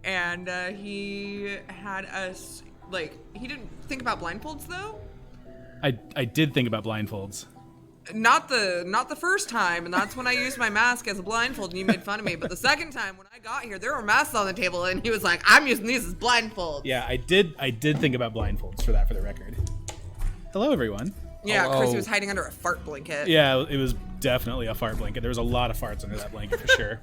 and he had us, like, he didn't think about blindfolds, though. I did think about blindfolds. Not the first time, and that's when I used my mask as a blindfold and you made fun of me. But the second time when I got here, there were masks on the table and he was like, I'm using these as blindfolds. Yeah, I did think about blindfolds for the record. Hello, everyone. Yeah, Chrissy was hiding under a fart blanket. Yeah, it was definitely a fart blanket. There was a lot of farts under that blanket for sure.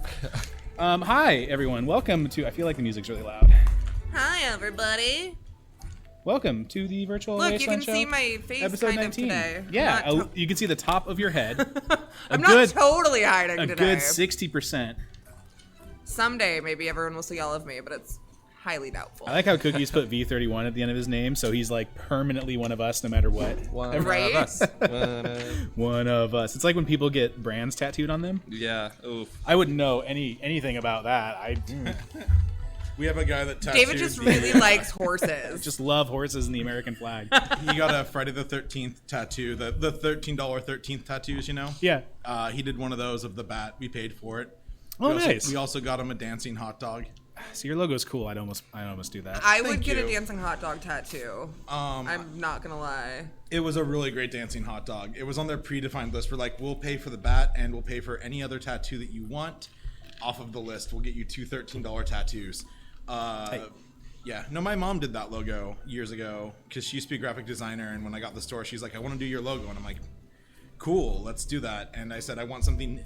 Hi, everyone. Welcome to, I feel like the music's really loud. Hi, everybody. Welcome to the virtual Look, Wasteland you can show, see my face episode kind 19. of today. Yeah, you can see the top of your head. I'm not totally hiding today. A good 60%. Someday, maybe everyone will see all of me, but it's highly doubtful. I like how Cookie's put V31 at the end of his name, so he's like permanently one of us no matter what. One Right? of us. One of us. It's like when people get brands tattooed on them. Yeah. Oof. I wouldn't know anything about that. We have a guy that tattooed. David just really likes horses. Just love horses and the American flag. He got a Friday the 13th tattoo, the $13 13th tattoos, you know? Yeah. He did one of those of the bat. We paid for it. Oh, we nice. Also got him a dancing hot dog. So your logo's cool. I'd almost do that. I would Thank get a you. dancing hot dog tattoo. I'm not gonna lie. It was a really great dancing hot dog. It was on their predefined list. We're like, we'll pay for the bat and we'll pay for any other tattoo that you want off of the list. We'll get you two $13 tattoos. Yeah, no, my mom did that logo years ago because she used to be a graphic designer, and when I got the store, she's like, I want to do your logo, and I'm like, cool, let's do that. And I said, I want something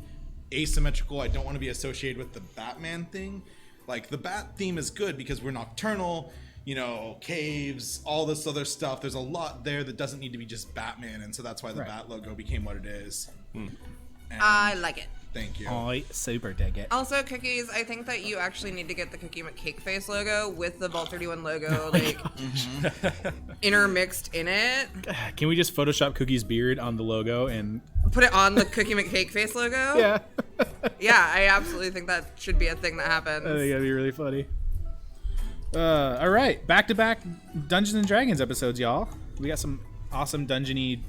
asymmetrical. I don't want to be associated with the Batman thing. Like, the bat theme is good because we're nocturnal, you know, caves, all this other stuff. There's a lot there that doesn't need to be just Batman, and so that's why the bat logo became what it is. I like it. Thank you. I super dig it. Also, Cookies, I think that you actually need to get the Cookie McCake Face logo with the Vault 31 logo, like, intermixed in it. Can we just Photoshop Cookie's beard on the logo and Put it on the Cookie McCake Face logo? yeah? Yeah, I absolutely think that should be a thing that happens. I think that'd be really funny. All right, back-to-back Dungeons and Dragons episodes, y'all. We got some awesome dungeony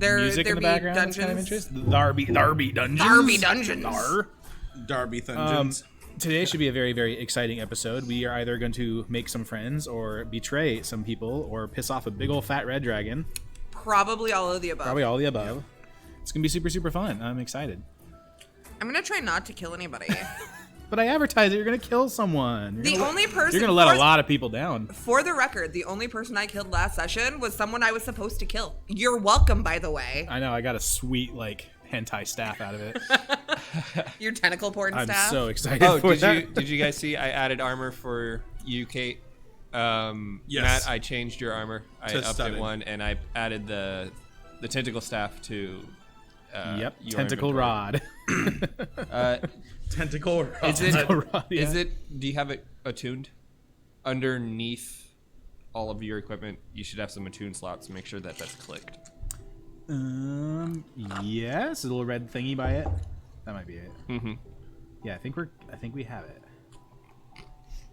music in the background. That's kind of interesting. Darby Dungeons. Darby Dungeons. Darby Dungeons. Today should be a very, very exciting episode. We are either going to make some friends or betray some people or piss off a big old fat red dragon. Probably all of the above. Probably all the above. It's going to be super, super fun. I'm excited. I'm going to try not to kill anybody. But I advertise that you're going to kill someone. The only person... You're going to let a lot of people down. For the record, the only person I killed last session was someone I was supposed to kill. You're welcome, by the way. I know. I got a sweet, like, hentai staff out of it. Your tentacle porn I'm staff. so excited Oh, that. did you guys see? I added armor for you, Kate. Yes. Matt, I changed your armor. I To upped studded. it one, and I added the tentacle staff to. Yep, your tentacle inventory. rod. Tentacle rod. Is it? Tentacle rod, yeah. Is it? Do you have it attuned? Underneath all of your equipment, you should have some attune slots. Make sure that that's clicked. Yes, a little red thingy by it. That might be it. Mm-hmm. Yeah, I think we have it.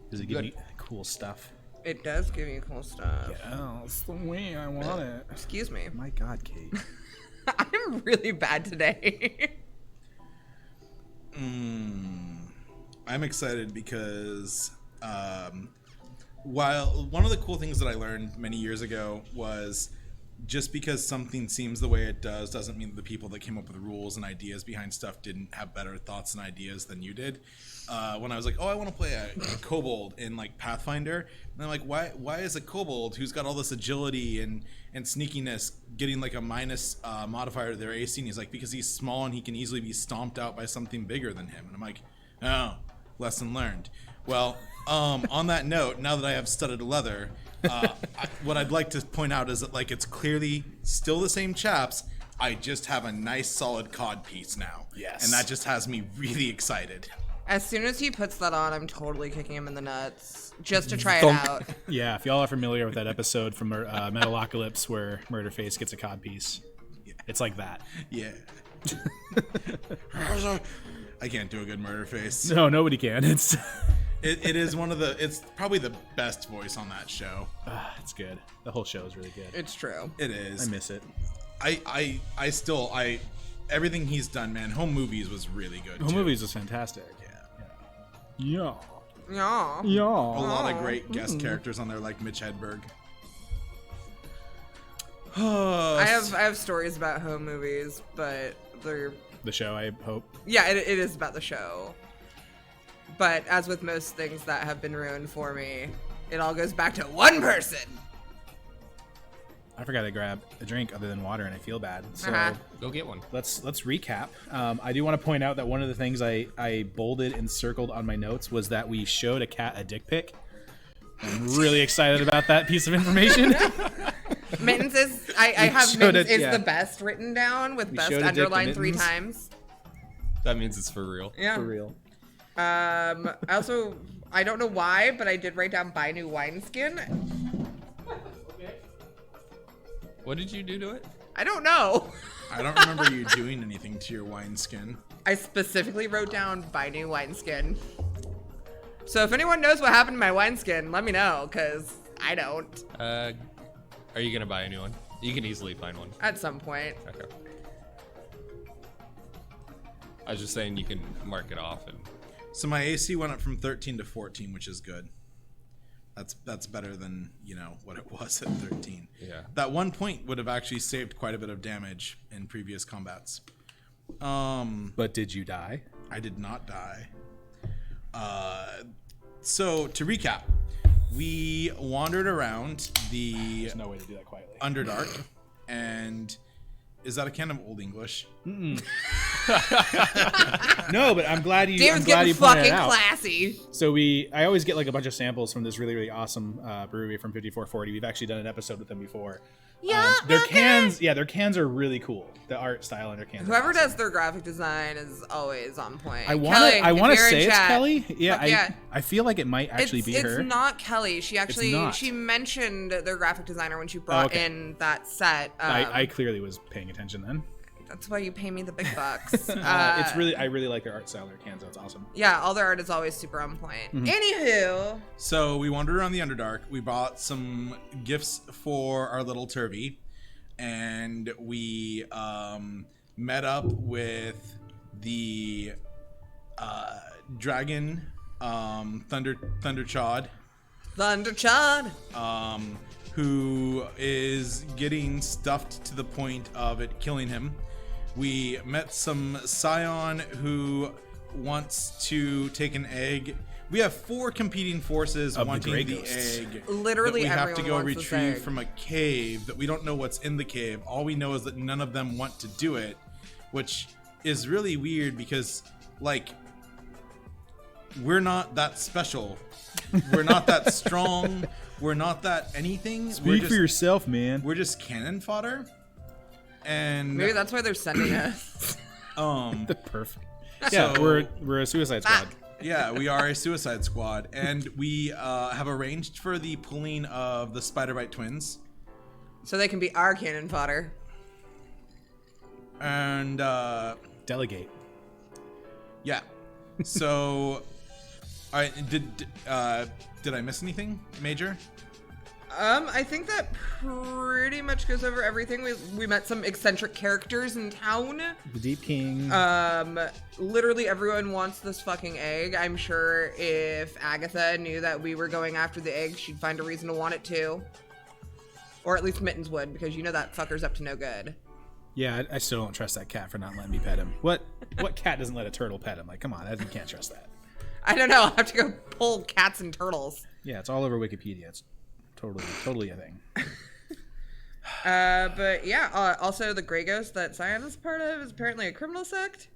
Does it give me cool stuff? It does give you cool stuff. Yeah, it's the way I want it. Excuse me. My God, Kate. I'm really bad today. I'm excited because while one of the cool things that I learned many years ago was just because something seems the way it does doesn't mean that the people that came up with the rules and ideas behind stuff didn't have better thoughts and ideas than you did. When I was like, oh, I want to play a kobold in like Pathfinder, and I'm like, why is a kobold who's got all this agility and sneakiness getting like a minus modifier to their AC? And he's like, because he's small and he can easily be stomped out by something bigger than him. And I'm like, oh, lesson learned. Well, on that note, now that I have studded leather, what I'd like to point out is that like it's clearly still the same chaps. I just have a nice solid cod piece now. Yes. And that just has me really excited. As soon as he puts that on, I'm totally kicking him in the nuts just to try it Thunk. out. Yeah, if y'all are familiar with that episode from Metalocalypse where Murderface gets a cod piece, it's like that. Yeah. I can't do a good murder face. No, nobody can. It's It's probably the best voice on that show. it's good. The whole show is really good. It's true. It is. I miss it. I still everything he's done, man. Home Movies was really good. Home too. Movies was fantastic. Yeah. Yeah. Yeah. A lot of great guest characters on there, like Mitch Hedberg. I have stories about home movies, but they're... The show, I hope. Yeah, it is about the show. But as with most things that have been ruined for me, it all goes back to one person. I forgot to grab a drink other than water, and I feel bad. So Go get one. let's recap. I do want to point out that one of the things I bolded and circled on my notes was that we showed a cat a dick pic. I'm really excited about that piece of information. Mittens is... I have Mittens is the best written down with best underlined 3 times. That means it's for real. Yeah. For real. I also... I don't know why, but I did write down buy new wineskin. What did you do to it? I don't know. I don't remember you doing anything to your wineskin. I specifically wrote down buy new wineskin. So if anyone knows what happened to my wineskin, let me know, because I don't. Are you gonna buy a new one? You can easily find one. At some point. Okay. I was just saying you can mark it off and. So my AC went up from 13 to 14, which is good. That's better than, what it was at 13. Yeah. That 1 point would have actually saved quite a bit of damage in previous combats. But did you die? I did not die. So to recap, we wandered around the There's no way to do that quietly. Underdark, and is that a can of Old English? No, but I'm glad you. David's I'm glad getting you pointed fucking it out. classy. So I always get like a bunch of samples from this really, really awesome brewery from 5440. We've actually done an episode with them before. Yeah, their cans are really cool. The art style on their cans. Whoever are awesome. does their graphic design is always on point. I Kelly, want if to you're in say it's chat, Kelly. Yeah, fuck yeah. I feel like it might actually be her. It's not Kelly. She actually not. she mentioned their graphic designer when she brought in that set. I clearly was paying attention then. That's why you pay me the big bucks. It's really, I really like their art style. Their cans, it's awesome. Yeah, all their art is always super on point. Anywho, So we wandered around the Underdark. We bought some gifts for our little Turvy, and we met up with the dragon, Thunderchod, who is getting stuffed to the point of it killing him. We met some Scion who wants to take an egg. We have 4 competing forces Of the wanting Grey the Ghosts. egg. Literally that we have to everyone go wants this retrieve egg. from a cave that we don't know what's in the cave. All we know is that none of them want to do it, which is really weird because, like, we're not that special. We're not that strong. We're not that anything. Speak for yourself, man. We're just cannon fodder. And maybe that's why they're sending us. Perfect. Yeah, we're a Suicide Squad. yeah, we are a Suicide Squad, and we have arranged for the pulling of the Spider-Bite twins. So they can be our cannon fodder. And Delegate. yeah, so did I miss anything major? I think that pretty much goes over everything. We met some eccentric characters in town. The Deep King. Literally everyone wants this fucking egg. I'm sure if Agatha knew that we were going after the egg, she'd find a reason to want it too. Or at least Mittens would, because you know that fucker's up to no good. Yeah, I still don't trust that cat for not letting me pet him. What cat doesn't let a turtle pet him? Like, come on, you can't trust that. I don't know. I'll have to go pull cats and turtles. Yeah, it's all over Wikipedia. It's totally a thing. But yeah, also the Grey Ghost that Scion is part of is apparently a criminal sect.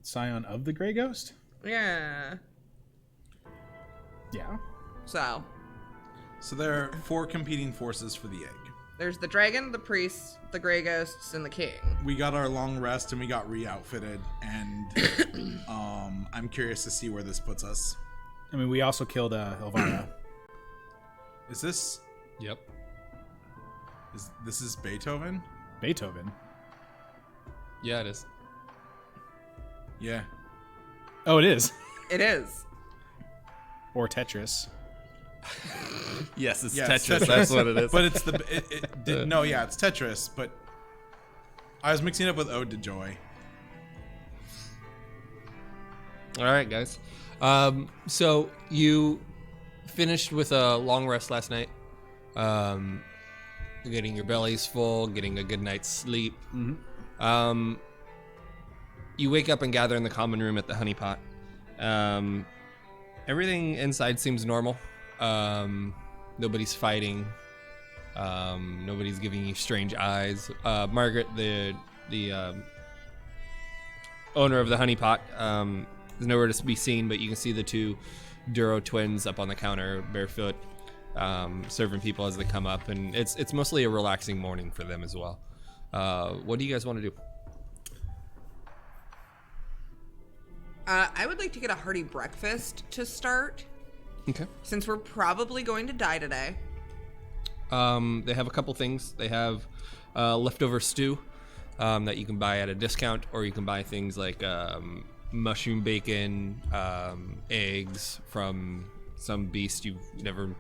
Scion of the Grey Ghost? Yeah. Yeah. So there are 4 competing forces for the egg. there's the dragon, the priests, the Grey Ghosts, and the king. We got our long rest and we got re-outfitted, and I'm curious to see where this puts us. I mean, we also killed Elvira. Is this? Yep. This is Beethoven? Beethoven? Yeah, it is. Yeah. Oh, it is. It is. Or Tetris. Yes, it's Yeah, Tetris. it's Tetris. That's what it is. But it's no, yeah, it's Tetris, but I was mixing it up with Ode to Joy. All right, guys. So you finished with a long rest last night. Getting your bellies full, getting a good night's sleep. Mm-hmm. You wake up and gather in the common room at the honeypot. Everything inside seems normal. Nobody's fighting. Nobody's giving you strange eyes. Margaret, the owner of the honeypot, is nowhere to be seen, but you can see the two Duro twins up on the counter, barefoot, serving people as they come up, and it's mostly a relaxing morning for them as well. What do you guys want to do? I would like to get a hearty breakfast to start. Okay. Since we're probably going to die today. They have a couple things. They have leftover stew that you can buy at a discount, or you can buy things like mushroom bacon, eggs from some beast you've never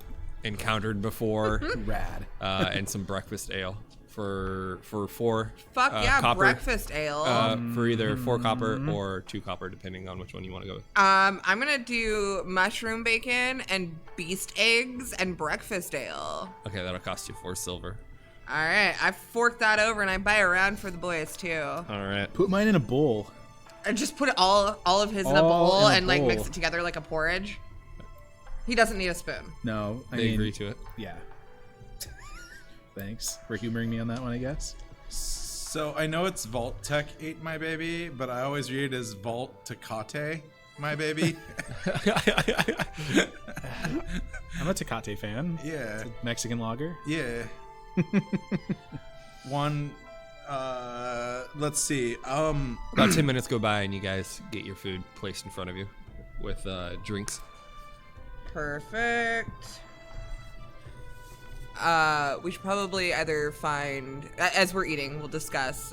encountered before. Rad. And some breakfast ale for 4 Fuck yeah, copper, breakfast ale. for either 4 copper or 2 copper, depending on which one you want to go with. I'm gonna do mushroom bacon and beast eggs and breakfast ale. Okay, that'll cost you 4 silver. All right, I fork that over and I buy a round for the boys too. All right. Put mine in a bowl. I just put all of his in a All bowl in a and like mix bowl. it together like a porridge. He doesn't need a spoon. No, I They mean, agree to it. Yeah. Thanks for humoring me on that one, I guess. So I know it's Vault Tech ate my baby, but I always read it as Vault Tecate my baby. I'm a Tecate fan. Yeah, Mexican lager. yeah. One. Let's see. About 10 minutes go by and you guys get your food placed in front of you with drinks. Perfect. We should probably either find, as we're eating, we'll discuss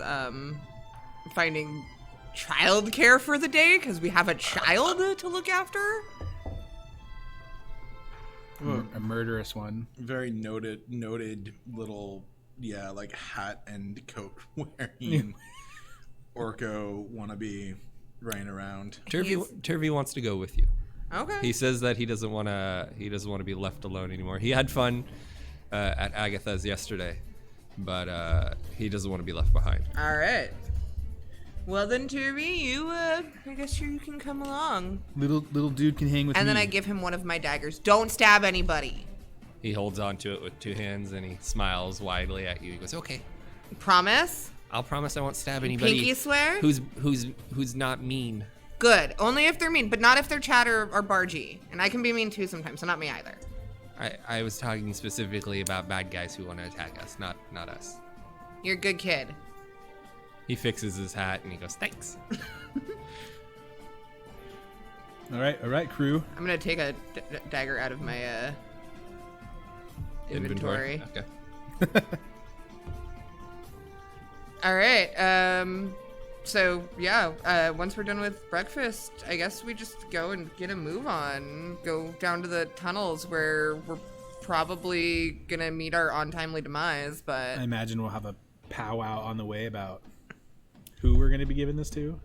finding childcare for the day because we have a child to look after. A murderous one. Very noted little, yeah, like hat and coat wearing Orko wannabe running around. Turvey wants to go with you. Okay. He says that he doesn't want to be left alone anymore. He had fun at Agatha's yesterday, but he doesn't want to be left behind. All right. Well then, Turby, you, I guess you can come along. Little dude can hang with me. And then I give him one of my daggers. Don't stab anybody. He holds on to it with 2 hands and he smiles widely at you. He goes, "Okay, Promise? I'll promise I won't stab anybody Pinky swear? who's not mean." Good. Only if they're mean, but not if they're chatter or bargy. And I can be mean too sometimes, so not me either. I was talking specifically about bad guys who want to attack us, not us. You're a good kid. He fixes his hat and he goes, "Thanks." All right, crew. I'm gonna take a dagger out of my inventory. Okay. All right. So yeah. Once we're done with breakfast, I guess we just go and get a move on. Go down to the tunnels where we're probably gonna meet our untimely demise. But I imagine we'll have a powwow on the way about who we're going to be giving this to,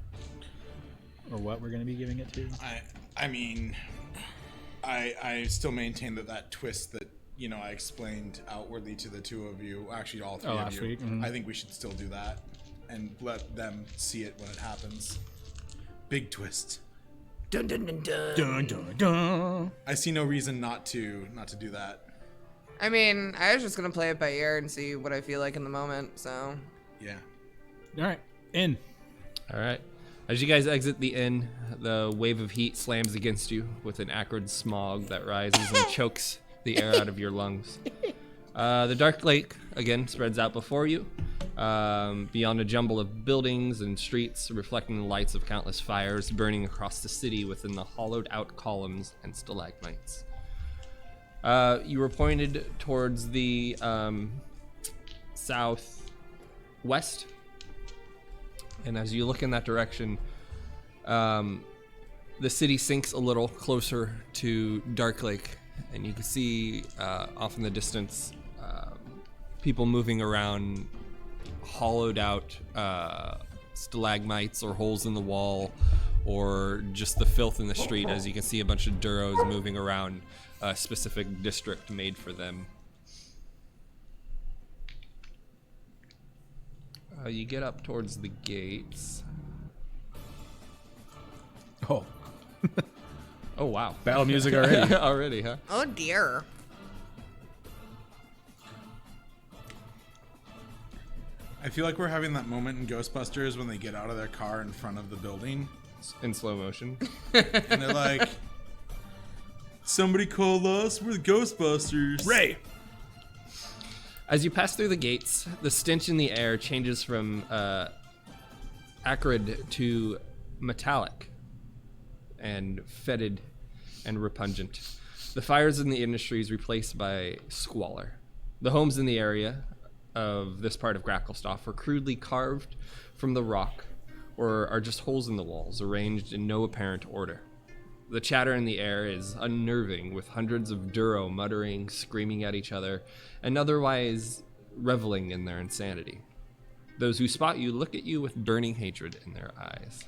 or what we're going to be giving it to. I mean, I still maintain that twist that, you know, I explained outwardly to the two of you, actually all 3 of last you. week. Mm-hmm. I think we should still do that and let them see it when it happens. Big twist. dun dun dun dun. Dun, dun, dun. I see no reason not to do that. I mean, I was just gonna play it by ear and see what I feel like in the moment. So Yeah. All right, in. All right. As you guys exit the inn, the wave of heat slams against you with an acrid smog that rises and chokes the air out of your lungs. The dark lake, again, spreads out before you, beyond a jumble of buildings and streets, reflecting the lights of countless fires burning across the city within the hollowed-out columns and stalagmites. You were pointed towards the southwest, and as you look in that direction, the city sinks a little closer to Dark Lake, and you can see off in the distance people moving around hollowed out stalagmites or holes in the wall or just the filth in the street, as you can see a bunch of Duros moving around a specific district made for them. You get up towards the gates. Oh. Oh, wow. Battle music already. Already, huh? Oh dear. I feel like we're having that moment in Ghostbusters when they get out of their car in front of the building. In slow motion. And they're like, somebody call us, we're the Ghostbusters. Ray! As you pass through the gates, the stench in the air changes from acrid to metallic and fetid and repugnant. The fires in the industry is replaced by squalor. The homes in the area of this part of Gracklestad are crudely carved from the rock or are just holes in the walls arranged in no apparent order. The chatter in the air is unnerving, with hundreds of Duro muttering, screaming at each other, and otherwise reveling in their insanity. Those who spot you look at you with burning hatred in their eyes.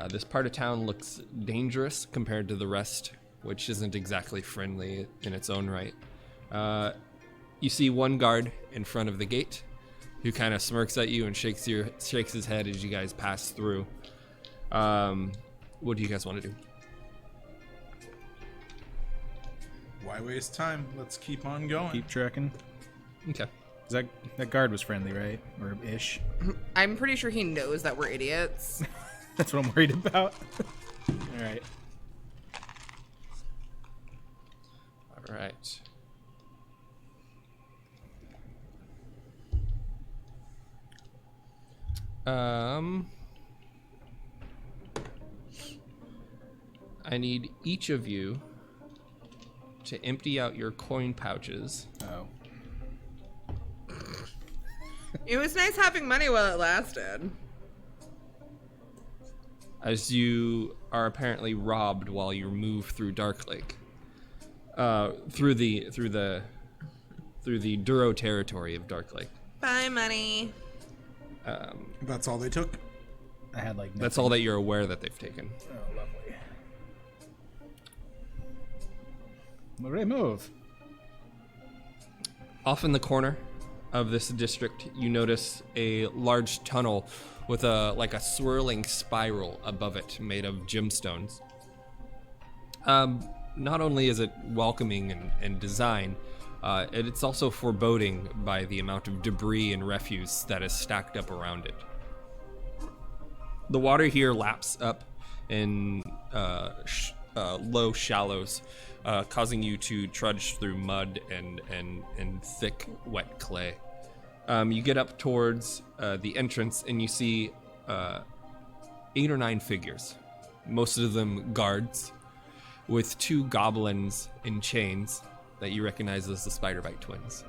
This part of town looks dangerous compared to the rest, which isn't exactly friendly in its own right. You see one guard in front of the gate who kind of smirks at you and shakes his head as you guys pass through. What do you guys want to do? Why waste time? Let's keep on going. Keep trekking. Okay. That guard was friendly, right? Or ish. I'm pretty sure he knows that we're idiots. That's what I'm worried about. All right. All right. I need each of you to empty out your coin pouches. Oh. It was nice having money while it lasted. As you are apparently robbed while you move through Darklake, through the Duro territory of Darklake. Bye, money. That's all they took? I had like nothing. That's all that you're aware that they've taken. Oh, lovely. Marie, move. Off in the corner of this district, you notice a large tunnel with a swirling spiral above it made of gemstones. Not only is it welcoming in design, it's also foreboding by the amount of debris and refuse that is stacked up around it. The water here laps up in low shallows, causing you to trudge through mud and thick, wet clay. You get up towards the entrance and you see 8 or 9 figures, most of them guards, with 2 goblins in chains that you recognize as the Spiderbite twins.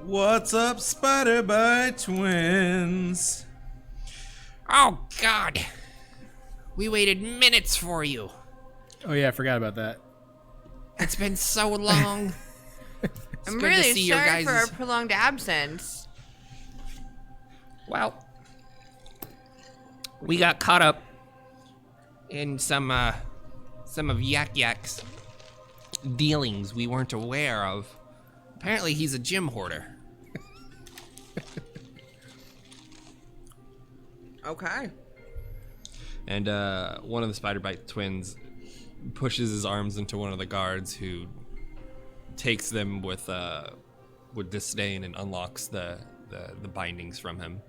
What's up, Spiderbite twins? Oh, God. We waited minutes for you. Oh yeah, I forgot about that. It's been so long. I'm good to really see your sorry for guys'- our prolonged absence. Well, we got caught up in some of Yak Yak's dealings we weren't aware of. Apparently he's a gem hoarder. Okay. And one of the Spiderbite twins pushes his arms into one of the guards, who takes them with disdain and unlocks the bindings from him.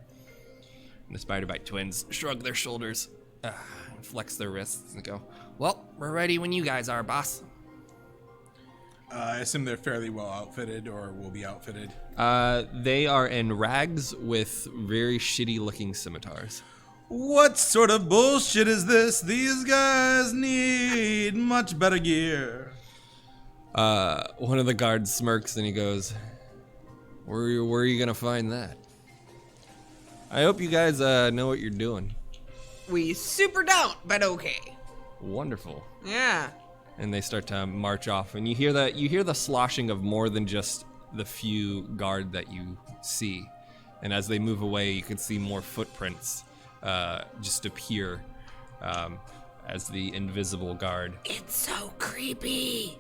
And the Spiderbite twins shrug their shoulders, flex their wrists, and go, Well, we're ready when you guys are, boss. I assume they're fairly well outfitted, or will be outfitted. they are in rags with very shitty looking scimitars. What sort of bullshit is this? These guys need much better gear. One of the guards smirks and he goes, where are you gonna find that? I hope you guys know what you're doing. We super don't, but okay. Wonderful. Yeah. And they start to march off, and you hear the sloshing of more than just the few guard that you see. And as they move away, you can see more footprints just appear as the invisible guard It's so creepy.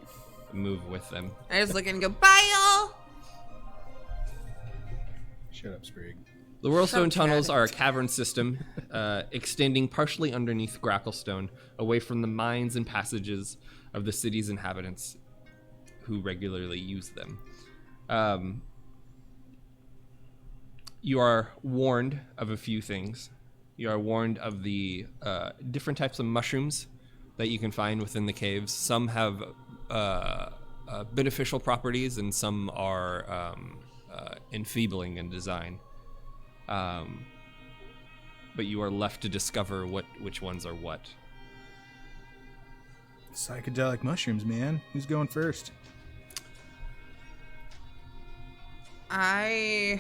move with them. I just look and go, bye, y'all. Shut up, Sprig. The Whirlstone Shut up, Tunnels Chad. are a cavern system extending partially underneath Gracklestone, away from the mines and passages of the city's inhabitants who regularly use them. You are warned of a few things. You are warned of the different types of mushrooms that you can find within the caves. Some have beneficial properties, and some are enfeebling in design. But you are left to discover which ones are what. Psychedelic mushrooms, man. Who's going first? I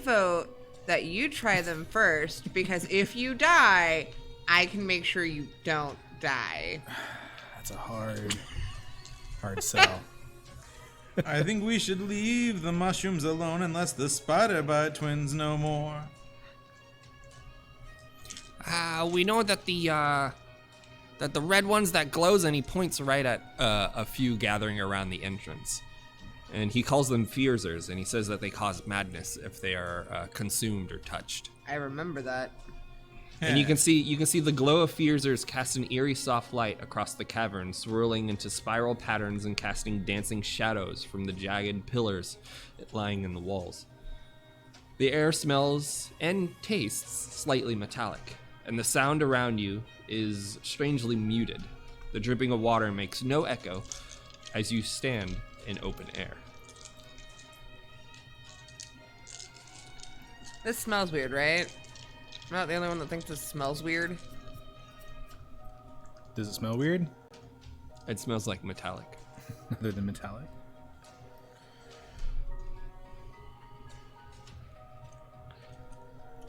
vote that you try them first, because if you die, I can make sure you don't die. That's a hard sell. I think we should leave the mushrooms alone unless the spider bite twins know more. We know that the red ones that glows, and he points right at A few gathering around the entrance. And he calls them Fearsers, and he says that they cause madness if they are consumed or touched. I remember that. And you can see the glow of Fearsers cast an eerie soft light across the cavern, swirling into spiral patterns and casting dancing shadows from the jagged pillars lying in the walls. The air smells and tastes slightly metallic, and the sound around you is strangely muted. The dripping of water makes no echo as you stand in open air. This smells weird, right? I'm not the only one that thinks this smells weird. Does it smell weird? It smells like metallic. Other than metallic?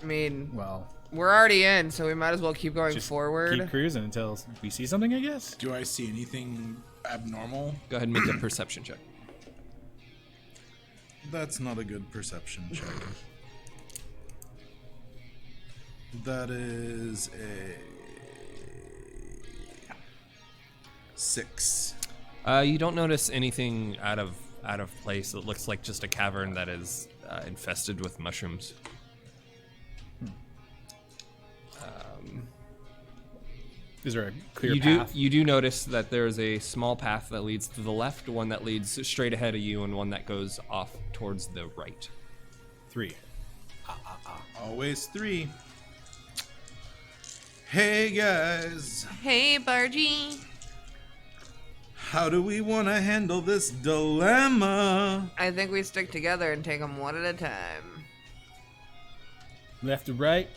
I mean, Well, we're already in, so we might as well keep going just forward. keep cruising until we see something, I guess. Do I see anything abnormal? Go ahead and make a perception check. That's not a good perception check. That is a 6. You don't notice anything out of place. It looks like just a cavern that is infested with mushrooms. Is there a clear You path? do notice that there's a small path that leads to the left, one that leads straight ahead of you, and one that goes off towards the right. 3. Always 3. Hey guys, Hey, Bargy. how do we want to handle this dilemma? I think we stick together and take them one at a time. Left to right.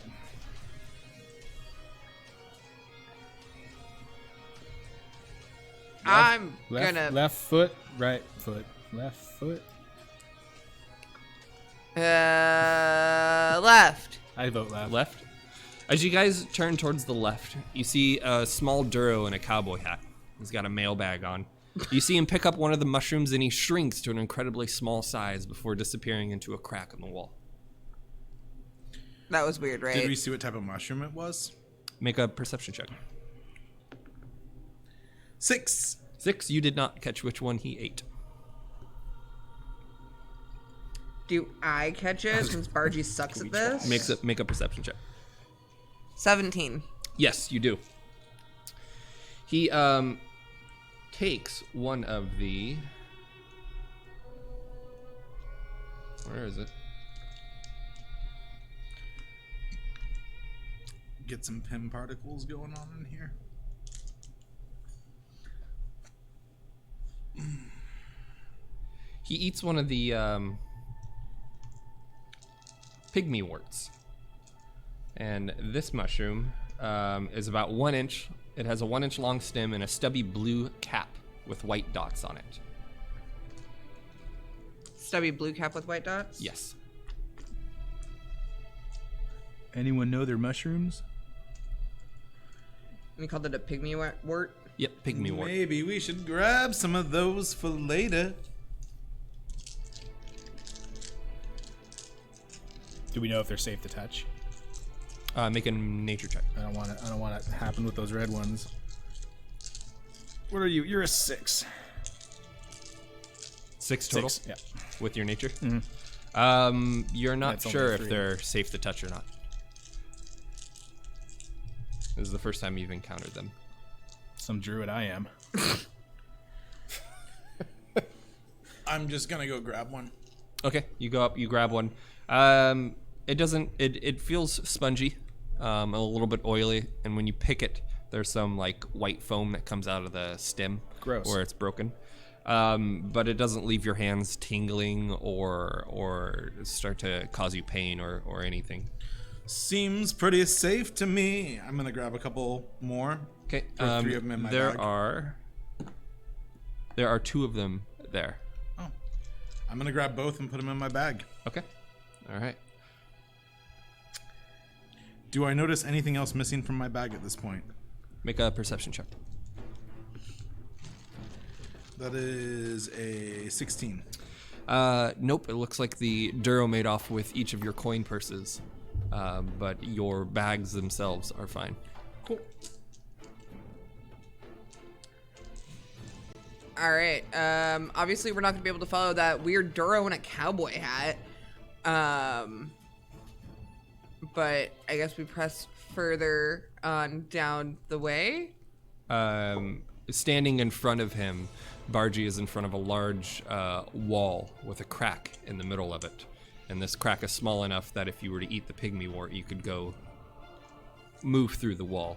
I'm Left, gonna left foot, right foot, left foot. left. I vote left. Left. As you guys turn towards the left, you see a small Duro in a cowboy hat. He's got a mailbag on. You see him pick up one of the mushrooms, and he shrinks to an incredibly small size before disappearing into a crack in the wall. That was weird, right? Did we see what type of mushroom it was? Make a perception check. 6. 6, you did not catch which one he ate. Do I catch it since Bargy sucks at this? Make a perception check. 17. Yes, you do. He takes one of the... Where is it? Get some PIM particles going on in here. He eats one of the pygmy worts. And this mushroom is about 1 inch. It has a 1 inch long stem and a stubby blue cap with white dots on it. Stubby blue cap with white dots? Yes. Anyone know their mushrooms? We called it a pygmy wort. Yep, pygmy wort. Maybe we should grab some of those for later. Do we know if they're safe to touch? Make a nature check. I don't want it to happen with those red ones. What are you? You're a 6. 6 total? 6, yeah. With your nature? Mm-hmm. You're not That's sure only if 3. they're safe to touch or not. This is the first time you've encountered them. Some druid I am. I'm just gonna go grab one. Okay, you go up, you grab one. It feels spongy, a little bit oily, and when you pick it, there's some like white foam that comes out of the stem. Gross. Where it's broken. But it doesn't leave your hands tingling or start to cause you pain or anything. Seems pretty safe to me. I'm gonna grab a couple more. Okay, Throw 3 of them in my bag. There are 2 of them there. Oh, I'm gonna grab both and put them in my bag. Okay, all right. Do I notice anything else missing from my bag at this point? Make a perception check. That is a 16. Nope, it looks like the Duro made off with each of your coin purses, but your bags themselves are fine. Cool. All right. Obviously, we're not gonna be able to follow that weird Duro in a cowboy hat. But I guess we press further on down the way. Standing in front of him, Bargy is in front of a large wall with a crack in the middle of it. And this crack is small enough that if you were to eat the pygmy wort, you could move through the wall.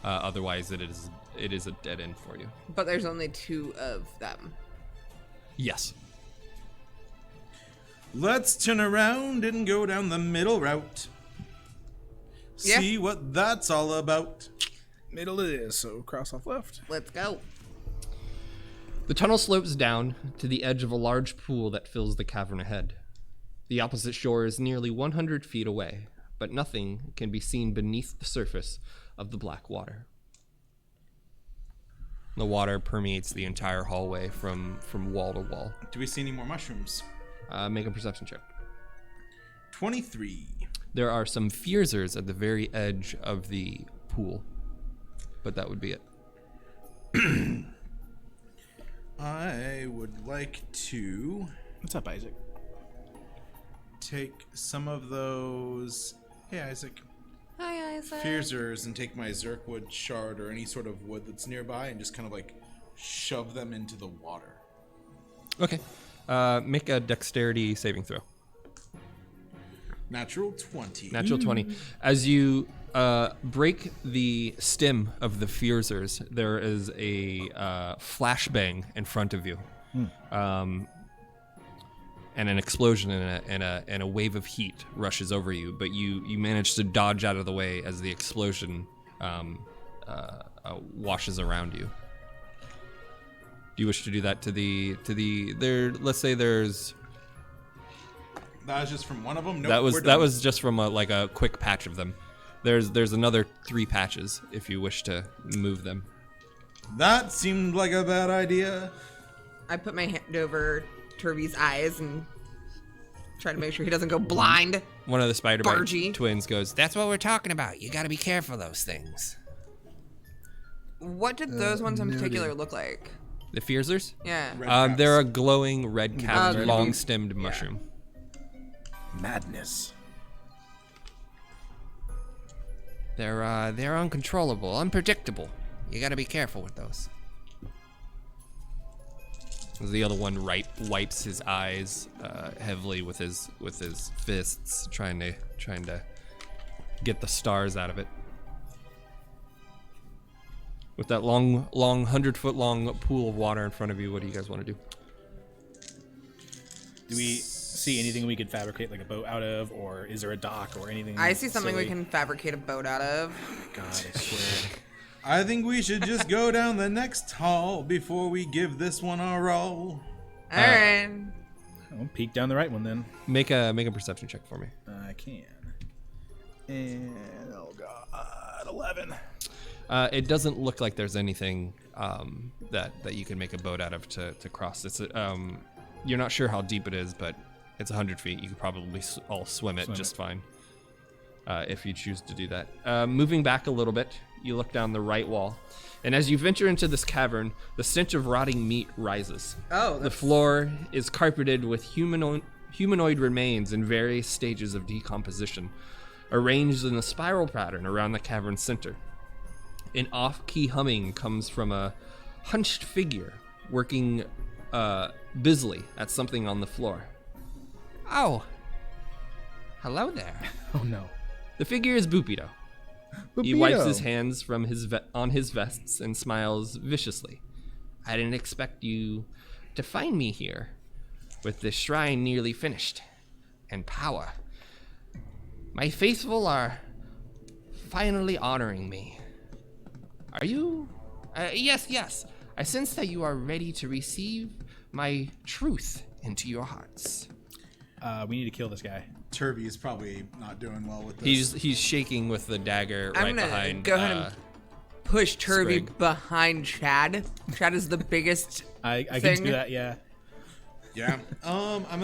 Otherwise, it is a dead end for you. But there's only 2 of them. Yes. Let's turn around and go down the middle route. Yeah. See what that's all about. Middle it is, so cross off left. Let's go. The tunnel slopes down to the edge of a large pool that fills the cavern ahead. The opposite shore is nearly 100 feet away, but nothing can be seen beneath the surface of the black water. The water permeates the entire hallway from wall to wall. Do we see any more mushrooms? Make a perception check. 23. There are some Fearsers at the very edge of the pool, but that would be it. I would like to What's up, Isaac? take some of those. Hey, Isaac. Hi, Isaac. Fearsers and take my Zerkwood shard or any sort of wood that's nearby and just kind of like shove them into the water. Okay. Make a dexterity saving throw. Natural 20. Natural 20. As you break the stem of the Fearsers, there is a flashbang in front of you. And an explosion and a wave of heat rushes over you, but you manage to dodge out of the way as the explosion washes around you. Do you wish to do that to the there? Let's say there's. That was just from one of them. Nope, that was just from a quick patch of them. There's another 3 patches if you wish to move them. That seemed like a bad idea. I put my hand over Turby's eyes and try to make sure he doesn't go blind. One of the Bargy. Spider-Bite twins goes, That's what we're talking about. You gotta be careful of those things. What did those ones in particular look like? the Fearsers? Yeah. Red They're a caps. glowing red cap, Okay. long-stemmed mushroom. Madness. They're uncontrollable, unpredictable. You gotta be careful with those. The other one wipes his eyes heavily with his fists, trying to get the stars out of it. With that long 100-foot long pool of water in front of you, what do you guys want to do? Do we see anything we could fabricate like a boat out of, or is there a dock or anything? I see something we silly? can fabricate a boat out of. God, I swear. I think we should just go down the next hall before we give this one a roll. All right. I'll peek down the right one then. Make a perception check for me. I can. And oh god, 11. It doesn't look like there's anything that you can make a boat out of to cross. It's you're not sure how deep it is, but It's 100 feet. You could probably all swim it just fine if you choose to do that. Moving back a little bit, you look down the right wall. And as you venture into this cavern, the stench of rotting meat rises. Oh, the floor is carpeted with humanoid remains in various stages of decomposition, arranged in a spiral pattern around the cavern's center. An off-key humming comes from a hunched figure working busily at something on the floor. Oh. Hello there. Oh no. The figure is Bupido. He wipes his hands from on his vests and smiles viciously. I didn't expect you to find me here, with the shrine nearly finished, and power. My faithful are finally honoring me. Are you? Yes. I sense that you are ready to receive my truth into your hearts. We need to kill this guy. Turvey is probably not doing well with this. He's shaking with the dagger I'm gonna behind. go ahead and push Turvey Sprig. behind Chad. Chad is the biggest. I can thing. do that. Yeah. Yeah. I'm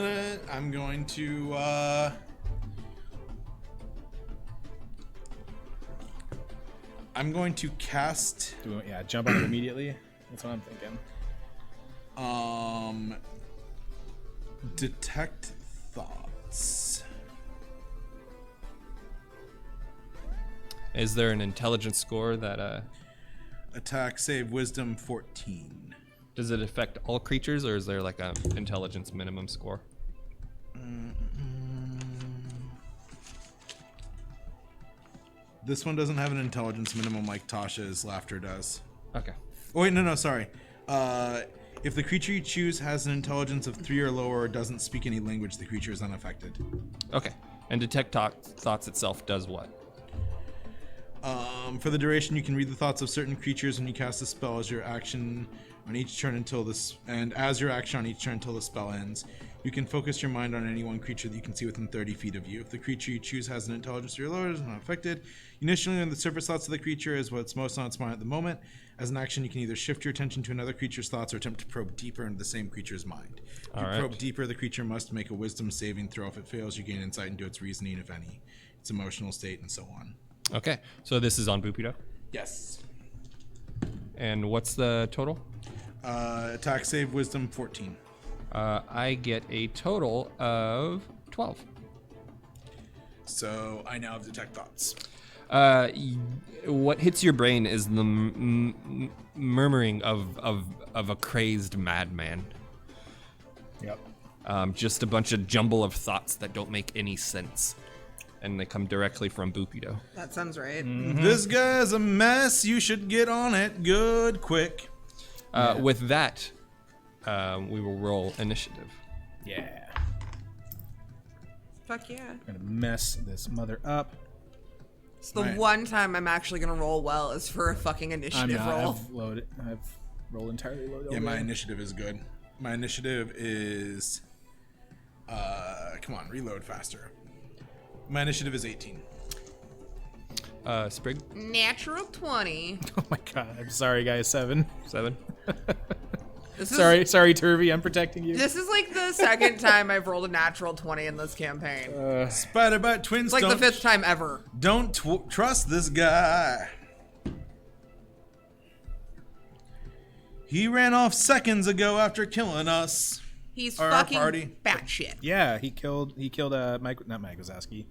going to cast Jump on it immediately. That's what I'm thinking. detect thoughts. Is there an intelligence score that Attack save wisdom 14. does it affect all creatures, or is there like a intelligence minimum score? This one doesn't have an intelligence minimum like Tasha's laughter does. Okay. Oh wait, no, sorry. If the creature you choose has an intelligence of 3 or lower or doesn't speak any language, the creature is unaffected. Okay. And detect thoughts itself does what? For the duration, you can read the thoughts of certain creatures when you cast a spell as your action on each turn until the spell ends. You can focus your mind on any one creature that you can see within 30 feet of you. If the creature you choose has an intelligence 3 or lower, is not affected. You initially learn the surface thoughts of the creature is what's most on its mind at the moment. As an action, you can either shift your attention to another creature's thoughts or attempt to probe deeper into the same creature's mind. If you probe deeper, the creature must make a wisdom saving throw. If it fails, you gain insight into its reasoning, if any, its emotional state, and so on. Okay. So this is on Bupido. Yes. And what's the total? Attack save wisdom 14. I get a total of 12. So I now have detect thoughts. What hits your brain is the murmuring of a crazed madman. Yep. Just a bunch of jumble of thoughts that don't make any sense. And they come directly from Bupido. That sounds right. This guy's a mess. You should get on it good quick. With that, we will roll initiative. Yeah. Fuck yeah. I'm gonna mess this mother up. It's the Right. one time I'm actually gonna roll well is for a fucking I'm initiative not. roll. I've rolled entirely loaded. Yeah, my initiative is good. My initiative is... come on, reload faster. My initiative is 18. Sprig, Natural 20. Oh my god. I'm sorry, guys. 7. 7. This is, Sorry, Turvey. I'm protecting you. This is like the second time I've rolled a natural 20 in this campaign. Spider-Bite twins It's like the 5th time ever. Don't trust this guy. He ran off seconds ago after killing us. He's Our fucking party. batshit. Yeah, he killed Mike, not Mike Wazowski.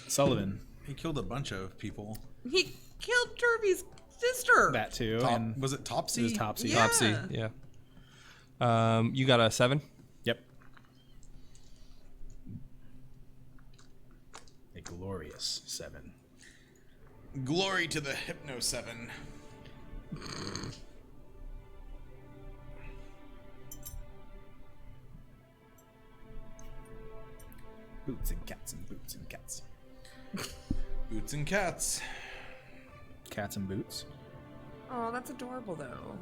Sullivan. He killed a bunch of people. He killed Turvey's sister. That too. Top, And was it Topsy? it was Topsy. Yeah. Topsy, yeah. You got a 7? Yep. A glorious 7. Glory to the Hypno 7. Boots and cats and boots and cats. Boots and cats. Cats and boots. Oh, that's adorable though.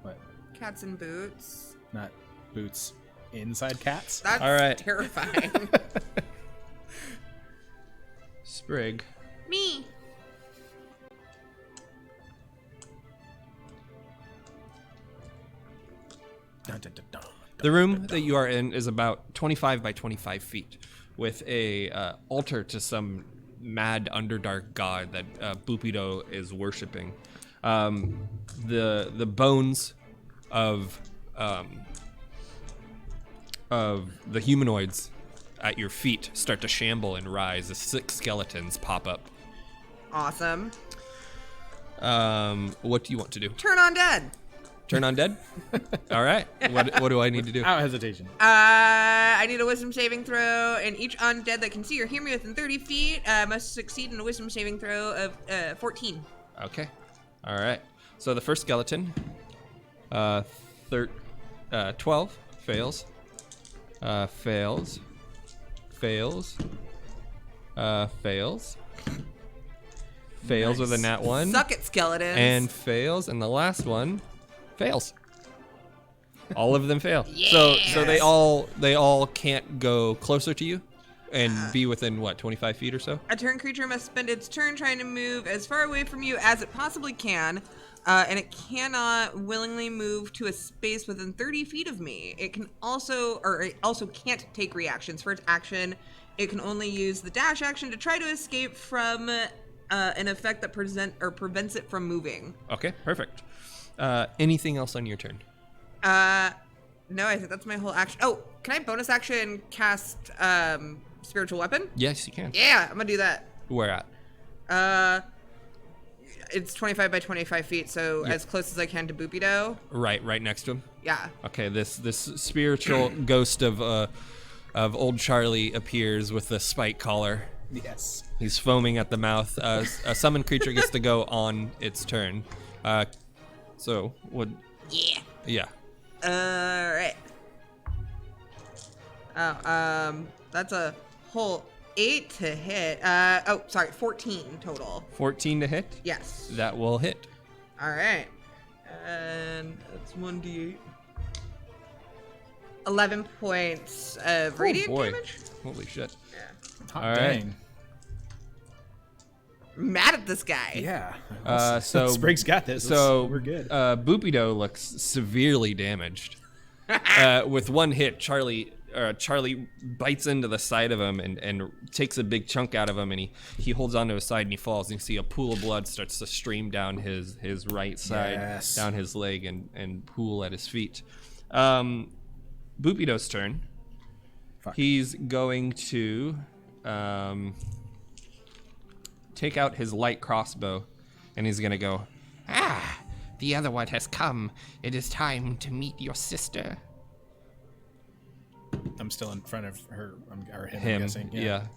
What? Cats in boots. Not boots inside cats. That's All right. terrifying. Sprig. Me. Dun, dun, dun, dun. The room that you are in is about 25 by 25 feet, with a altar to some mad underdark god that Bupido is worshiping. The bones of the humanoids at your feet start to shamble and rise as 6 skeletons pop up. Awesome. What do you want to do? Turn on dead. Turn on dead? All right. What do I need to do? Out hesitation. I need a wisdom saving throw, and each undead that can see or hear me within 30 feet must succeed in a wisdom saving throw of 14. Okay. All right. So the first skeleton, 12, fails. Fails. Fails with a nat 1. Suck it, skeletons. And fails, and the last one fails. All of them fail. Yes. So they all can't go closer to you and be within what, 25 feet or so? A turn creature must spend its turn trying to move as far away from you as it possibly can, and it cannot willingly move to a space within 30 feet of me. It also can't take reactions. For its action, it can only use the dash action to try to escape from an effect that prevents it from moving. Okay, perfect. Anything else on your turn? No, I think that's my whole action. Oh, can I bonus action cast spiritual weapon? Yes, you can. Yeah, I'm gonna do that. Where at? It's 25 by 25 feet, so as close as I can to Bupido. Right next to him. Yeah. Okay, this spiritual ghost of old Charlie appears with the spike collar. Yes. He's foaming at the mouth. A summoned creature gets to go on its turn. So would. Yeah. Yeah. All right. Oh, that's a whole 8 to hit. 14 total. 14 to hit. Yes. That will hit. All right. And that's 1d8. 11 points of radiant damage. Holy shit. Yeah. Hot All right. dang. Mad at this guy. Yeah. So Sprig's got this. So we're good. Bupido looks severely damaged. With one hit, Charlie bites into the side of him and takes a big chunk out of him, and he holds onto his side and he falls. And you see a pool of blood starts to stream down his right side, down his leg, and pool at his feet. Bupido's turn. Fuck. He's going to take out his light crossbow, and he's gonna go, the other one has come. It is time to meet your sister. I'm still in front of her, or him. I'm guessing. Yeah.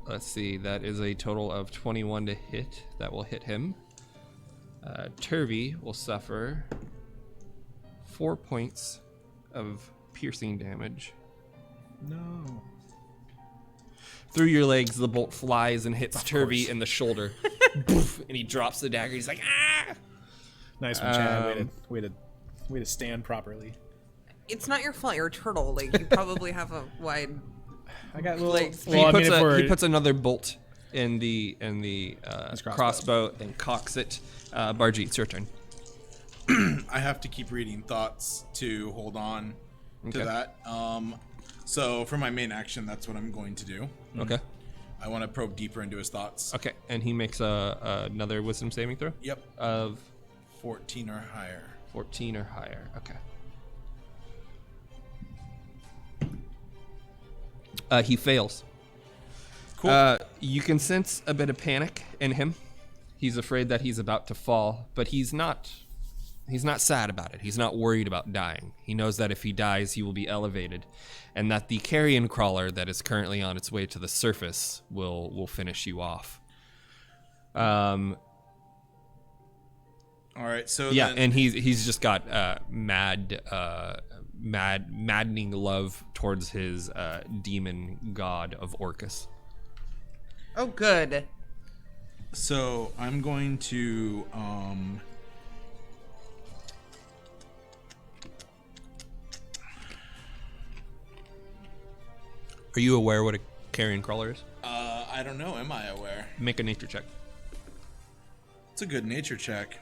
Let's see. That is a total of 21 to hit. That will hit him. Turvy will suffer 4 points of piercing damage. No. Through your legs, the bolt flies and hits Turvy course. in the shoulder. Poof, and he drops the dagger. He's like, ah! Nice one, Chad. Way to stand properly. It's not your fault. You're a turtle. Like, you probably have a wide I got little. legs. He puts another bolt in the crossbow. crossbow and cocks it. Bargy, it's your turn. I have to keep reading thoughts to hold on to Okay. that. So for my main action, that's what I'm going to do. Okay. I want to probe deeper into his thoughts. Okay, and he makes another wisdom saving throw Yep. of 14 or higher. 14 or higher. Okay. He fails. Cool. You can sense a bit of panic in him. He's afraid that he's about to fall, but he's not sad about it. He's not worried about dying. He knows that if he dies, he will be elevated, and that the Carrion Crawler that is currently on its way to the surface will finish you off. All right. So Yeah, then, and he's just got maddening love towards his demon god of Orcus. Oh, good. so I'm going to Are you aware what a Carrion Crawler is? I don't know. Am I aware? Make a nature check. It's a good nature check.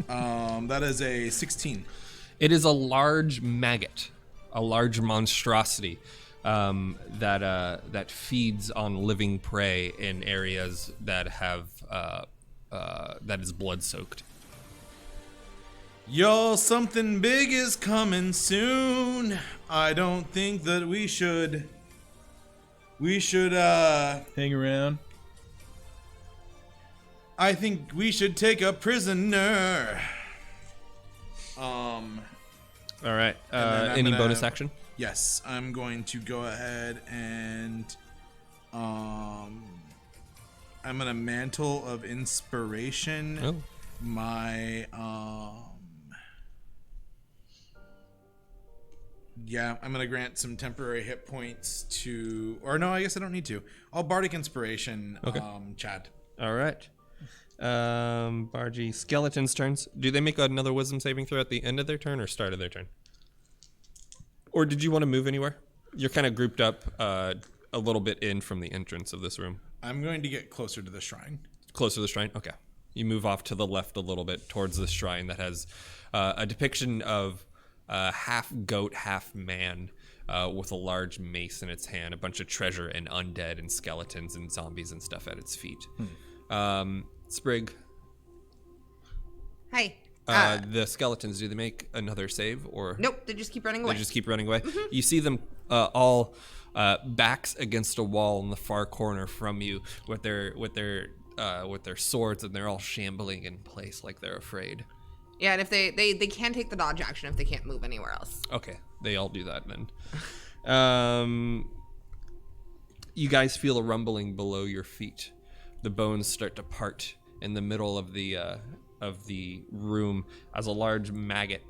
That is a 16. It is a large maggot, a large monstrosity that feeds on living prey in areas that have that is blood soaked. Y'all, something big is coming soon. I don't think that we should Hang around. I think we should take a prisoner. All right. then I'm Any gonna- bonus action? Yes, I'm going to go ahead and I'm gonna Mantle of Inspiration Oh. my yeah, I'm gonna grant some temporary hit points to, or no, I guess I don't need to. I'll Bardic Inspiration. Okay. Chad. All right. Bargy, skeletons' turns. Do they make another wisdom saving throw at the end of their turn or start of their turn? Or did you want to move anywhere? You're kind of grouped up a little bit in from the entrance of this room. I'm going to get closer to the shrine. Closer to the shrine? Okay. You move off to the left a little bit towards the shrine that has a depiction of half goat, half man with a large mace in its hand, a bunch of treasure and undead and skeletons and zombies and stuff at its feet. Sprig, Hi. the skeletons, do they make another save or? Nope, they just keep running away. They just keep running away. You see them all backs against a wall in the far corner from you with their swords, and they're all shambling in place like they're afraid. Yeah, and if they can take the dodge action if they can't move anywhere else. Okay, they all do that then. You guys feel a rumbling below your feet. The bones start to part in the middle of the room as a large maggot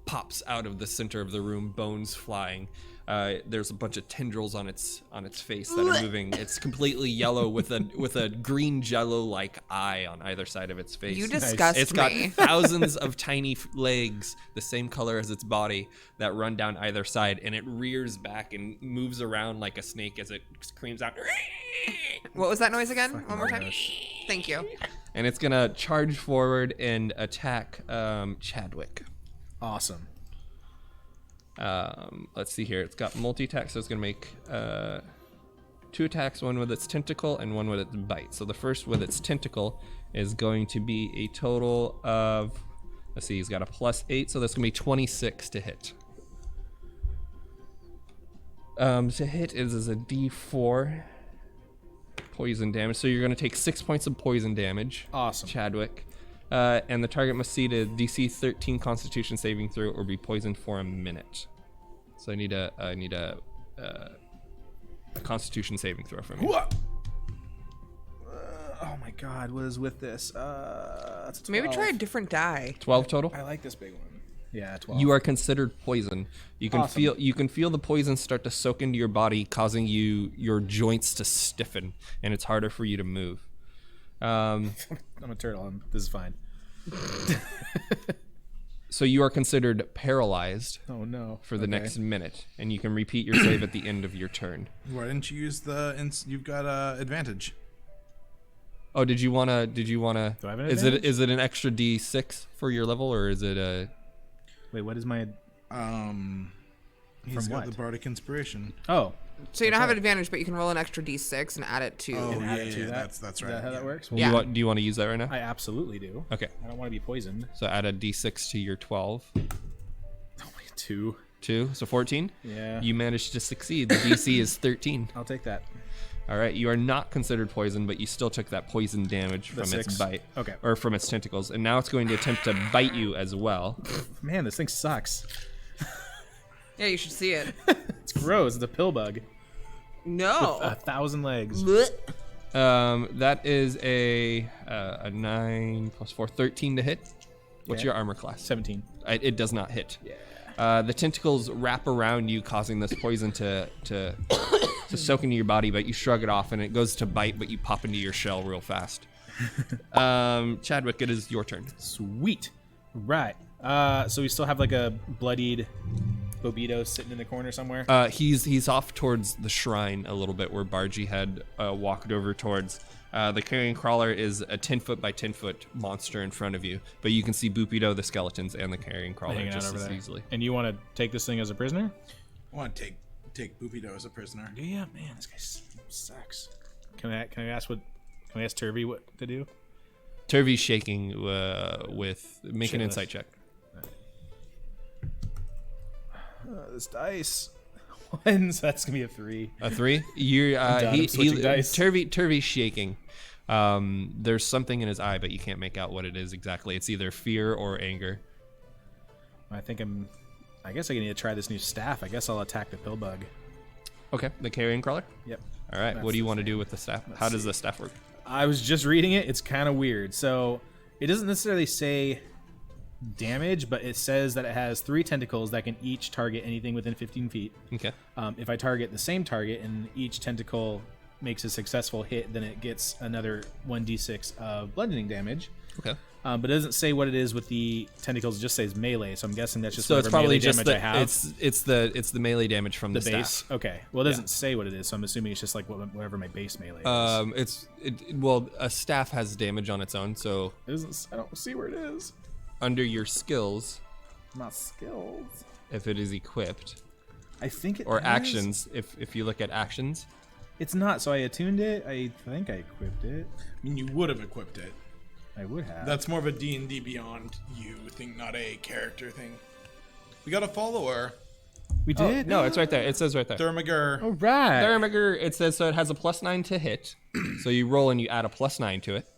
pops out of the center of the room, bones flying. There's a bunch of tendrils on its face that are moving. It's completely yellow with a green jello-like eye on either side of its face. You disgust It's got me. thousands of tiny legs, the same color as its body, that run down either side, and it rears back and moves around like a snake as it screams out. What was that noise again? One more time. gosh. Thank you. And it's gonna charge forward and attack Chadwick. Awesome. Let's see here. It's got multi-attack, so it's gonna make 2 attacks, one with its tentacle and one with its bite. So the first with its tentacle is going to be a total of, let's see, he's got a +8, so that's gonna be 26 to hit. To hit is a D4 poison damage, so you're gonna take 6 points of poison damage. Awesome. Chadwick. And the target must see a DC 13 Constitution saving throw or be poisoned for a minute. So I need a Constitution saving throw from you. Oh my God, what is with this? That's Maybe 12. try a different die. 12 total. I like this big one. Yeah, 12. You are considered poison. You can Awesome. feel the poison start to soak into your body, causing your joints to stiffen, and it's harder for you to move. I'm a turtle. This is fine. So you are considered paralyzed Oh no. for the next minute, and you can repeat your save at the end of your turn. Why didn't you use you've got advantage. Oh, did you wanna? Do I have an Is advantage? it an extra D6 for your level, or is it a? Wait, what is my? He's From got what? the Bardic Inspiration. Oh. So you don't have an advantage, but you can roll an extra d6 and add it to. Oh, Add yeah, it to yeah, that? that's Is right. that how yeah. that works? Yeah. Do you want to use that right now? I absolutely do. Okay, I don't want to be poisoned. so add a D6 to your 12. Oh, wait, 2. 2, so 14. Yeah. You managed to succeed. The DC is 13. I'll take that. All right, you are not considered poison, but you still took that poison damage The from its 6. bite. Okay. Or from its tentacles, and now it's going to attempt to bite you as well. Man, this thing sucks. Yeah, you should see it. It's gross. It's a pill bug. No. 1,000 legs. Blech. That is a 9 + 4, 13 to hit. What's Okay. your armor class? 17. It does not hit. Yeah. The tentacles wrap around you, causing this poison to soak into your body, but you shrug it off, and it goes to bite, but you pop into your shell real fast. Chadwick, it is your turn. Sweet. Right. So we still have like a bloodied Bobito sitting in the corner somewhere. He's off towards the shrine a little bit, where Bargy had walked over towards. The Carrion Crawler is a 10-foot by 10-foot monster in front of you, but you can see Boopido, the skeletons, and the Carrion Crawler Hanging out just over as there. easily. And you want to take this thing as a prisoner? I want to take Boopido as a prisoner. Yeah, man, this guy sucks. Can I ask Turvy what to do? Turvy's shaking with make an Shitless. insight check. This dice. One, so that's gonna be a 3. A 3. You're done. I'm switching dice. Turvy's shaking. There's something in his eye, but you can't make out what it is exactly. It's either fear or anger. I guess I need to try this new staff. I guess I'll attack the pill bug. Okay, the Carrion Crawler. Yep. All right. That's What do you the want to do with the staff? How does the staff work? I was just reading it. It's kind of weird. So it doesn't necessarily say damage, but it says that it has 3 tentacles that can each target anything within 15 feet. Okay. If I target the same target and each tentacle makes a successful hit, then it gets another 1d6 of bludgeoning damage. Okay. But it doesn't say what it is with the tentacles. It just says melee. So I'm guessing that's just So it's whatever probably melee just damage I have. it's the melee damage from the base. staff. Okay. Well, it doesn't say what it is, so I'm assuming it's just like whatever my base melee is. Well, a staff has damage on its own, so I don't see where it is. under your skills, Not skills. if it is equipped, I think it or is. actions, if you look at actions. It's not. So I attuned it. I think I equipped it. I mean, you would have equipped it. I would have. That's more of a D&D Beyond you thing, not a character thing. We got a follower. We did. No, it's right there. It says right there. Thermager. All right. Thermager, it says so it has a +9 to hit. So you roll and you add a +9 to it.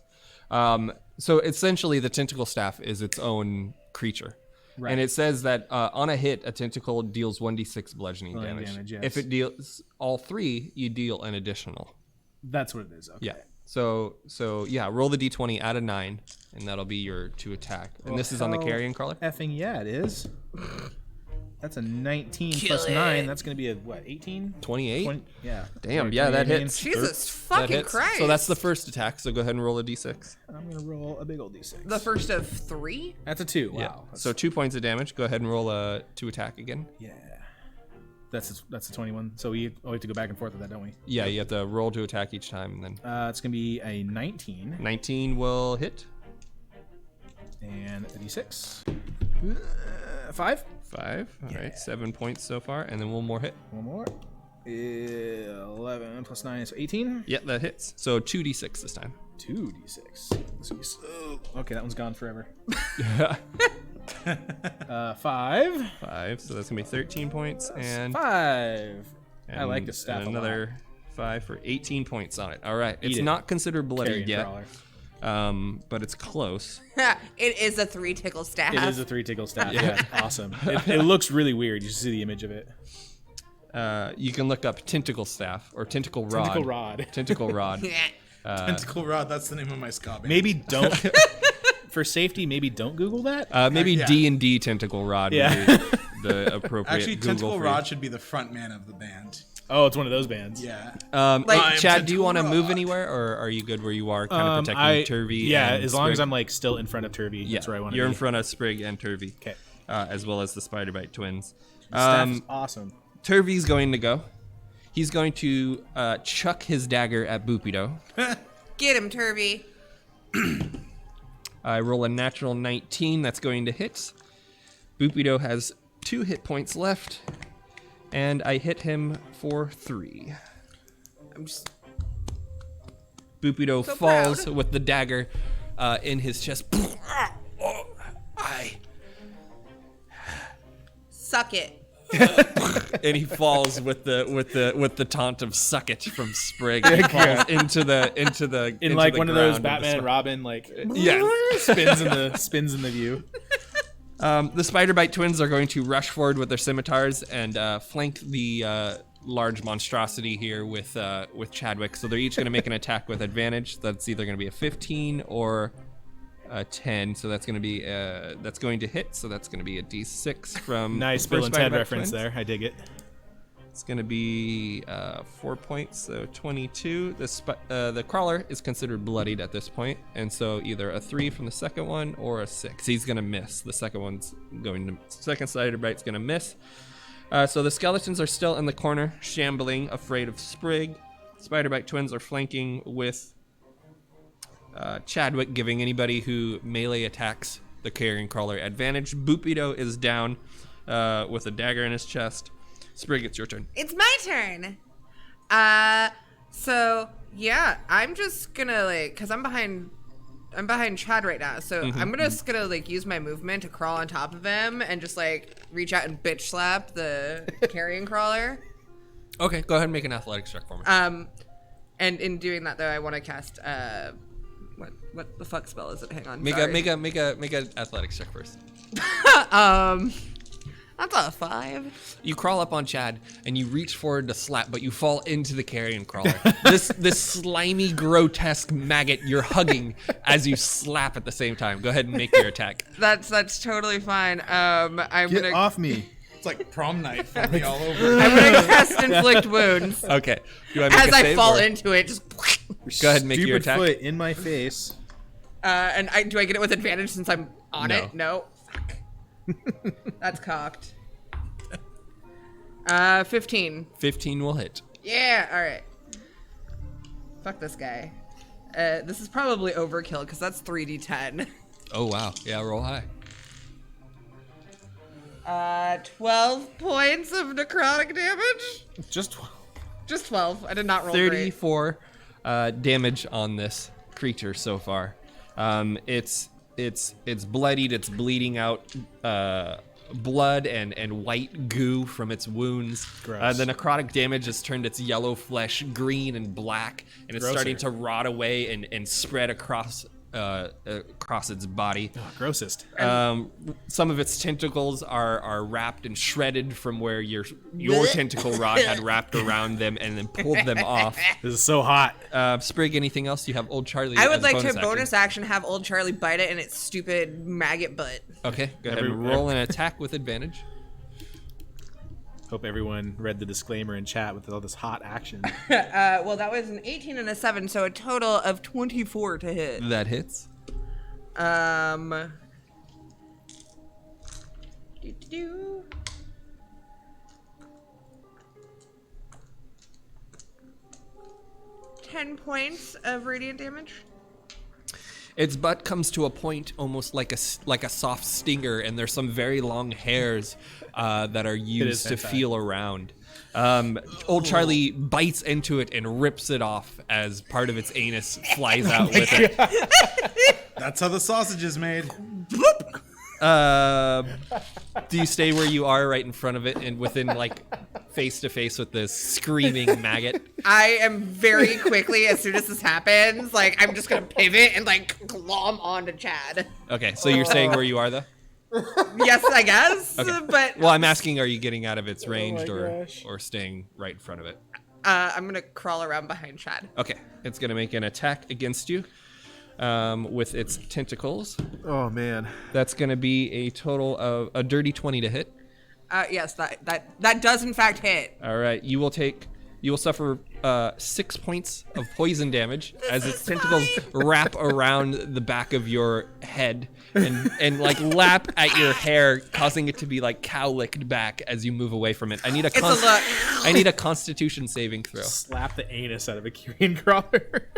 So essentially the tentacle staff is its own creature. Right. And it says that on a hit, a tentacle deals 1d6 bludgeoning Bludgeoning damage. damage, yes. If it deals all 3, you deal an additional. That's what it is. Okay. Yeah. So yeah, roll the d20, add a 9, and that'll be your 2 attack. And this is on the hell Carrion Crawler? Effing yeah, it is. That's a 19 plus 9. That's going to be a, what, 18? 28? Yeah. Damn, Sorry, yeah, that 28 hits. Jesus That fucking hits. Christ. So that's the first attack, so go ahead and roll a d6. I'm going to roll a big old d6. The first of 3? That's a 2. Wow. Yeah. That's- So 2 points of damage. Go ahead and roll a 2 attack again. yeah. That's a 21. So we have to go back and forth with that, don't we? Yeah, you have to roll to attack each time, and then It's going to be a 19 19 will hit. and a d6. 5. 5. All right, 7 points so far, and then one more hit. One more. 11 plus 9 is 18. Yep, that hits. So 2d6 this time. 2d6. Okay, that one's gone forever. 5. 5. So that's gonna be 13 points, and 5. I like the staff and a lot. another 5 for 18 points on it. All right, it's it. not considered bloody Carrion yet, Crawler. but it's close. It is a 3 tickle staff. It is a 3 tickle staff. Yeah, awesome. It looks really weird. You should see the image of it. You can look up tentacle staff or tentacle rod. Tentacle rod. Tentacle rod. Tentacle Rod, that's the name of my ska band. Maybe don't. For safety, maybe don't Google that. Maybe Yeah. D&D tentacle rod Yeah. would be the appropriate Actually, Google Tentacle for Rod you. should be the front man of the band. Oh, it's one of those bands. Yeah. Like, Chad, do you Tentacle want to move Rod. anywhere, or are you good where you are, kind of protecting Turvy? Yeah, and as long as Sprig? I'm like still in front of Turvy. Yeah, That's where I want to be. you're in front of Sprig and Turvy. Okay. As well as the Spider-Bite twins. Staff is awesome. Turvy's going to go. He's going to chuck his dagger at Boopido. Get him, Turvy. I roll a natural 19. That's going to hit. Boopido has 2 hit points left, and I hit him for 3. I'm just... Boopido So falls proud. with the dagger in his chest. Suck it. And he falls with the taunt of "suck it" from Sprig. He falls into the In like the one of those ground Batman and the Robin like Yeah. spins in the view. The Spider-Bite twins are going to rush forward with their scimitars and flank the large monstrosity here with Chadwick. So they're each going to make an attack with advantage. That's either going to be a 15 or a 10. So that's going to be that's going to hit. So that's going to be a D6 from Nice the Bill first and Ted Spider-Bite reference twins. there. I dig it. It's going to be 4 points, so 22. The crawler is considered bloodied at this point, and so either a 3 from the second one or a 6. He's going to miss. The second Spider-Bite's going to miss. So the skeletons are still in the corner, shambling, afraid of Sprig. Spider-Bite twins are flanking with Chadwick giving anybody who melee attacks the Carrion Crawler advantage. Boopito is down with a dagger in his chest. Sprig, it's your turn. It's my turn. So yeah, I'm just gonna like, cause I'm behind Chad right now, so I'm just gonna like use my movement to crawl on top of him and just like reach out and bitch slap the Carrion Crawler. Okay, go ahead and make an athletics check for me. And in doing that though, I want to cast what the fuck spell is it? Hang on. Make a athletics check first. That's a 5. You crawl up on Chad and you reach forward to slap, but you fall into the Carrion Crawler. this slimy, grotesque maggot you're hugging as you slap at the same time. Go ahead and make your attack. That's totally fine. I'm Get gonna off me. It's like prom night for me all over. I'm gonna cast inflict wounds. Okay. Do I make As a I save, fall or- into it, just Go ahead and make your Stupid attack. foot in my face. and do I get it with advantage since I'm on No. it? No. Fuck. That's cocked. 15. 15 will hit. Yeah. All right. Fuck this guy. This is probably overkill because that's 3d10. Oh, wow. Yeah, roll high. 12 points of necrotic damage. Just Just 12. I did not roll great. 34 damage on this creature so far. It's bloodied. It's bleeding out blood and white goo from its wounds. Gross. The necrotic damage has turned its yellow flesh green and black, and it's Grosser. starting to rot away and spread across its body. oh, grossest. Some of its tentacles are wrapped and shredded from where your tentacle rod had wrapped around them and then pulled them off. This is so hot. Sprig, anything else? You have Old Charlie. I would as like bonus to action. bonus action have old Charlie bite it in its stupid maggot butt. Okay, go ahead and roll an attack with advantage. Hope everyone read the disclaimer in chat with all this hot action. Well, that was an 18 and a 7, so a total of 24 to hit. That hits. Do-do-do. $10 points of radiant damage. Its butt comes to a point almost like a soft stinger, and there's some very long hairs that are used to hentai. feel around. Old Charlie bites into it and rips it off as part of its anus flies out with it. That's how the sausage is made. Do you stay where you are right in front of it and within like face to face with this screaming maggot? I am very quickly, as soon as this happens, like, I'm just gonna pivot and, like, glom onto Chad. Okay, so you're staying where you are though? Yes, I guess, Okay. but Well, I'm asking, are you getting out of its range gosh. or staying right in front of it? I'm gonna crawl around behind Chad. Okay, it's gonna make an attack against you with its tentacles. Oh man. That's gonna be a total of a dirty 20 to hit. Yes, that does in fact hit. All right, you will suffer 6 points of poison damage as its tentacles wrap around the back of your head and like lap at your hair, causing it to be like cow-licked back as you move away from it. I need a It's a look. I need a Constitution saving throw. Slap the anus out of a Carrion Crawler.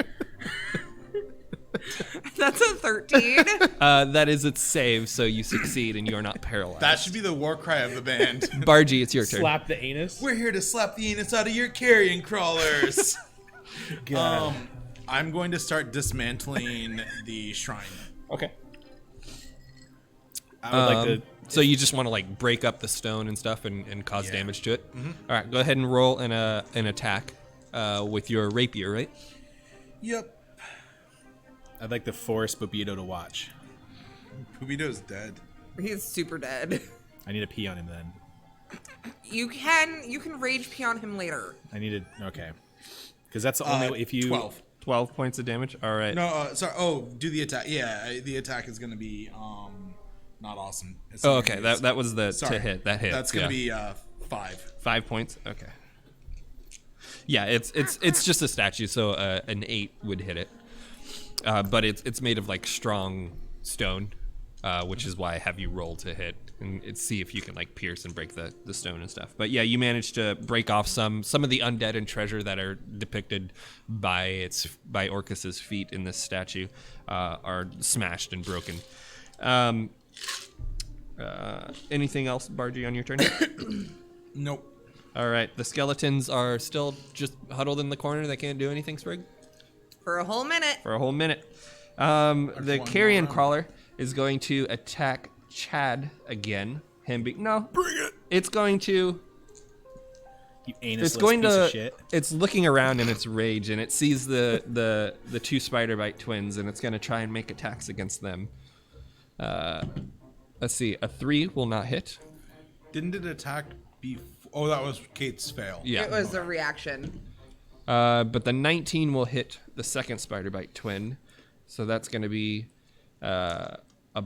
That's a 13. That is its save, so you succeed and you are not paralyzed. That should be the war cry of the band. Bargy, it's your turn. Slap the anus. We're here to slap the anus out of your carrion crawlers. God. I'm going to start dismantling the shrine. Okay. I would like to. So you just want to like break up the stone and stuff and cause damage to it? All right, go ahead and roll an attack with your rapier, right? Yep. I'd like to force Bobito to watch. Pubito's dead. He's super dead. I need to pee on him then. You can rage pee on him later. I need to. Okay. Because that's the only way if you. 12. 12 points of damage. All right. No, sorry. Oh, do the attack. Yeah, the attack is going to be not awesome. It's Oh, gonna okay. be- That was the sorry. to hit. That hit. That's going to be 5. 5 points. Okay. Yeah, it's just a statue, so an 8 would hit it. But it's made of like strong stone, which is why I have you roll to hit. and see if you can like pierce and break the stone and stuff. But yeah, you managed to break off some of the undead and treasure that are depicted by Orcus's feet in this statue are smashed and broken. Anything else, Bargy, on your turn? Nope. All right, the skeletons are still just huddled in the corner. They can't do anything, Sprig? For a whole minute. The Carrion Crawler is going to attack Chad again. Bring it. It's going to. You anusless piece of shit. It's looking around in its rage, and it sees the two spider bite twins, and it's going to try and make attacks against them. Let's see. A 3 will not hit. Didn't it attack before? Oh, that was Kate's fail. Yeah. It was a reaction. But the 19 will hit the second spider bite twin. So that's going to be a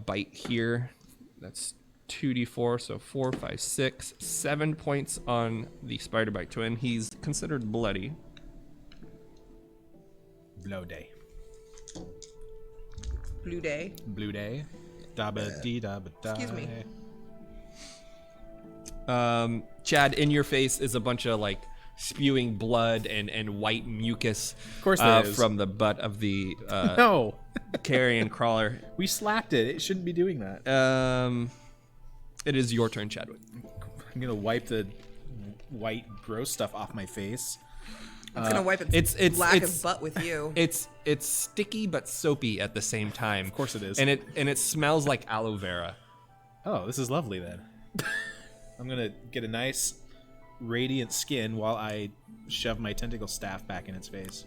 bite here. That's 2d4, so 4, 5, 6, 7 points on the spider bite twin. He's considered bloody. Blow day. Blue day. Blue day. Dabba dee dabba da. Excuse me. Chad, in your face is a bunch of like spewing blood and white mucus. Of course there is. From the butt of the No. Carrion Crawler. We slapped it. It shouldn't be doing that. It is your turn, Chadwick. I'm gonna wipe the white gross stuff off my face. It's gonna wipe its lack of butt with you. It's sticky but soapy at the same time. Of course it is. And it smells like aloe vera. Oh, this is lovely then. I'm gonna get a nice radiant skin while I shove my tentacle staff back in its face.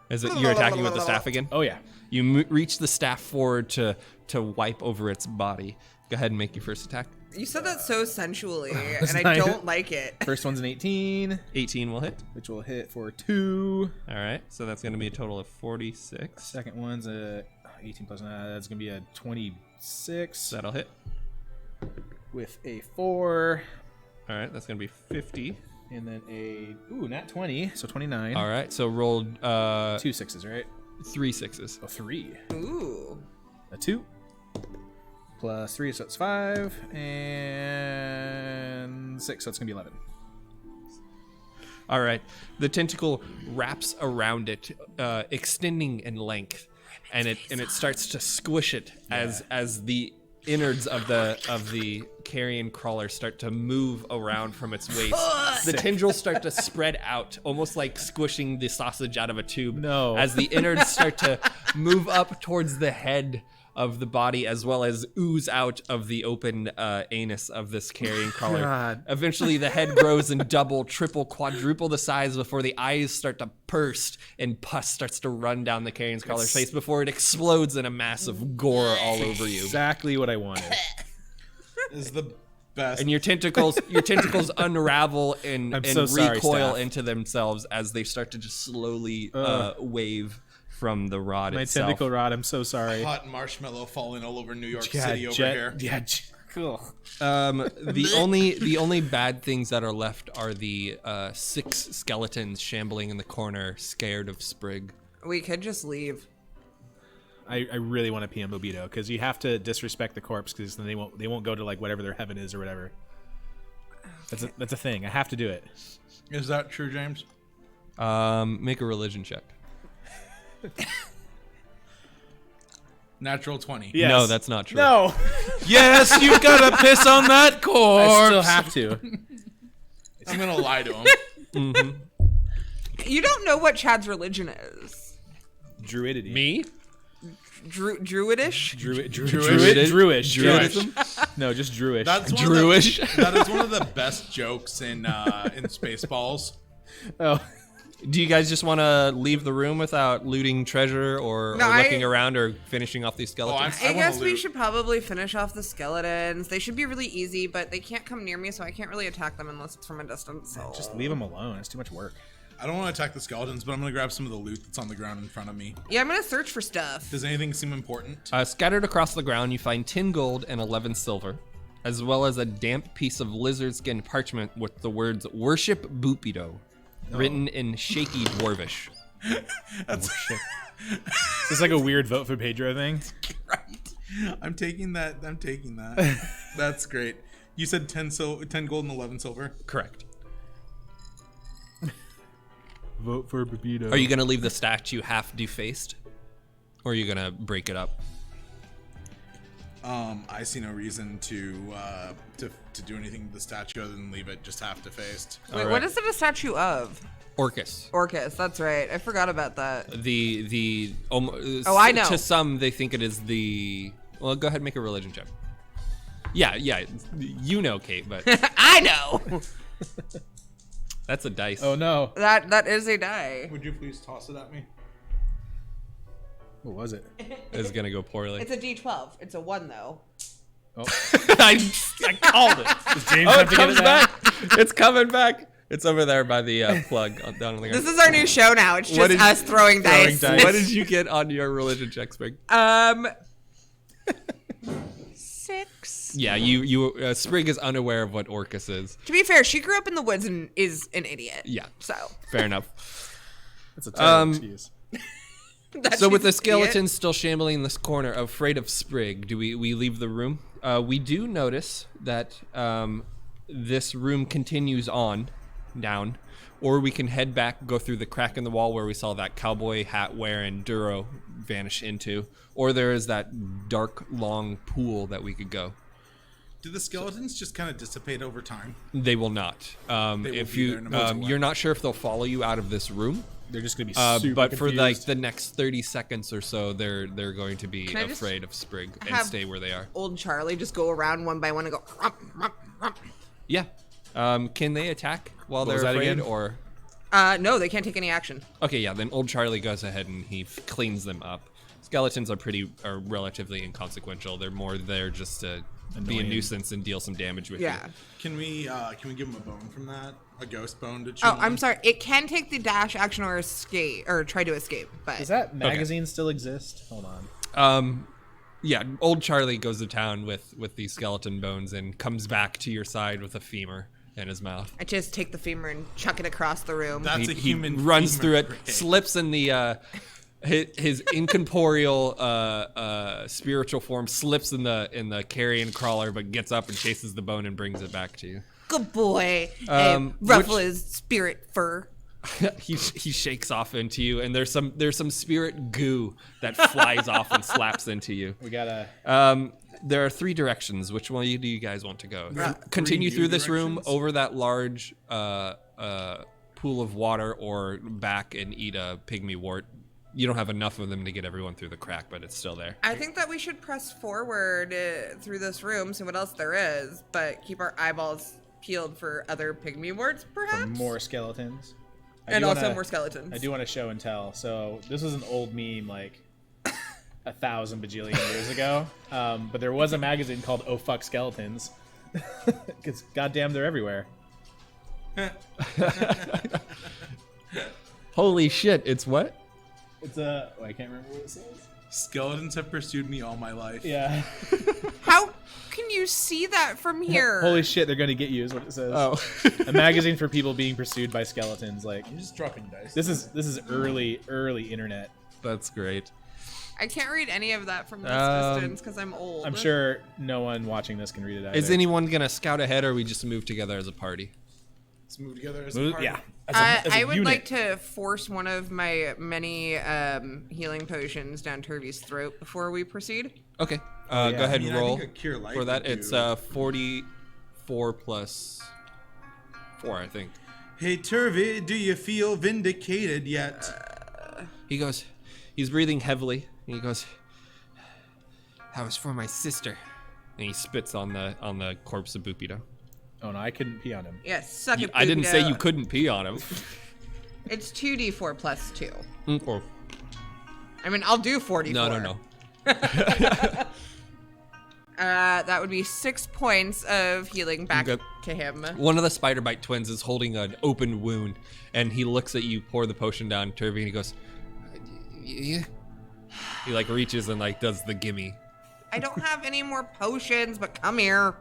Is it you're attacking with the staff again? Oh yeah. You reach the staff forward to wipe over its body. Go ahead and make your first attack. You said that so sensually, and I don't like it. First one's an 18. 18 will hit. Which will hit for 2. All right, so that's going to be a total of 46. Second one's a 18 plus 9. That's going to be a 26. That'll hit. With a 4. All right, that's going to be 50. And then nat 20, so 29. All right, so rolled 2 6s, right? 3 6s. Oh, 3. Ooh. A 2. Plus 3, so it's 5. And 6, so it's going to be 11. All right. The tentacle wraps around it, extending in length, and it starts to squish it as the innards of the Carrion Crawler start to move around from its waist. The tendrils start to spread out, almost like squishing the sausage out of a tube. No. As the innards start to move up towards the head of the body, as well as ooze out of the open anus of this Carrion Crawler. God. Eventually, the head grows in double, triple, quadruple the size before the eyes start to burst and pus starts to run down the Carrion Crawler's face before it explodes in a mass of gore all over you. Exactly what I wanted. Is the best. And your tentacles unravel and sorry, recoil Staff. into themselves as they start to just slowly wave from the rod My itself. tentacle rod, I'm so sorry. Hot marshmallow falling all over New York Yeah, City over here. Yeah, cool. The only bad things that are left are the 6 skeletons shambling in the corner, scared of Sprig. We could just leave. I really want to PM Obito because you have to disrespect the corpse because then they won't go to like whatever their heaven is or whatever. That's a thing. I have to do it. Is that true, James? Make a religion check. Natural 20. Yes. No, that's not true. No, Yes, you gotta piss on that corpse. I still have to. I'm gonna lie to him. You don't know what Chad's religion is. Druidity. Me? Druidish? Druish. Druidism? No, just Druish. That's one Druish? that is one of the best jokes in Spaceballs. Oh, Do you guys just want to leave the room without looting treasure or looking around or finishing off these skeletons? I guess we should probably finish off the skeletons. They should be really easy, but they can't come near me, so I can't really attack them unless it's from a distance. So. just leave them alone. It's too much work. I don't want to attack the skeletons, but I'm gonna grab some of the loot that's on the ground in front of me. Yeah, I'm gonna search for stuff. Does anything seem important? Scattered across the ground, you find 10 gold and 11 silver, as well as a damp piece of lizard skin parchment with the words "Worship Bupido" written in shaky dwarvish. Is this like a weird vote for Pedro thing? Right. I'm taking that. That's great. You said 10 gold and 11 silver? Correct. Vote for Babito. Are you gonna leave the statue half defaced, or are you gonna break it up? I see no reason to do anything with the statue other than leave it just half defaced. Wait, what is it a statue of? Orcus. Orcus, that's right. I forgot about that. I know. To some, they think it is the. Well, go ahead and make a religion check. Yeah, you know, Kate, but I know. That's a dice. Oh no. That is a die. Would you please toss it at me? What was it? It's gonna go poorly. It's a D12. It's a 1 though. Oh. I called it. Does James have to get it back. It's coming back. It's over there by the plug down on the. This is our new show now. It's just us throwing dice. What did you get on your religion check, Sprig? 6. Yeah, you Sprig is unaware of what Orcus is. To be fair, she grew up in the woods and is an idiot. Yeah. So. Fair enough. That's a terrible excuse. So with the skeleton still shambling in this corner, afraid of Sprig, do we leave the room? We do notice that this room continues on down, or we can head back, go through the crack in the wall where we saw that cowboy hat wearing Duro vanish into, or there is that dark, long pool that we could go. Do the skeletons just kind of dissipate over time? They will not. If you, you're not sure if they'll follow you out of this room. They're just gonna be super but for confused. like the next 30 seconds or so, they're going to be afraid of Sprig and stay where they are. Old Charlie just go around one by one and go. Rump, rump, rump. Yeah. Can they attack while What was they're that afraid, again? or? No, they can't take any action. Okay, yeah. Then old Charlie goes ahead and he cleans them up. Skeletons are relatively inconsequential. They're more there just to be a nuisance and deal some damage with you. Can we give him a bone from that? A ghost bone to chew Oh, on? I'm sorry. It can take the dash action or escape or try to escape. But Does that magazine still exist? Hold on. Yeah. Old Charlie goes to town with these skeleton bones and comes back to your side with a femur in his mouth. I just take the femur and chuck it across the room. That's a human. He runs femur. through it, Great. slips in the his incorporeal spiritual form, slips in the Carrion Crawler, but gets up and chases the bone and brings it back to you. Good boy. Ruffle his spirit fur. he shakes off into you, and there's some spirit goo that flies off and slaps into you. We gotta. There are 3 directions. Which one do you guys want to go? Continue through this room, over that large pool of water, or back and eat a pygmy wart. You don't have enough of them to get everyone through the crack, but it's still there. I think that we should press forward through this room, see what else there is, but keep our eyeballs peeled for other pygmy warts, perhaps? For more skeletons. And also more skeletons. I do want to show and tell. So this was an old meme, like 1,000 bajillion years ago. But there was a magazine called Oh Fuck Skeletons. Because goddamn, they're everywhere. Holy shit! It's what? It's a. Oh, I can't remember what it says. Skeletons have pursued me all my life. Yeah. How can you see that from here? Holy shit, they're gonna get you is what it says. Oh. A magazine for people being pursued by skeletons. Like, I'm just dropping dice. this is early internet. That's great. I can't read any of that from this distance because I'm old. I'm sure no one watching this can read it either. Is anyone gonna scout ahead, or we just move together as a party? Let's move together as a party. Yeah. I would like to force one of my many healing potions down Turvey's throat before we proceed. Okay. Go ahead and I roll think a cure light for that. would It's do. 44 plus 4, I think. Hey Turvey, do you feel vindicated yet? He goes. He's breathing heavily. And he goes. That was for my sister. And he spits on the corpse of Bupido. Oh no, I couldn't pee on him. Yeah, suck it. I didn't say Bupido. you couldn't pee on him. It's 2d4 plus 2. Or, I mean, I'll do 44. no. That would be 6 points of healing back Okay. to him. One of the spider bite twins is holding an open wound, and he looks at you, pour the potion down, Turvey, and he goes, yeah. He like reaches and like does the gimme. I don't have any more potions, but come here.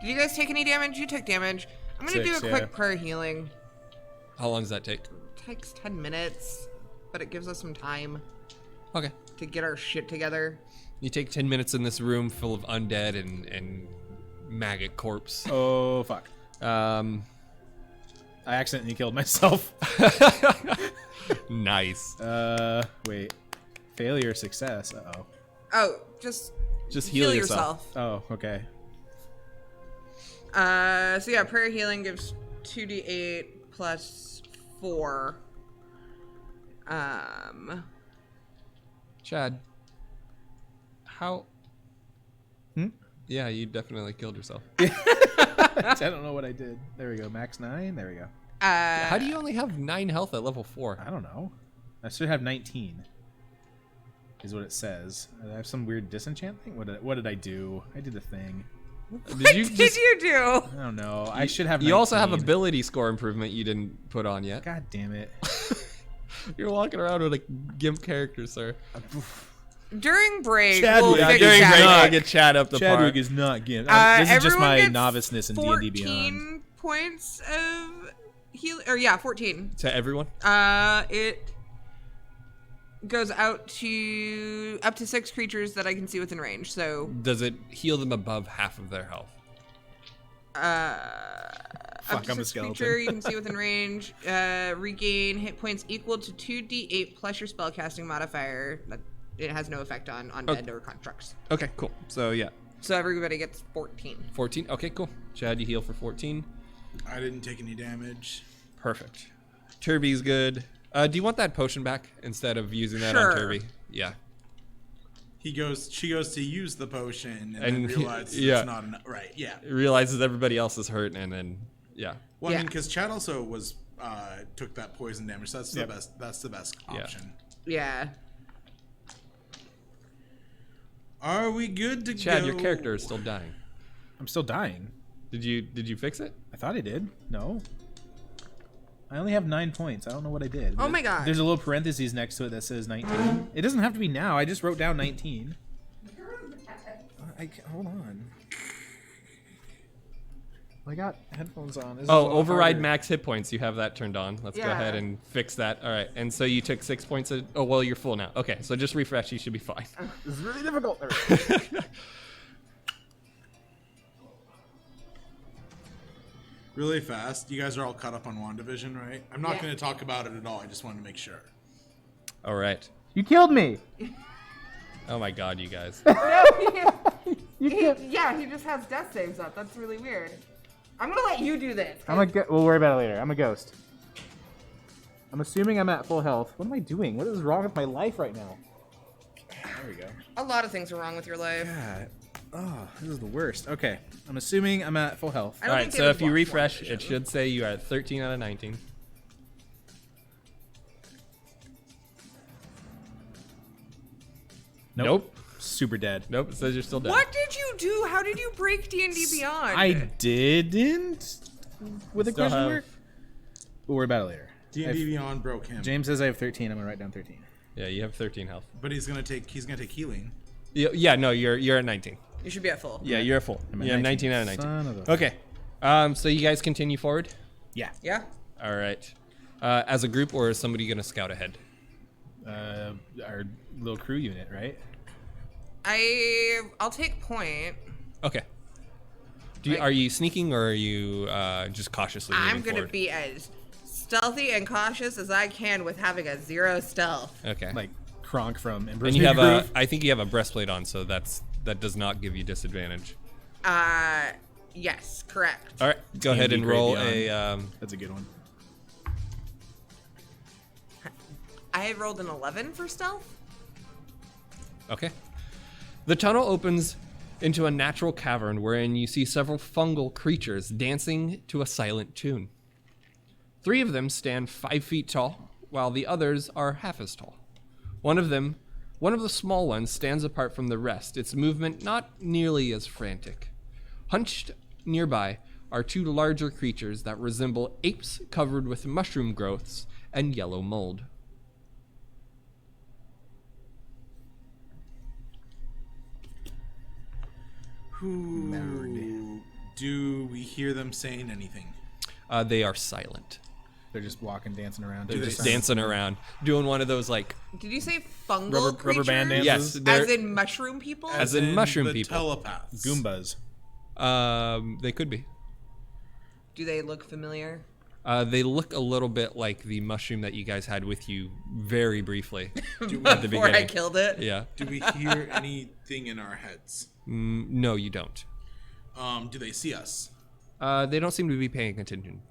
Did you guys take any damage? You took damage. I'm gonna 6, do a quick prayer healing. How long does that take? Takes 10 minutes, but it gives us some time Okay. to get our shit together. You take 10 minutes in this room full of undead and maggot corpse. Oh, fuck. I accidentally killed myself. Nice. Wait. Failure, success. Uh-oh. Oh, just heal yourself. Oh, okay. So yeah, prayer healing gives 2d8 plus 4. Chad. How? Hmm? Yeah, you definitely killed yourself. I don't know what I did. There we go. Max 9. There we go. How do you only have 9 health at level 4? I don't know. I should have 19. Is what it says. I have some weird disenchant thing. What did I do? I did a thing. Did you do? I don't know. I should have. 19. You also have ability score improvement you didn't put on yet. God damn it. You're walking around with a gimp character, sir. During break, Chadwick. we'll fix During that. break, I get Chad up the Chadwick park. is not gimp. This is just Everyone my gets noviceness in D&D 14 Beyond. points of heal, or yeah, 14. To everyone? It goes out to up to 6 creatures that I can see within range. So Does it heal them above half of their health? up to I'm a 6 skeleton. creature you can see within range. Regain hit points equal to 2d8 plus your spellcasting modifier. It has no effect on undead or constructs. Okay, cool. So, yeah. So everybody gets 14. 14? Okay, cool. Chad, you heal for 14. I didn't take any damage. Perfect. Turby's good. Do you want that potion back instead of using that on Sure. Turby? Yeah. She goes to use the potion and And then realizes yeah. it's not enough. Right, yeah. Realizes everybody else is hurt and then, yeah. Well, I Yeah. mean, because Chad also was took that poison damage. So that's Yep. the best. That's the best Yeah. option. Yeah. Are we good to go? Chad, your character is still dying. I'm still dying. Did you fix it? I thought I did. No. I only have 9 points. I don't know what I did. Oh my God. There's a little parentheses next to it that says 19. It doesn't have to be now. I just wrote down 19. Hold on. I got headphones on. This is a Oh, little override harder. max hit points. You have that turned on. Let's go Yeah. ahead and fix that. All right. And so you took 6 points. Oh, well, you're full now. Okay. So just refresh. You should be fine. This is really difficult. Really fast. You guys are all caught up on WandaVision, right? I'm not Yeah. going to talk about it at all. I just wanted to make sure. All right. You killed me. Oh, my God, you guys. Yeah, he just has death saves up. That's really weird. I'm gonna let you do this. We'll worry about it later. I'm a ghost. I'm assuming I'm at full health. What am I doing? What is wrong with my life right now? There we go. A lot of things are wrong with your life. God. Oh, this is the worst. Okay. I'm assuming I'm at full health. I All don't right. think So David if you watched refresh, WandaVision. it should say you are at 13 out of 19. Nope. Super dead. Nope. It says you're still dead. What did you do? How did you break D&D Beyond? I didn't. With a Still question have- mark? We'll worry about it later. D&D Beyond broke him, James says I have 13. I'm gonna write down 13. Yeah, you have 13 health. but he's gonna take healing. Yeah, no, you're at 19. You should be at full. Yeah, you're at full. I'm at Yeah, 19 out of 19. Son of a- Okay. So you guys continue forward? Yeah. Yeah? All right. As a group, or is somebody going to scout ahead? Our little crew unit, right? I'll take point. Okay. Like- Are you sneaking, or are you just cautiously moving I'm gonna forward? be as stealthy and cautious as I can with having a 0 stealth. Okay. Like Kronk from and Emperor's you have New Groove. I think you have a breastplate on, so that does not give you disadvantage. Yes, correct. All right. Go ahead D&D and roll Great a. That's a good one. I had rolled an 11 for stealth. Okay. The tunnel opens into a natural cavern wherein you see several fungal creatures dancing to a silent tune. 3 of them stand 5 feet tall, while the others are half as tall. One of the small ones stands apart from the rest, its movement not nearly as frantic. Hunched nearby are 2 larger creatures that resemble apes covered with mushroom growths and yellow mold. Do we hear them saying anything? They are silent. They're just walking, dancing around. They're just dancing around, doing one of those like. Did you say fungal rubber band dances? Yes, as in mushroom people. As in mushroom the people. Telepaths. Goombas. They could be. Do they look familiar? They look a little bit like the mushroom that you guys had with you very briefly at the Before beginning. I killed it. Yeah. Do we hear anything in our heads? No, you don't. Do they see us? They don't seem to be paying attention.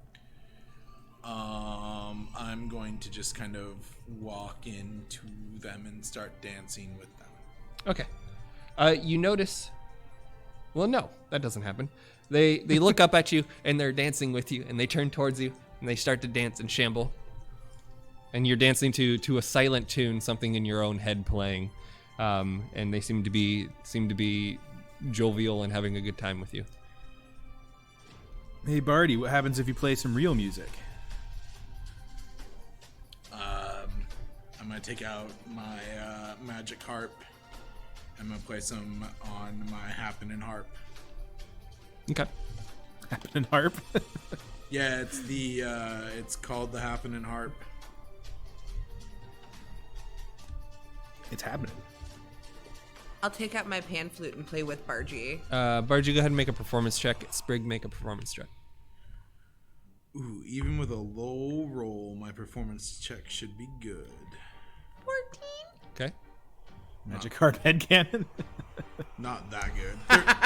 I'm going to just kind of walk into them and start dancing with them. Okay. You notice. Well, no, that doesn't happen. They look up at you and they're dancing with you, and they turn towards you and they start to dance and shamble. And you're dancing to a silent tune, something in your own head playing, and they seem to be jovial and having a good time with you. Hey, Barty, what happens if you play some real music? I'm going to take out my magic harp. I'm going to play some on my happening harp. Okay. Happening harp? Yeah, it's called the happening harp. It's happening. I'll take out my pan flute and play with Bargy. Bargy, go ahead and make a performance check. Sprig, make a performance check. Ooh, even with a low roll, my performance check should be good. 14. Okay. Magic harp headcanon? Not that good.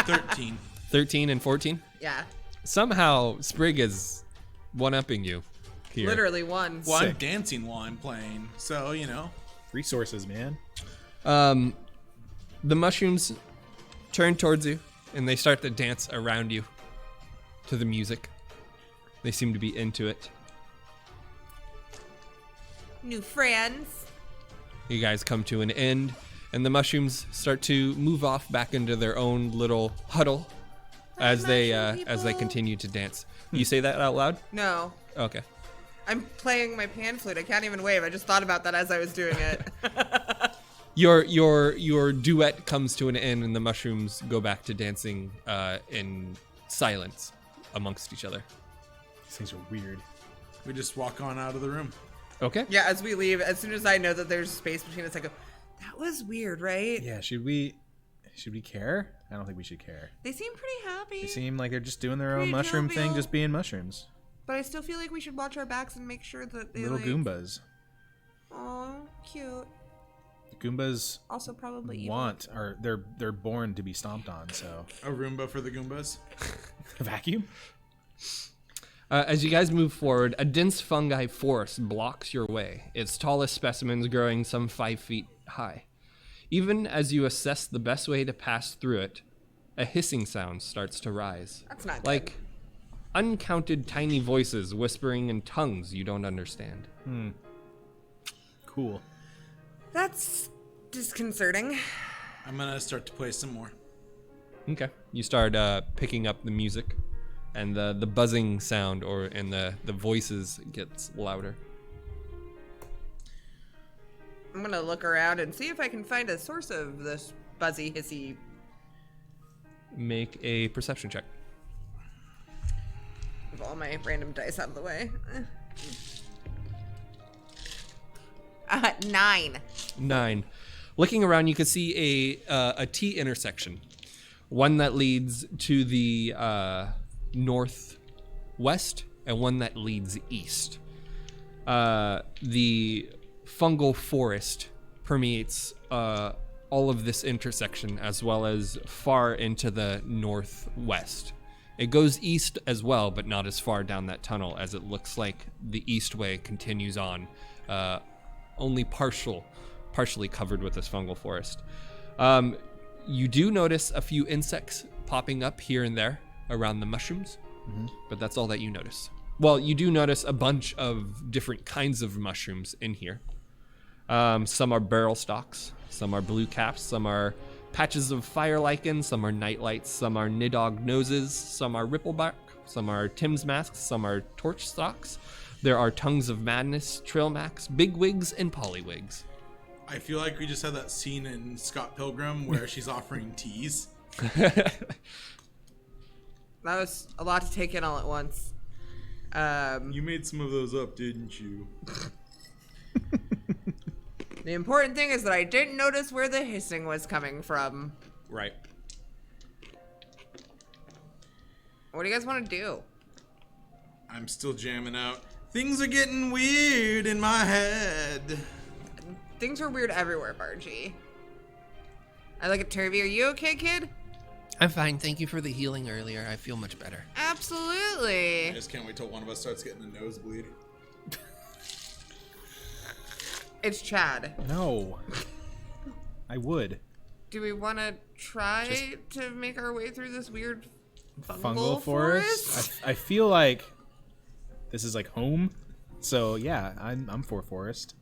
13. 13 and 14? Yeah. Somehow, Sprig is one-upping you here. Literally one. Well, I'm Sick. dancing while I'm playing, so, you know. Resources, man. The mushrooms turn towards you, and they start to dance around you to the music. They seem to be into it. New friends. You guys come to an end, and the mushrooms start to move off back into their own little huddle as they continue to dance. You say that out loud? No. Okay. I'm playing my pan flute. I can't even wave. I just thought about that as I was doing it. Your duet comes to an end, and the mushrooms go back to dancing in silence amongst each other. These things are weird. We just walk on out of the room. Okay. Yeah, as we leave, as soon as I know that there's space between us, I go, that was weird, right? Yeah, should we care? I don't think we should care. They seem pretty happy. They seem like they're just doing their own Pretty mushroom thing, jovial. just being mushrooms. But I still feel like we should watch our backs and make sure that they Little Goombas. Oh, cute. The Goombas Also probably evil. they're born to be stomped on, so. A Roomba for the Goombas. A vacuum? As you guys move forward, a dense fungi forest blocks your way, its tallest specimens growing some 5 feet high. Even as you assess the best way to pass through it, a hissing sound starts to rise. That's not good. Like uncounted tiny voices whispering in tongues you don't understand. Cool. That's disconcerting. I'm going to start to play some more. Okay. You start picking up the music, and the buzzing sound and the voices gets louder. I'm gonna look around and see if I can find a source of this buzzy, hissy. Make a perception check. With all my random dice out of the way. 9. 9. Looking around, you can see a T intersection. One that leads to the northwest and one that leads east. The fungal forest permeates all of this intersection as well as far into the northwest. It goes east as well, but not as far down that tunnel as it looks like the east way continues on, only partially covered with this fungal forest. You do notice a few insects popping up here and there around the mushrooms, but that's all that you notice. Well, you do notice a bunch of different kinds of mushrooms in here. Some are barrel stalks, some are blue caps, some are patches of fire lichen, some are nightlights, some are nidog noses, some are ripplebark, some are Tim's masks, some are torch stalks. There are tongues of madness, trailmacs, bigwigs, and polywigs. I feel like we just had that scene in Scott Pilgrim where she's offering teas. That was a lot to take in all at once. You made some of those up, didn't you? The important thing is that I didn't notice where the hissing was coming from. Right. What do you guys want to do? I'm still jamming out. Things are getting weird in my head. Things are weird everywhere, Bargy. I look at Turvy. Are you okay, kid? I'm fine. Thank you for the healing earlier. I feel much better. Absolutely. I just can't wait till one of us starts getting a nosebleed. It's Chad. No. I would. Do we want to try to make our way through this weird Fungal forest? I feel like this is like home. So yeah, I'm for forest.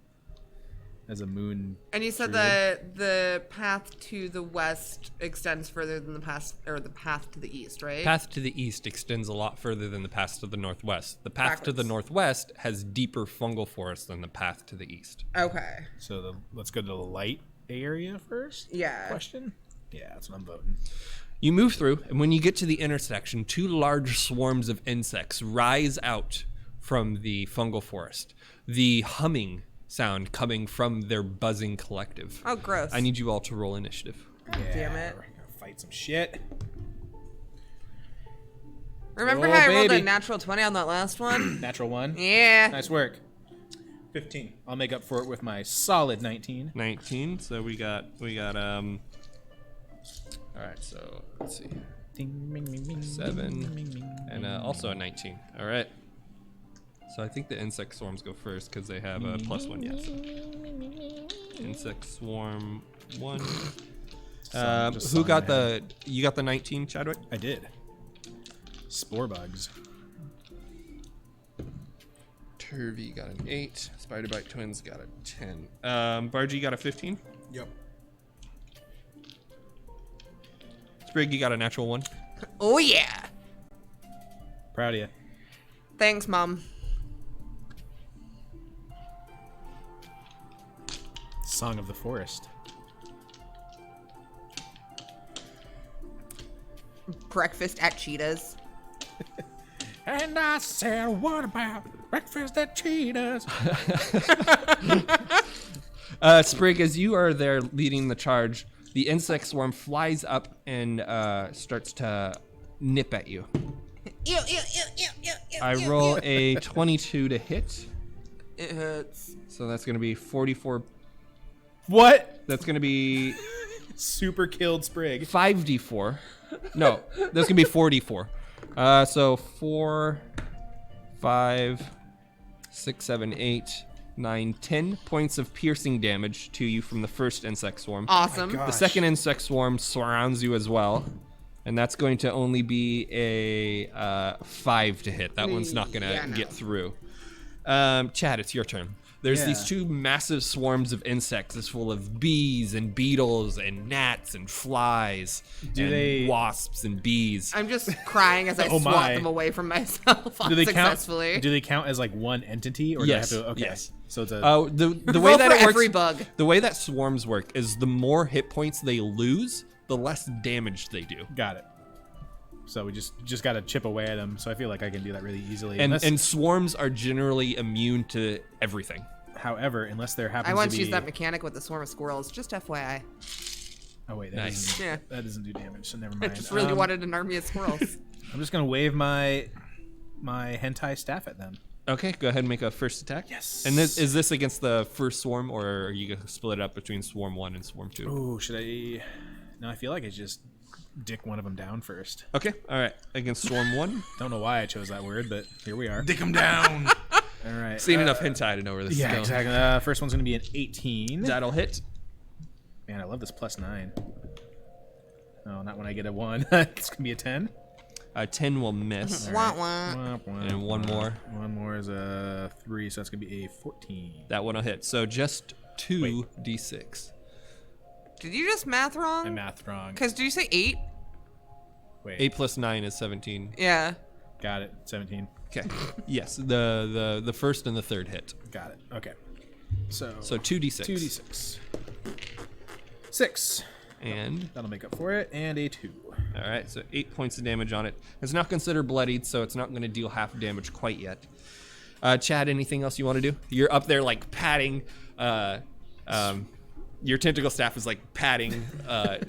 As a moon. And you said that the path to the west extends further than the path to the east, right? Path to the east extends a lot further than the path to the northwest. The path to the northwest has deeper fungal forest than the path to the east. Okay. So let's go to the light area first. Yeah. Question? Yeah, that's what I'm voting. You move through, and when you get to the intersection, 2 large swarms of insects rise out from the fungal forest. The humming sound coming from their buzzing collective. Oh, gross. I need you all to roll initiative. God damn it. We're gonna fight some shit. Remember Oh, how I rolled a baby. natural 20 on that last one? Natural 1. Yeah. Nice work. 15. I'll make up for it with my solid 19. 19. So we got all right, so let's see. 7 and also a 19. All right. So I think the insect swarms go first because they have a +1. Yes. Insect swarm 1. Who got the? You got the 19, Chadwick? I did. Spore bugs. Turvy got an 8. Spiderbite twins got a 10. Bargy got a 15. Yep. Sprig, you got a natural 1. Oh, yeah. Proud of you. Thanks, Mom. Song of the Forest. Breakfast at Cheetah's. And I said, what about breakfast at Cheetah's? Sprig, as you are there leading the charge, the insect swarm flies up and starts to nip at you. Ew, ew, ew, ew, ew, ew, I ew, roll ew. a 22 to hit, It hurts. so that's going to be 44. What? That's going to be Super killed Sprig. 5d4. No, that's going to be 4d4. So 4, 5, 6, 7, 8, 9, 10 points of piercing damage to you from the first insect swarm. Awesome. God. The second insect swarm surrounds you as well, and that's going to only be a 5 to hit. That one's not going to get through. Chad, it's your turn. There's these 2 massive swarms of insects. It's full of bees and beetles and gnats and flies and wasps and bees. I'm just crying as I Oh swat my. them away from myself unsuccessfully. Count? Do they count as like one entity, or Yes, do I have to? Okay. yes. So it's a. The Roll way that for it works, every bug. the way that swarms work is the more hit points they lose, the less damage they do. Got it. So we just got to chip away at them. So I feel like I can do that really easily. And swarms are generally immune to everything. However, unless there happens I once to be. used that mechanic with a swarm of squirrels, just FYI. Oh wait, Nice. that doesn't do damage. So never I mind. just really wanted an army of squirrels. I'm just gonna wave my hentai staff at them. Okay, go ahead and make a first attack. Yes. And is this against the first swarm, or are you gonna split it up between swarm 1 and swarm 2? Oh, should I? No, I feel like I just dick one of them down first. Okay, all right. Against swarm 1. Don't know why I chose that word, but here we are. Dick him down. All right. Seen enough hentai to know where this is Yeah, going. exactly. First one's gonna be an 18. That'll hit. Man, I love this +9. Oh, not when I get a 1. It's gonna be a 10. 10 will miss. Wah, wah. And one more. One more is a 3, so that's gonna be a 14. That one will hit. So just 2d6. Did you just math I wrong? math wrong. Because did you say 8? Wait. 8 plus 9 is 17. Yeah. Got it. 17. Okay. Yes, the first and the third hit. Got it. Okay. So 2d6. 2d6. 6. And that'll make up for it. And a 2. all right, so 8 points of damage on it. It's not considered bloodied, so it's not going to deal half damage quite yet. Chad, anything else you want to do? You're up there like patting. Your tentacle staff is like patting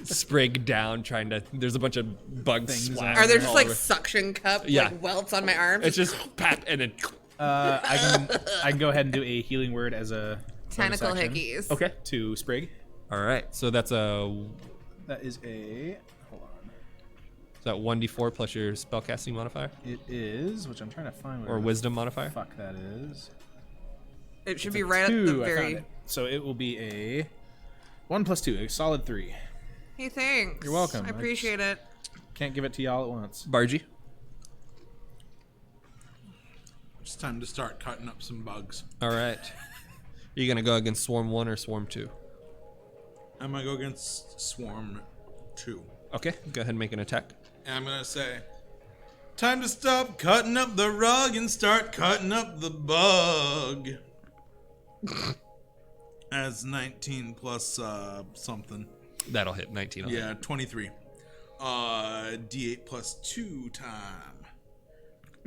Sprig down, trying to. There's a bunch of bugs. Things Are there just like suction cup Yeah. like welts on my arms? It's just pat and then. I can go ahead and do a healing word as a tentacle bonus action hickeys. Okay. to Sprig. All right, so that's a. That is a. Hold on. Is that 1d4 plus your spellcasting modifier It is, which I'm trying to find. or wisdom modifier? Fuck that is. It should It's be a right at 2, the I found very. it. So it will be a 1 plus 2, a solid 3. Hey, thanks. You're welcome. I appreciate it. Can't give it to y'all at once. Bargy. It's time to start cutting up some bugs. All right. Are you gonna go against Swarm 1 or Swarm 2? I'm gonna go against Swarm 2. Okay, go ahead and make an attack. And I'm gonna say, time to stop cutting up the rug and start cutting up the bug. As 19 plus something. That'll hit 19. will hit. Yeah, 23. D8 plus 2 time.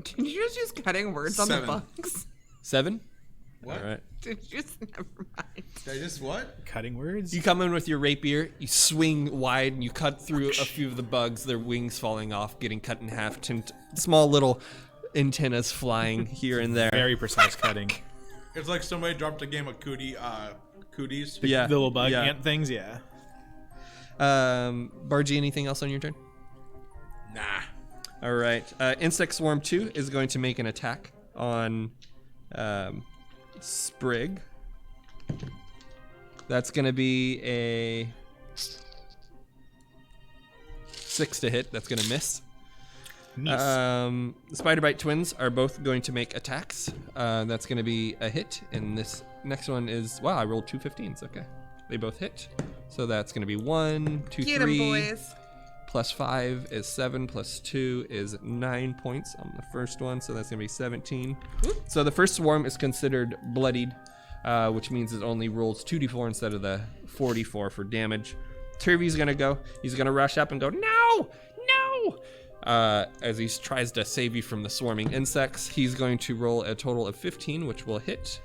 Did you just use cutting words on the 7. bugs? 7? What? All right. Did you just never mind? Did I just what? Cutting words? You come in with your rapier, you swing wide, and you cut through a few of the bugs, their wings falling off, getting cut in half, small little antennas flying here and there. Very precise cutting. It's like somebody dropped a game of cooties. Yeah. The little bug yeah. ant things, yeah. Bargy, anything else on your turn? Nah. All right. Insect Swarm 2 is going to make an attack on Sprig. That's going to be a 6 to hit. That's going to miss. The Spider Bite twins are both going to make attacks. That's going to be a hit. And this next one is... Wow, I rolled 2 15s. Okay. They both hit. So that's going to be 1, 2, Get 'em, 3. boys. Plus 5 is 7, plus 2 is 9 points on the first one, so that's going to be 17. So the first swarm is considered bloodied, which means it only rolls 2d4 instead of the 4d4 for damage. Turvey's going to go. He's going to rush up and go, no! No! As he tries to save you from the swarming insects. He's going to roll a total of 15, which will hit.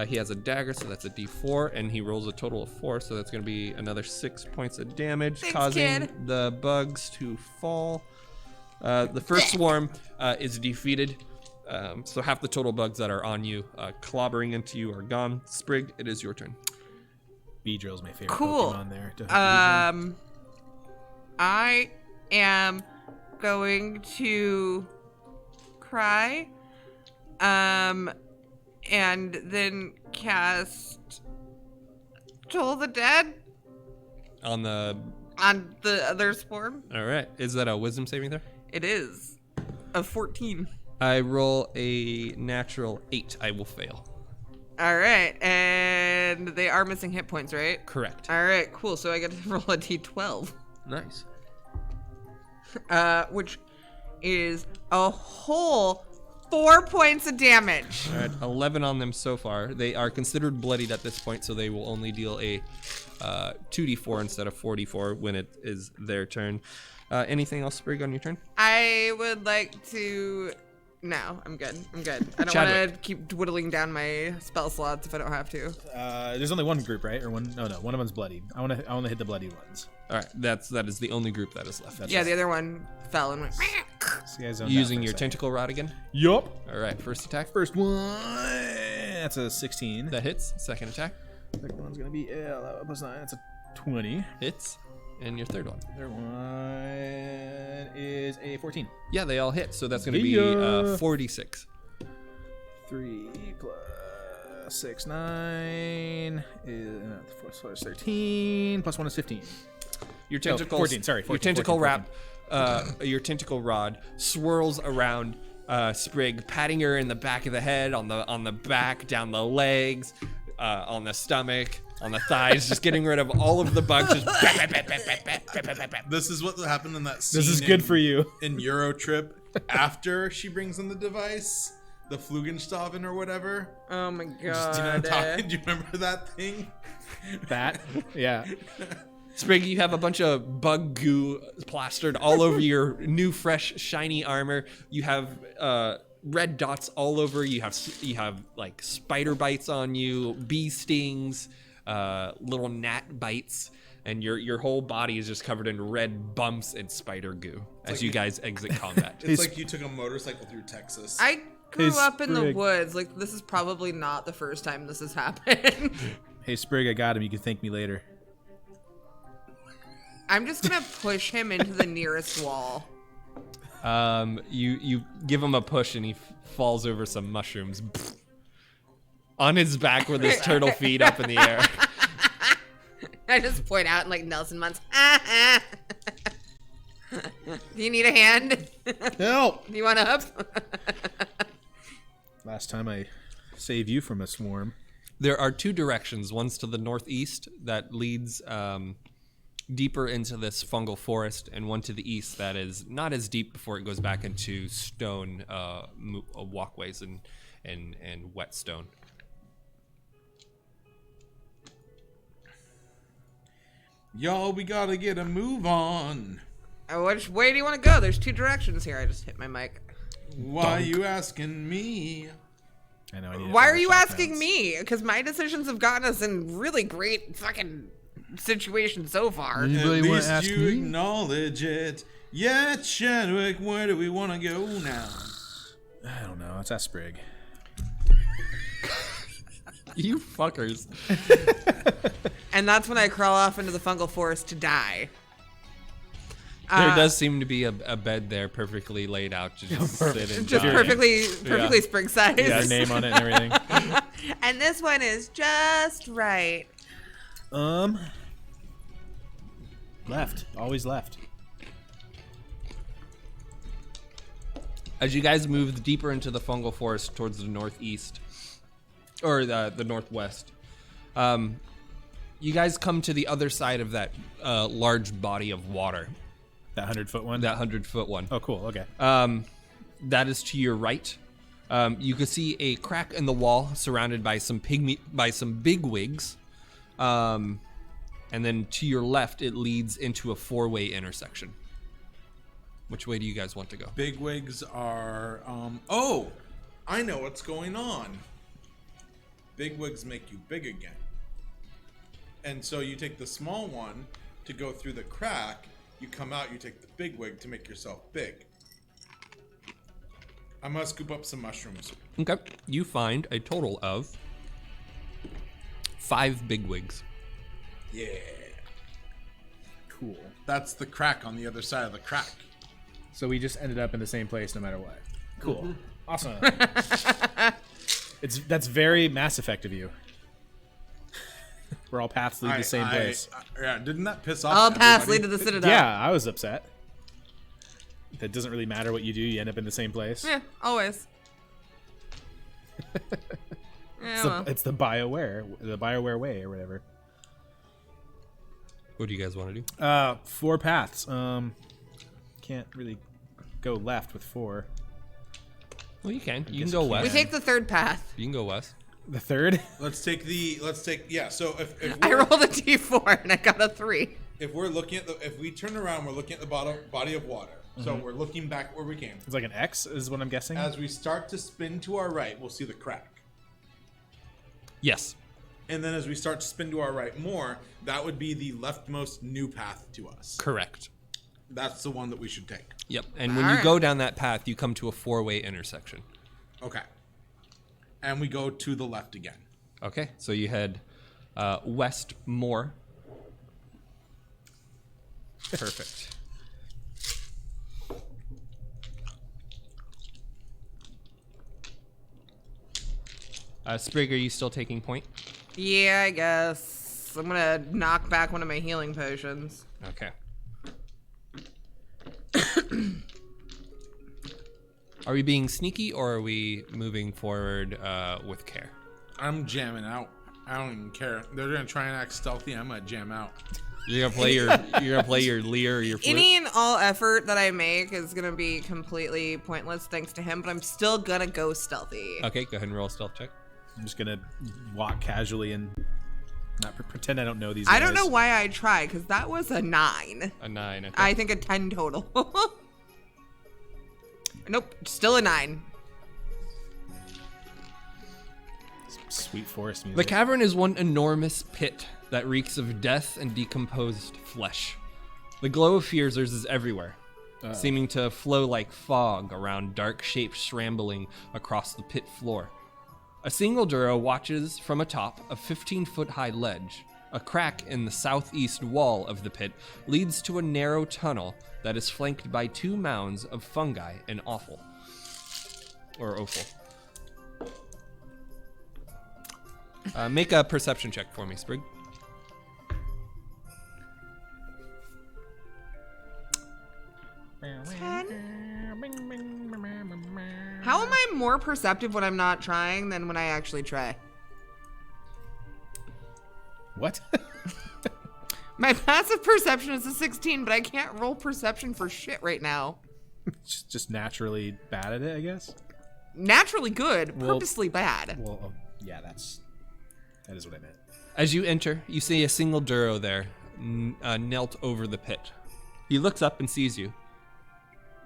He has a dagger, so that's a d4, and he rolls a total of 4, so that's going to be another 6 points of damage, Thanks, causing kid. the bugs to fall. The first swarm is defeated, so half the total bugs that are on you, clobbering into you, are gone. Sprig, it is your turn. Beedrill's my favorite Cool. Pokemon there. I am going to cry. And then cast Toll the Dead On the... on the other swarm. All right. Is that a wisdom saving throw? It is a 14. I roll a natural 8. I will fail. All right, and they are missing hit points, right? Correct. All right, cool. So I get to roll a d12, Nice. which is a whole 4 points of damage. All right, 11 on them so far. They are considered bloodied at this point, so they will only deal a 2d4 instead of 4d4 when it is their turn. Anything else, Sprig, on your turn? I would like to... No, I'm good. I don't want to Chadwick. keep dwindling down my spell slots if I don't have to. There's only one group, right? Or one? No, one of them's bloodied. I want to hit the bloodied ones. All right, that is the only group that is left. Yeah, the other one fell and went... So you guys zoned out Using for a your second. tentacle rod again. Yup. All right, first attack. First one. That's a 16. That hits. Second attack. Second one's gonna be plus 9. That's a 20. Hits. And your third one. Third one is a 14. Yeah, they all hit, so that's going to be Yeah. 46. 3 plus 6, 9 is 4 is 13. Plus 1 is 15. Your tentacle 14, sorry, your 14, tentacle 14. wrap, your tentacle rod swirls around Sprig, patting her in the back of the head, on the back, down the legs, on the stomach, on the thighs, just getting rid of all of the bugs. Just This is what happened in that scene. This is good for you. In Euro Trip, after she brings in the device, the Flugenstaben or whatever. Oh my Do you know what god. I'm talking? Do you remember that thing? That? Yeah. Sprig, you have a bunch of bug goo plastered all over your new, fresh, shiny armor. You have red dots all over. You have like spider bites on you, bee stings, little gnat bites, and your whole body is just covered in red bumps and spider goo as you guys exit combat. It's like you took a motorcycle through Texas. I grew up in the woods. Like, this is probably not the first time this has happened. Hey, Sprig, I got him. You can thank me later. I'm just gonna push him into the nearest wall. You give him a push and he falls over some mushrooms on his back with his turtle feet up in the air. I just point out like Nelson Muntz. Do you need a hand? Help! Do you want up? Last time I saved you from a swarm. There are two directions. One's to the northeast that leads deeper into this fungal forest, and one to the east that is not as deep before it goes back into stone walkways and wet stone. Y'all, we gotta get a move on. Which way do you want to go? There's two directions here. I just hit my mic. Why you asking me? I know. I need Why are you asking me? Because my decisions have gotten us in really great fucking situations so far. At least you acknowledge it. Yeah, Chadwick, where do we want to go now? I don't know. It's that Sprig. You fuckers. And that's when I crawl off into the fungal forest to die. There does seem to be a bed there perfectly laid out to just sit and just die. perfectly sprig size. Yeah, name on it and everything. And this one is just right. Left. Always left. As you guys move deeper into the fungal forest towards the northeast, or the northwest, you guys come to the other side of that large body of water. That 100-foot one? That 100-foot one. Oh, cool. Okay. That is to your right. You can see a crack in the wall surrounded by some bigwigs. And then to your left, it leads into a 4-way intersection. Which way do you guys want to go? Bigwigs are, oh, I know what's going on. Bigwigs make you big again. And so you take the small one to go through the crack, you come out, you take the bigwig to make yourself big. I'm gonna scoop up some mushrooms. Okay. You find a total of 5 bigwigs. Yeah. Cool. That's the crack on the other side of the crack. So we just ended up in the same place no matter what. Cool. Awesome. That's very Mass Effect of you. Where all paths lead to the same place. Yeah, didn't that piss off All paths lead everybody? to the Citadel. Yeah, I was upset. That doesn't really matter what you do, you end up in the same place. Yeah, always. Yeah, It's the BioWare way or whatever. What do you guys want to do? 4 paths. Can't really go left with 4. Well, you can. You guess can go you west. we take the third path. You can go west. The 3rd? Yeah, so if I rolled a d4 and I got a 3. if we're looking at if we turn around, we're looking at the body of water. So we're looking back where we came. It's like an X is what I'm guessing. As we start to spin to our right, we'll see the crack. Yes. And then as we start to spin to our right more, that would be the leftmost new path to us. Correct. That's the one that we should take. Yep. And when All you right. go down that path, you come to a 4-way intersection. Okay. And we go to the left again. Okay. So you head west more. Perfect. Sprig, are you still taking point? Yeah, I guess. I'm gonna knock back one of my healing potions. Okay. Are we being sneaky or are we moving forward with care? I'm jamming out. I don't even care. They're gonna try and act stealthy. I'm gonna jam out. You're gonna play your lyre or your flute? Any and all effort that I make is gonna be completely pointless thanks to him, but I'm still gonna go stealthy. Okay, go ahead and roll a stealth check. I'm just gonna walk casually and Not pretend I don't know these I guys. don't know why I try, because that was a 9. A 9. Okay. I think a 10 total. Nope, still a 9. Sweet forest music. The cavern is one enormous pit that reeks of death and decomposed flesh. The glow of Fearsers is everywhere, seeming to flow like fog around dark shapes scrambling across the pit floor. A single Duro watches from atop a 15-foot-high ledge. A crack in the southeast wall of the pit leads to a narrow tunnel that is flanked by 2 mounds of fungi and offal. Or offal. Make a perception check for me, Sprig. How am I more perceptive when I'm not trying than when I actually try? What? My passive perception is a 16, but I can't roll perception for shit right now. Just naturally bad at it, I guess. Naturally good, purposely bad. Well, yeah, that is what I meant. As you enter, you see a single Duro there, knelt over the pit. He looks up and sees you.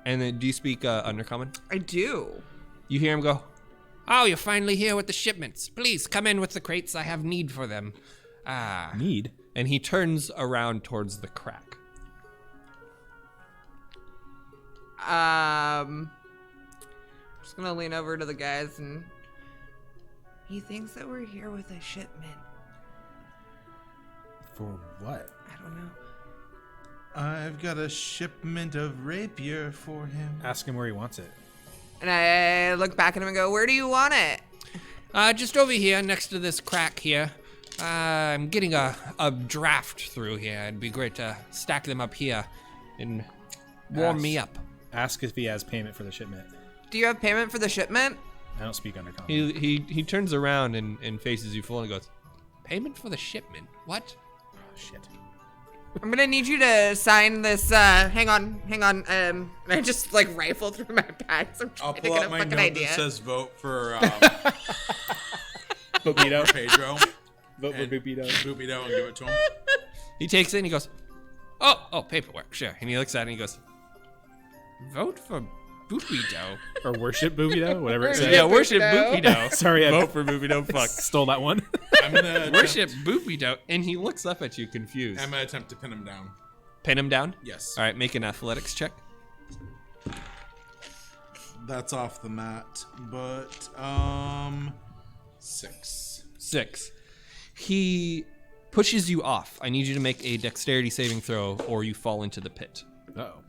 And then, do you speak Undercommon? I do. You hear him go, "Oh, you're finally here with the shipments. Please come in with the crates. I have need for them." Need? And he turns around towards the crack. I'm just gonna lean over to the guys and he thinks that we're here with a shipment. For what? I don't know. I've got a shipment of rapier for him. Ask him where he wants it. And I look back at him and go, "Where do you want it?" Just over here next to this crack here. I'm getting a draft through here. It'd be great to stack them up here and warm me up. Ask if he has payment for the shipment. Do you have payment for the shipment? I don't speak Undercommon. He turns around and faces you full and goes, "Payment for the shipment? What?" Oh, shit. I'm gonna need you to sign this, hang on. And I just, like, rifle through my bags. I'm I'll trying to pull get out a my fucking note idea. that says vote for Bupito. Pedro. Vote for Bupito. Bupito and give it to him. He takes it and he goes, oh, paperwork, sure. And he looks at it and he goes, "Vote for Bupito." Or worship Bupito, whatever it says. Yeah, worship Bupito. Sorry, I Vote for Bupito. Fuck. stole that one. I'm gonna Worship Bupito. And he looks up at you confused. I'm gonna attempt to pin him down. Pin him down? Yes. All right, make an athletics check. That's off the mat, but 6. 6. He pushes you off. I need you to make a dexterity saving throw or you fall into the pit. Uh-oh.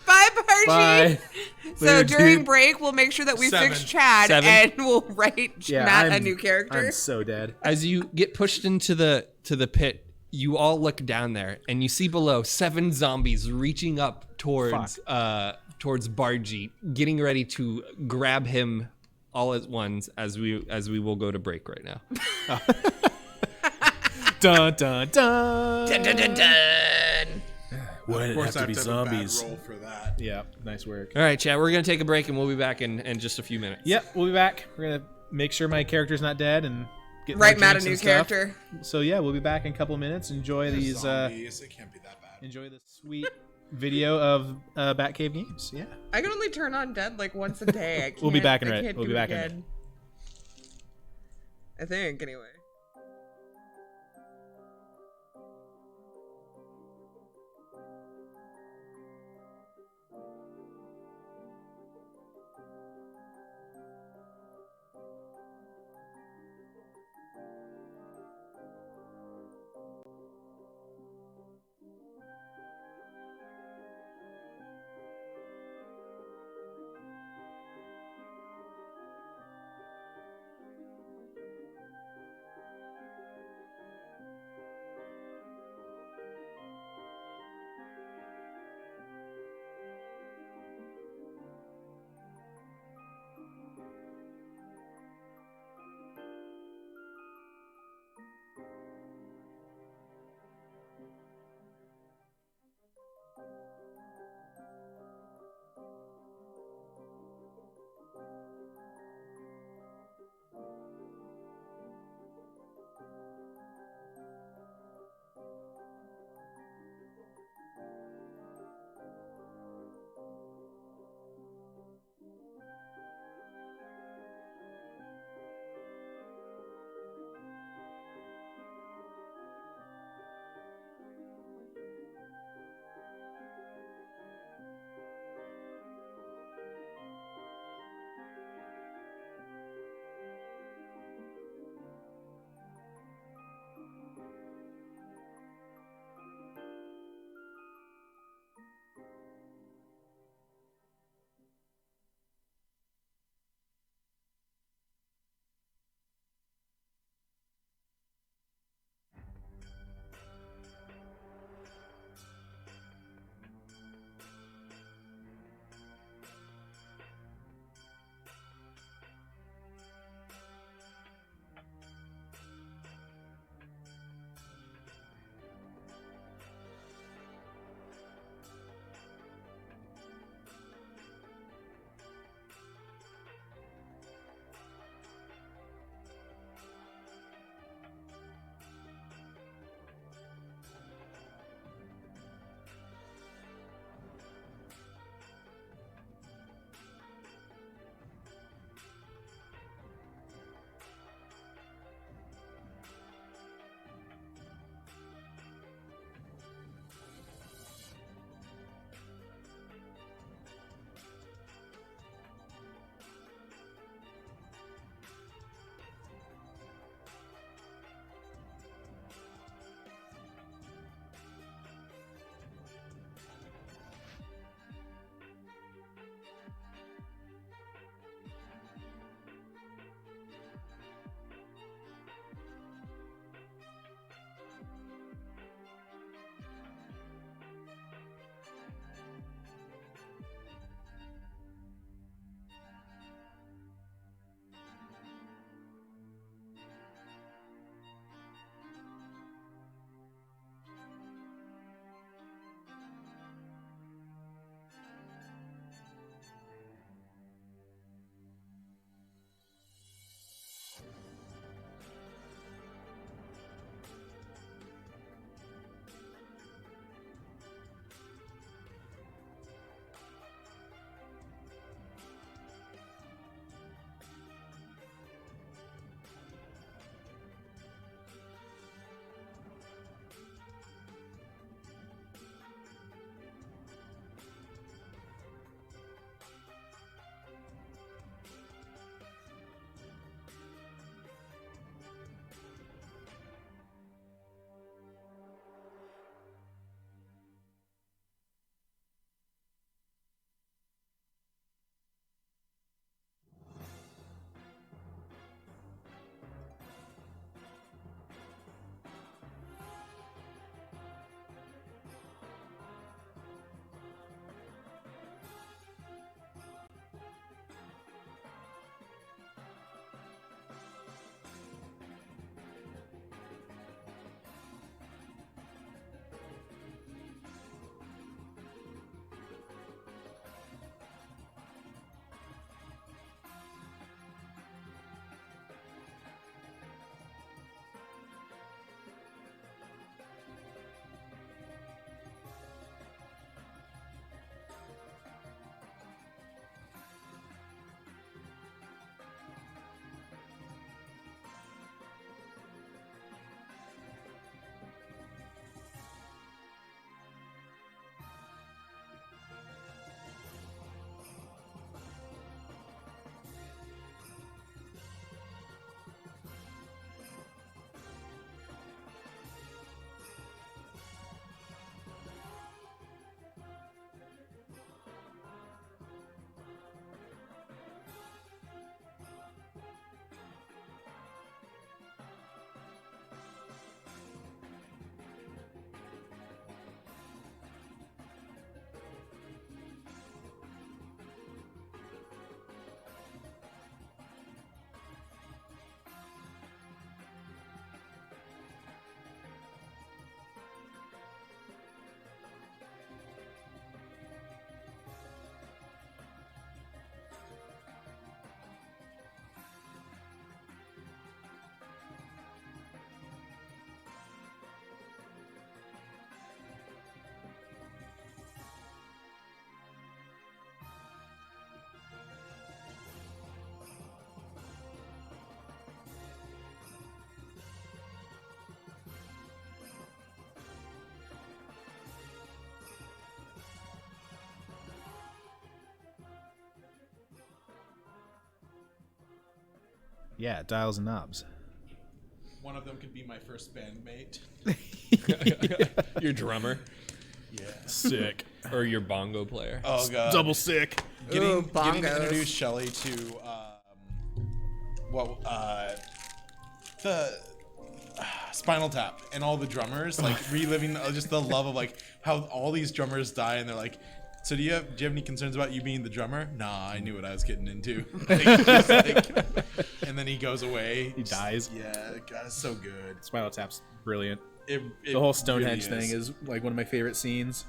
Bye, Parchi. Bye. So Later, during dude. break, we'll make sure that we 7. fix Chad 7. and we'll write Matt a I'm- new character. I'm so dead. As you get pushed into the pit, you all look down there and you see below 7 zombies reaching up towards Bargy, getting ready to grab him all at once as we will go to break right now. Dun, dun, dun. Dun, dun, dun, dun. Why did Of it course, have I to be have to have a bad zombies? roll for that. Yeah, nice work. All right, chat, we're going to take a break and we'll be back in just a few minutes. Yep, we'll be back. We're going to make sure my character's not dead and get Write more Matt a drinks new and stuff. character. So yeah, we'll be back in a couple of minutes. Enjoy these Zombies, it can't be that bad. enjoy this sweet video of Batcave Games. Yeah. I can only turn on dead like once a day. I can't, We'll be back in I it. can't We'll do be back in again. I think, anyway. Yeah, dials and knobs. One of them could be my first bandmate. Your drummer. Yeah. Sick. Or your bongo player. Oh god. Double sick. Ooh, Getting to bongos. introduce Shelly to the Spinal Tap and all the drummers, like reliving just the love of like how all these drummers die, and they're like, so do you have any concerns about you being the drummer? Nah, I knew what I was getting into. And then he goes away. He dies. Yeah, God, it's so good. Spinal Tap's brilliant. It The whole Stonehenge really thing is like one of my favorite scenes.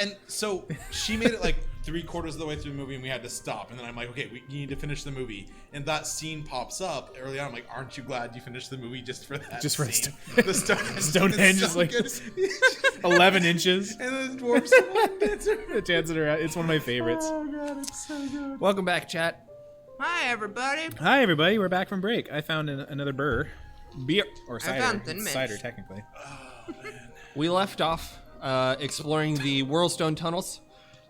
And so she made it like 3/4 of the way through the movie, and we had to stop. And then I'm like, okay, we need to finish the movie. And that scene pops up early on. I'm like, aren't you glad you finished the movie just for that? Just for scene? the The Stonehenge. Stonehenge is like 11 inches. And then the dwarves The dancing around. It's one of my favorites. Oh god, it's so good. Welcome back, chat. Hi, everybody. Hi, everybody. We're back from break. I found another burr. Beer. Or I cider. found Thin It's Mints. cider, technically. We left off exploring the Whirlstone Tunnels.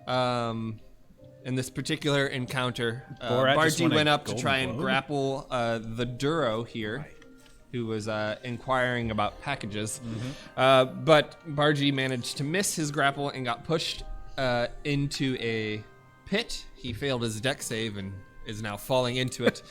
In this particular encounter, Borat just Bargy won a went up to Golden try and Globe? grapple the Duro here, who was inquiring about packages. But Bargy managed to miss his grapple and got pushed into a pit. He failed his deck save and is now falling into it.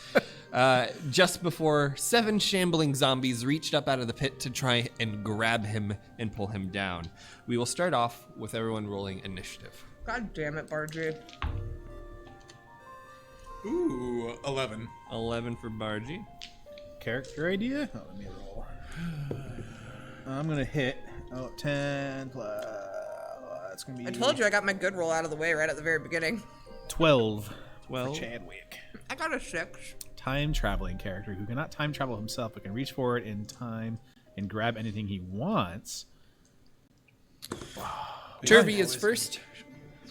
Just before 7 shambling zombies reached up out of the pit to try and grab him and pull him down. We will start off with everyone rolling initiative. God damn it, Bargy. Ooh, 11. 11 for Bargy. Character idea? Oh, let me roll. I'm going to hit 10 plus. That's going to be I told you I got my good roll out of the way right at the very beginning. 12. 12. For Chadwick. I got a 6. Time traveling character who cannot time travel himself but can reach forward in time and grab anything he wants. Turvy is first.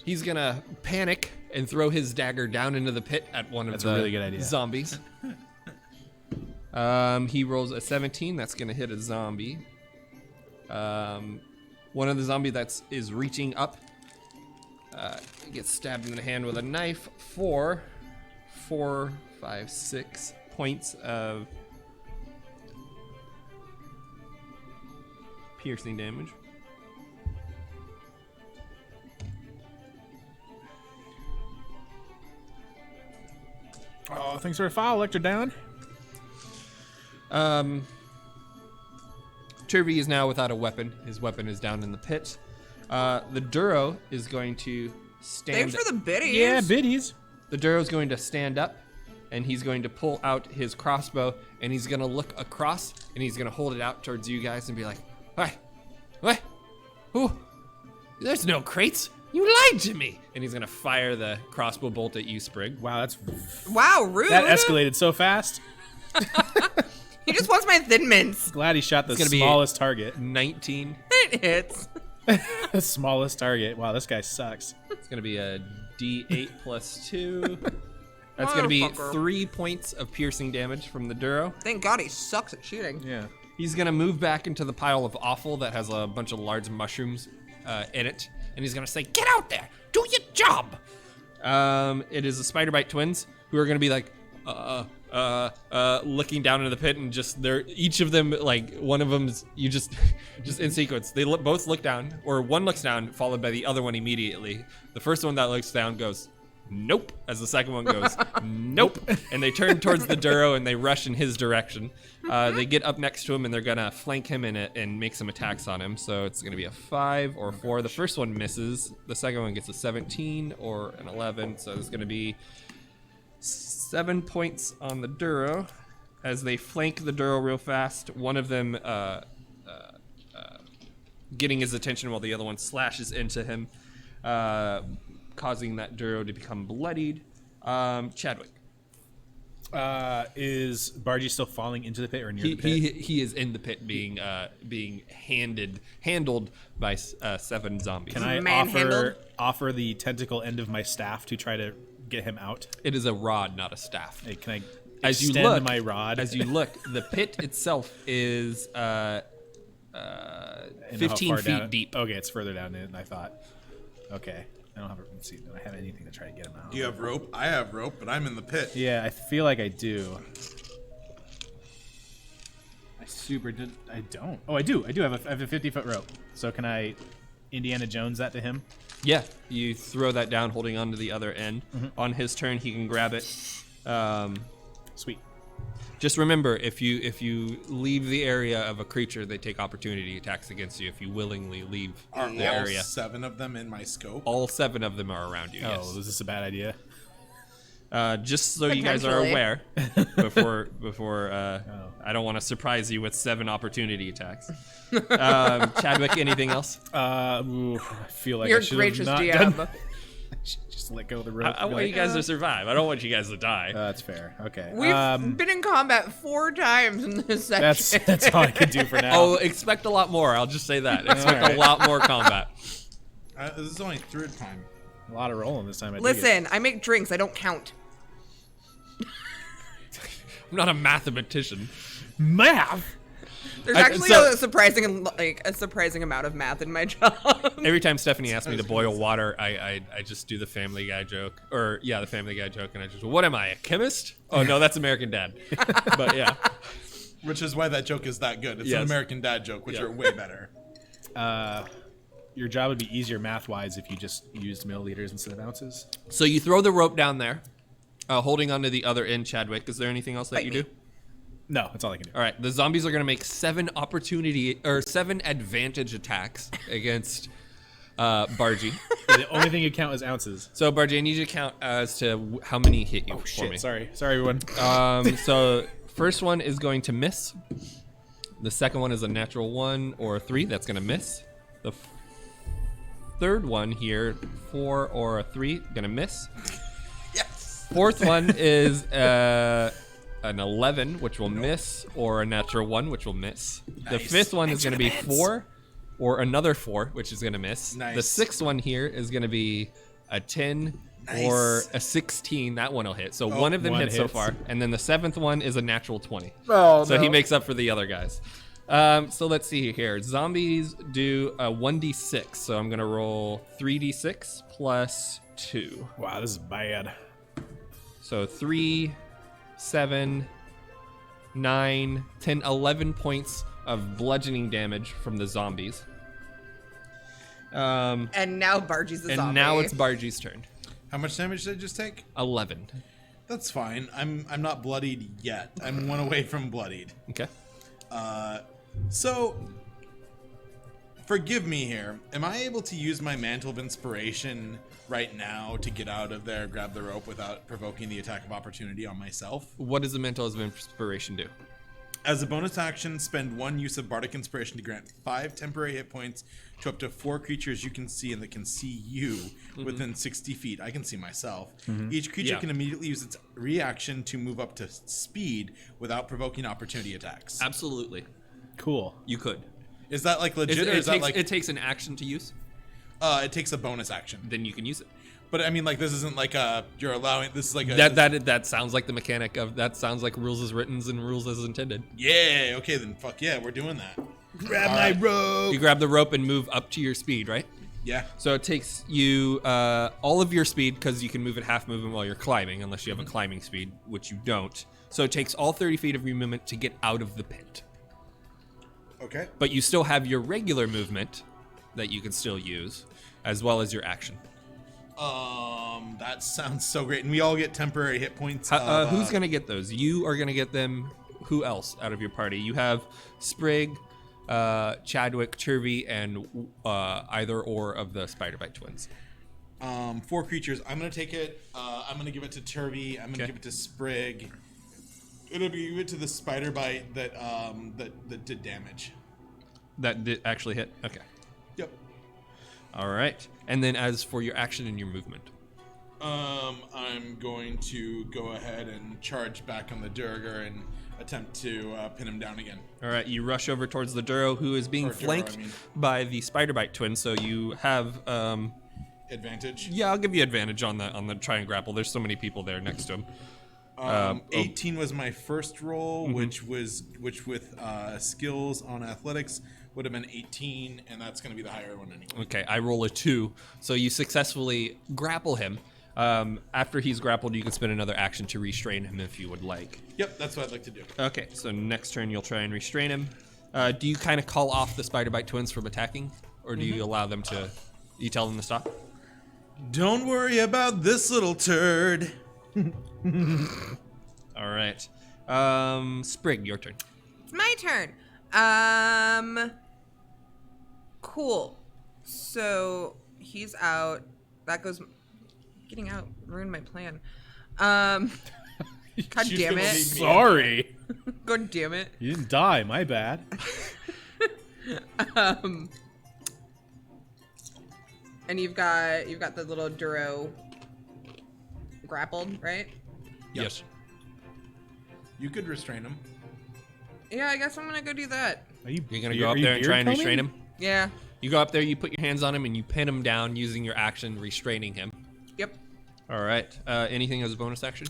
He's gonna panic and throw his dagger down into the pit at one of That's the a really good idea. zombies. He rolls a 17. That's gonna hit a zombie. One of the zombie is reaching up gets stabbed in the hand with a knife for 4, 5, 6 points of piercing damage. Oh, thanks for a file. Lecture down. Turvy is now without a weapon. His weapon is down in the pit. The Duro is going to stand. Thanks for the biddies. Yeah, biddies. The Duro is going to stand up, and he's going to pull out his crossbow, and he's going to look across, and he's going to hold it out towards you guys and be like, "What? Who? There's no crates. You lied to me." And he's going to fire the crossbow bolt at you, Sprig. Wow, that's Wow, rude. that escalated so fast. He just wants my Thin Mints. Glad he shot the It's gonna be smallest target. 19. It hits. The smallest target. Wow, this guy sucks. It's going to be a D8 plus 2. That's going to be Motherfucker. 3 points of piercing damage from the Duro. Thank God he sucks at shooting. Yeah. He's going to move back into the pile of offal that has a bunch of large mushrooms in it. And he's going to say, "Get out there! Do your job!" It is the Spider-Bite twins who are going to be like, looking down into the pit, and just each of them, like one of them's just in sequence. They both look down, or one looks down, followed by the other one immediately. The first one that looks down goes, "Nope," as the second one goes, "Nope," and they turn towards the Duro and they rush in his direction. They get up next to him and they're gonna flank him in it and make some attacks on him. So it's gonna be a 5 or 4. The first one misses. The second one gets a 17 or an 11. So it's gonna be 7 points on the Duro as they flank the Duro real fast. One of them getting his attention while the other one slashes into him, causing that Duro to become bloodied. Chadwick. Is Bargy still falling into the pit or near the pit? He is in the pit being handled by 7 zombies. Can I Manhandled? offer the tentacle end of my staff to try to get him out? It is a rod, not a staff. Hey, can I As you extend look, my rod? As you look, the pit itself is And how 15 far feet down? deep. Okay, it's further down than I thought. Okay. I don't have. Let's see. Do I have anything to try to get him out? Do you have rope? I have rope, but I'm in the pit. Yeah, I feel like I do. I don't. Oh, I do. I have a 50-foot rope. So can I Indiana Jones that to him? Yeah, you throw that down, holding on to the other end. On his turn, he can grab it. Sweet. Just remember, if you leave the area of a creature, they take opportunity attacks against you. If you willingly leave the area, 7 of them in my scope. all 7 of them are around you. Oh, Yes. is this a bad idea? Just so you guys are aware, before I don't want to surprise you with 7 opportunity attacks. Chadwick, anything else? I feel like You're I should gracious have not DM. done. Just let go of the rope. I want you guys to survive. I don't want you guys to die. That's fair. Okay. We've been in combat 4 times in this section. That's all I can do for now. Oh, expect a lot more. I'll just say that. Expect a lot more combat. This is only 3rd time. A lot of rolling this time. Listen, I make drinks. I don't count. I'm not a mathematician. Math. There's actually a surprising amount of math in my job. Every time Stephanie asks me to boil water, I just do the Family Guy joke. The Family Guy joke, and I just, what am I, a chemist? Oh, no, that's American Dad. But yeah. Which is why that joke is that good. It's Yes. an American Dad joke, which are way better. Your job would be easier math-wise if you just used milliliters instead of ounces. So you throw the rope down there, holding onto the other end, Chadwick. Is there anything else that you do? No, that's all I can do. All right, the zombies are going to make 7 advantage attacks against Bargy. The only thing you count is ounces. So Bargy, I need you to count as to how many hit you for me. Sorry, everyone. So first one is going to miss. The second one is a natural 1 or a 3. That's going to miss. The third one here, 4 or a 3, going to miss. Yes. Fourth one is an 11, which will miss, or a natural 1, which will miss. Nice. The fifth one is going to be 4, or another 4, which is going to miss. Nice. The sixth one here is going to be a 10 or a 16. That one will hit. So one of them hits so far. And then the 7th one is a natural 20. So he makes up for the other guys. So let's see here. Zombies do a 1d6. So I'm going to roll 3d6 plus 2. Wow, this is bad. So 3, 7, 9, 10, 11 points of bludgeoning damage from the zombies. And now Bargy's the zombie. And now it's Bargy's turn. How much damage did I just take? 11. That's fine. I'm not bloodied yet. I'm 1 away from bloodied. Okay. So, forgive me here. Am I able to use my Mantle of Inspiration right now to get out of there, grab the rope without provoking the attack of opportunity on myself? What does the Mantle of Inspiration do? As a bonus action, spend 1 use of Bardic Inspiration to grant 5 temporary hit points to up to 4 creatures you can see and that can see you within 60 feet. I can see myself. Each creature can immediately use its reaction to move up to speed without provoking opportunity attacks. Absolutely. Cool. You could. Is that like legit, or is that like... It takes an action to use. It takes a bonus action. Then you can use it. But I mean, like, this isn't like you're allowing, this is like a... That sounds like the mechanic of, that sounds like rules as written and rules as intended. Yeah, okay, then fuck yeah, we're doing that. Grab my rope. You grab the rope and move up to your speed, right? Yeah. So it takes you all of your speed, because you can move at half movement while you're climbing, unless you have a climbing speed, which you don't. So it takes all 30 feet of your movement to get out of the pit. Okay. But you still have your regular movement that you can still use, as well as your action. That sounds so great. And we all get temporary hit points. Who's going to get those? You are going to get them. Who else out of your party? You have Sprig, Chadwick, Turvey, and either or of the Spider-Bite twins. 4 creatures. I'm going to take it. I'm going to give it to Turvey. I'm going to give it to Sprig. It'll be give it to the Spider-Bite that did damage. That did actually hit? Okay. Yep. All right. And then as for your action and your movement? I'm going to go ahead and charge back on the Durger and attempt to pin him down again. All right. You rush over towards the Duro, who is being flanked by the Spider-Bite twins, so you have... advantage? Yeah, I'll give you advantage on the try and grapple. There's so many people there next to him. 18 was my first roll, which with skills on athletics would have been 18, and that's going to be the higher one anyway. Okay, I roll a 2, so you successfully grapple him. After he's grappled, you can spend another action to restrain him if you would like. Yep, that's what I'd like to do. Okay, so next turn you'll try and restrain him. Do you kind of call off the Spider-Bite twins from attacking? Or do you allow them to... You tell them to stop? Don't worry about this little turd. All right. Sprig, your turn. It's my turn. Cool. So he's out. That goes. Getting out ruined my plan. God damn it. Sorry. God damn it. You didn't die. My bad. And you've got the little Duro grappled, right? Yes. You could restrain him. Yeah, I guess I'm gonna go do that. You're gonna go up there and try and restrain him? Yeah. You go up there, you put your hands on him, and you pin him down using your action, restraining him. Yep. All right. Anything as a bonus action?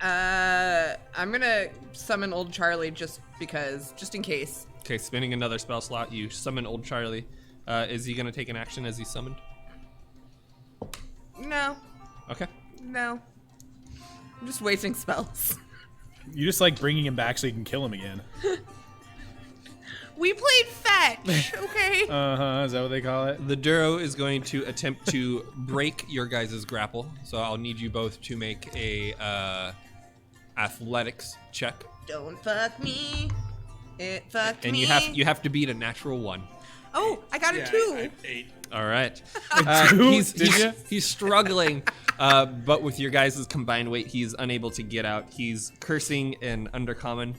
I'm gonna summon Old Charlie just in case. Okay, spinning another spell slot, you summon Old Charlie. Is he gonna take an action as he's summoned? No. Okay. No. I'm just wasting spells. You just like bringing him back so you can kill him again. We played fetch, okay? Is that what they call it? The Duro is going to attempt to break your guys' grapple, so I'll need you both to make a athletics check. Don't fuck me. It fucked And me. you have to beat a natural 1. Oh, I got a 2. 8. All right. Did He's struggling, but with your guys' combined weight, he's unable to get out. He's cursing in Undercommon,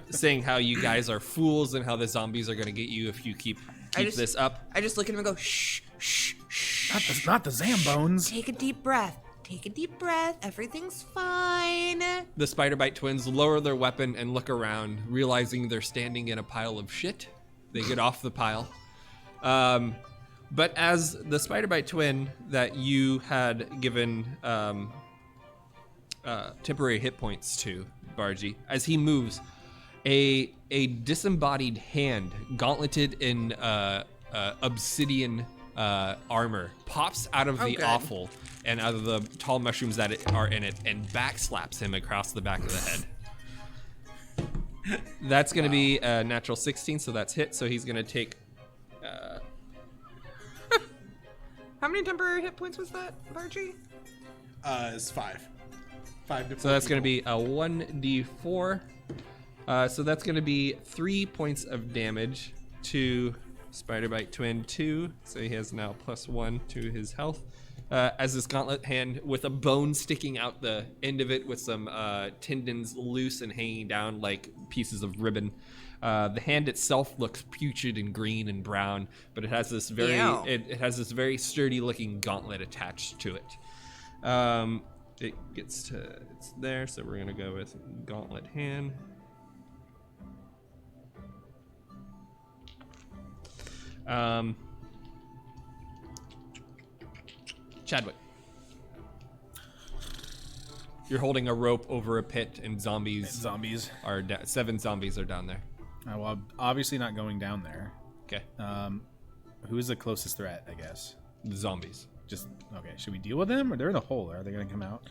saying how you guys are fools and how the zombies are going to get you if you keep this up. I just look at him and go, shh, shh, shh. Not the Zambones. Take a deep breath. Take a deep breath. Everything's fine. The Spider-Bite twins lower their weapon and look around, realizing they're standing in a pile of shit. They get off the pile. But as the Spider-Bite twin that you had given temporary hit points to, Bargy, as he moves, a disembodied hand, gauntleted in obsidian armor, pops out of the offal and out of the tall mushrooms that are in it and backslaps him across the back of the head. That's going to be a natural 16, so that's hit. So he's going to take... How many temporary hit points was that, Bargy? It's 5. 5 to 4 So that's going to people. be a 1d4. So that's going to be 3 points of damage to Spider-Bite Twin 2. So he has now +1 to his health. As this gauntlet hand with a bone sticking out the end of it with some tendons loose and hanging down like pieces of ribbon. The hand itself looks putrid and green and brown, but it has this very it has this very sturdy looking gauntlet attached to it. It's there, so we're gonna go with gauntlet hand. Chadwick. You're holding a rope over a pit, and zombies are 7 zombies are down there. Well, I'm obviously not going down there. Okay. Who is the closest threat, I guess? The zombies. Just okay. Should we deal with them, or they're in the hole? Are they gonna come out?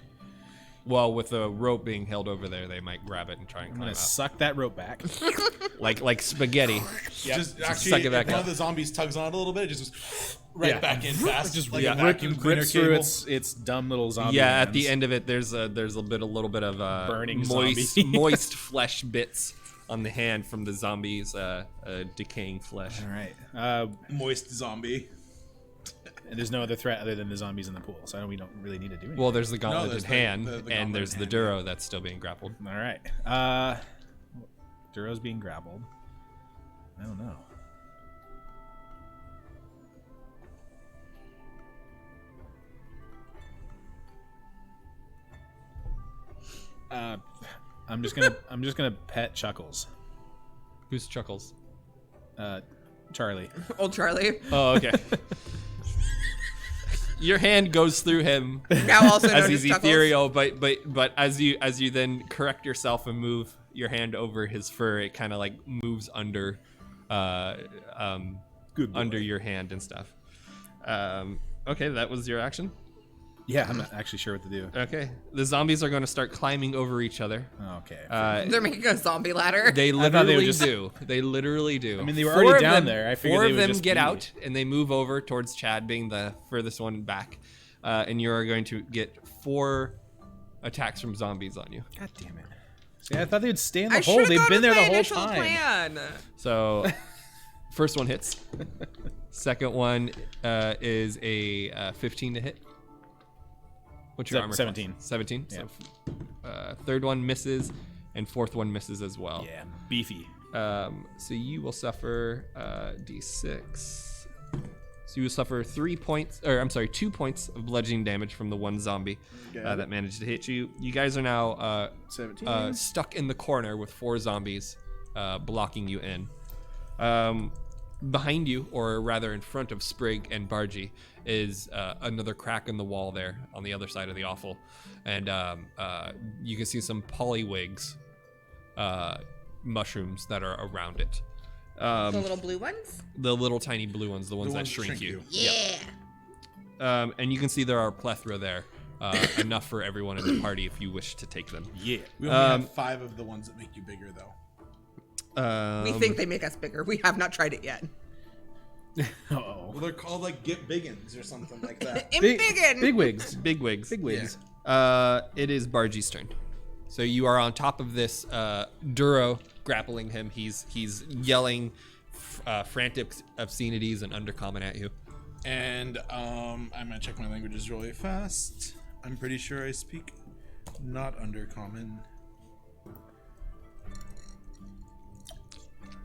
Well, with the rope being held over there, they might grab it and try and I'm climb gonna out. suck that rope back. like spaghetti. Just suck actually, it back if one up. of the zombies tugs on it a little bit, it just goes right back in fast. Just like a rip vacuum cleaner rips through cable. its little dumb zombie. Yeah, hands. at the end of it, there's a little bit of Burning moist zombie. moist flesh bits on the hand from the zombies' decaying flesh. All right. Moist zombie. And there's no other threat other than the zombies in the pool, so we don't really need to do anything. Well, there's the gauntleted there's the hand, gauntlet and there's the hand, Duro that's still being grappled. All right. Duro's being grappled. I don't know. I'm just gonna pet Chuckles. Who's Chuckles? Charlie. Old Charlie. Oh, okay. Your hand goes through him Now also known as as he's Chuckles. ethereal, but as you then correct yourself and move your hand over his fur, it kind of like moves under Good boy. under your hand and stuff. Okay, that was your action. Yeah, I'm not actually sure what to do. Okay. The zombies are going to start climbing over each other. Okay. They're making a zombie ladder. They I thought they would literally just- do. They literally do. I mean, they were Four already of down them- there. I figured four they of would them just get be- out, and they move over towards Chad being the furthest one back. And you are going to get 4 attacks from zombies on you. God damn it. See, I thought they would stay in the I hole. should've They've gone been with there my the whole initial time. plan. So, first one hits. Second one is a 15 to hit. What's your armor? 17. Class? 17. Yeah. So, third one misses, and fourth one misses as well. Yeah, beefy. So you will suffer d6. So you will suffer 2 points of bludgeoning damage from the one zombie that managed to hit you. You guys are now 17. stuck in the corner with 4 zombies blocking you in. Behind you, or rather in front of Sprig and Bargy, is another crack in the wall there on the other side of the offal. And you can see some polywigs mushrooms that are around it. The little blue ones? The little tiny blue ones, the ones that shrink you. Yeah. And you can see there are a plethora there, enough for everyone in the party if you wish to take them. Yeah. We only have 5 of the ones that make you bigger, though. We think they make us bigger. We have not tried it yet. Uh-oh. Well, they're called like Get Biggins or something like that. Embiggen! Big wigs. Big wigs. Big wigs. It is Bargy's turn. So you are on top of this Duro, grappling him. He's yelling frantic obscenities and undercommon at you. And I'm gonna check my languages really fast. I'm pretty sure I speak not undercommon.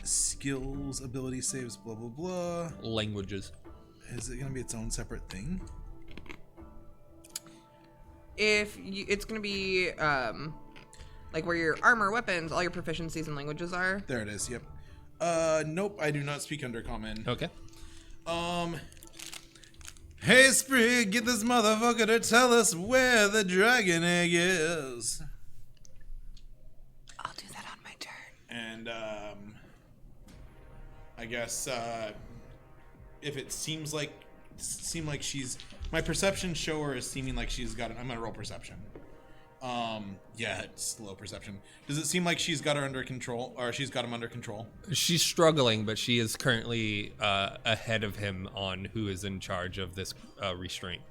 Skills, ability saves, blah blah blah. Languages. Is it gonna be its own separate thing? It's gonna be like where your armor, weapons, all your proficiencies and languages are. There it is. Yep. Nope. I do not speak undercommon. Okay. Hey Sprig, get this motherfucker to tell us where the dragon egg is. I'll do that on my turn. And I guess if it seemed like she's, my perception show her is seeming like she's got it. I'm gonna roll perception. Yeah, it's low perception. Does it seem like she's got her under control, or she's got him under control? She's struggling, but she is currently ahead of him on who is in charge of this restraint.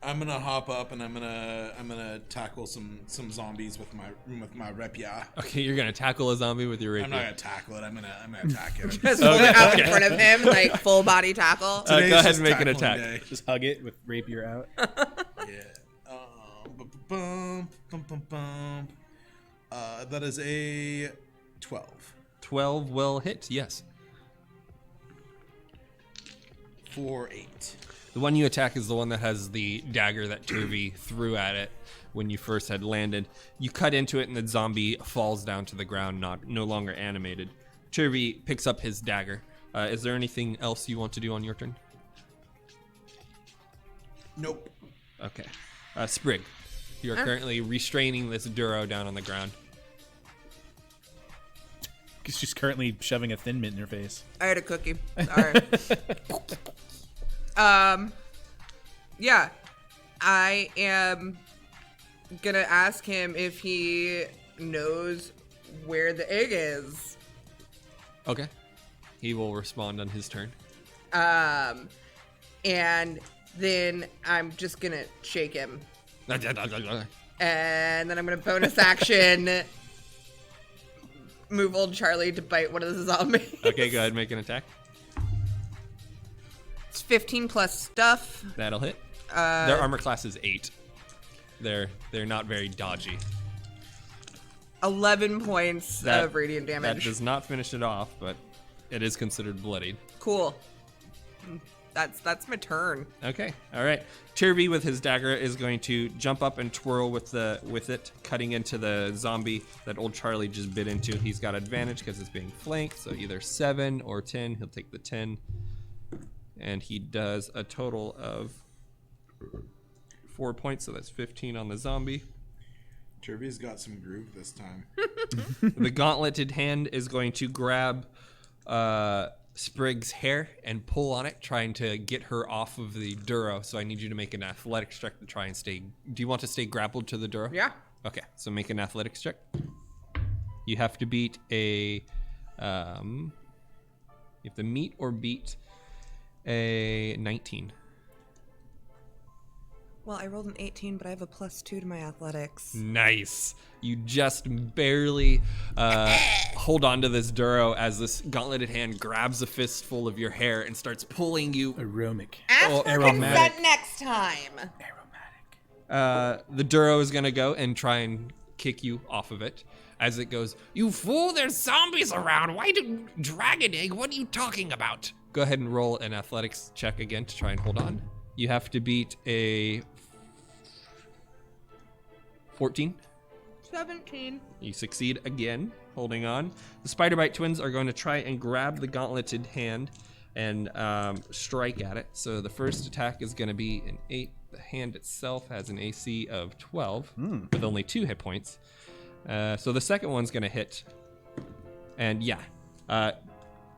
I'm gonna hop up and I'm gonna tackle some zombies with my rapier. Okay, you're gonna tackle a zombie with your rapier. I'm not gonna tackle it. I'm gonna attack it. Just hold it out in front of him, like full body tackle. Go Today's ahead just and make an tackling attack. day. Just hug it with rapier out. Yeah. That is a 12. 12 will hit, yes. For 8. The one you attack is the one that has the dagger that Turvey threw at it when you first had landed. You cut into it and the zombie falls down to the ground, no longer animated. Turvey picks up his dagger. Is there anything else you want to do on your turn? Nope. Okay. Sprig, you are currently restraining this Duro down on the ground. She's currently shoving a Thin Mint in her face. I had a cookie. Sorry. Yeah. I am gonna ask him if he knows where the egg is. Okay. He will respond on his turn. And then I'm just gonna shake him. And then I'm gonna bonus action move old Charlie to bite one of the zombies. Okay, go ahead, make an attack. It's 15 plus stuff. That'll hit. Their armor class is 8. They're not very dodgy. 11 points of radiant That damage. does not finish it off, but it is considered bloodied. Cool. That's my turn. Okay, all right. Turvey with his dagger is going to jump up and twirl with it, cutting into the zombie that old Charlie just bit into. He's got advantage because it's being flanked, so either 7 or 10. He'll take the 10, and he does a total of 4 points, so that's 15 on the zombie. Turvey's got some groove this time. The gauntleted hand is going to grab Sprig's hair and pull on it, trying to get her off of the Duro. So I need you to make an athletics check to try and stay. Do you want to stay grappled to the Duro? Yeah. Okay, so make an athletics check. You have to beat a. You have to meet or beat a 19. Well, I rolled an 18, but I have a +2 to my athletics. Nice. You just barely hold on to this Duro as this gauntleted hand grabs a fistful of your hair and starts pulling you. Aromatic. Ask for aromatic. consent next time. Aromatic. The Duro is going to go and try and kick you off of it. As it goes, you fool, there's zombies around. Why do Dragon Egg? What are you talking about? Go ahead and roll an athletics check again to try and hold on. You have to beat a 14. 17. You succeed again, holding on. The Spider-Bite twins are going to try and grab the gauntleted hand and strike at it. So the first attack is going to be an 8. The hand itself has an AC of 12 with only 2 hit points. So the second one's going to hit. And yeah,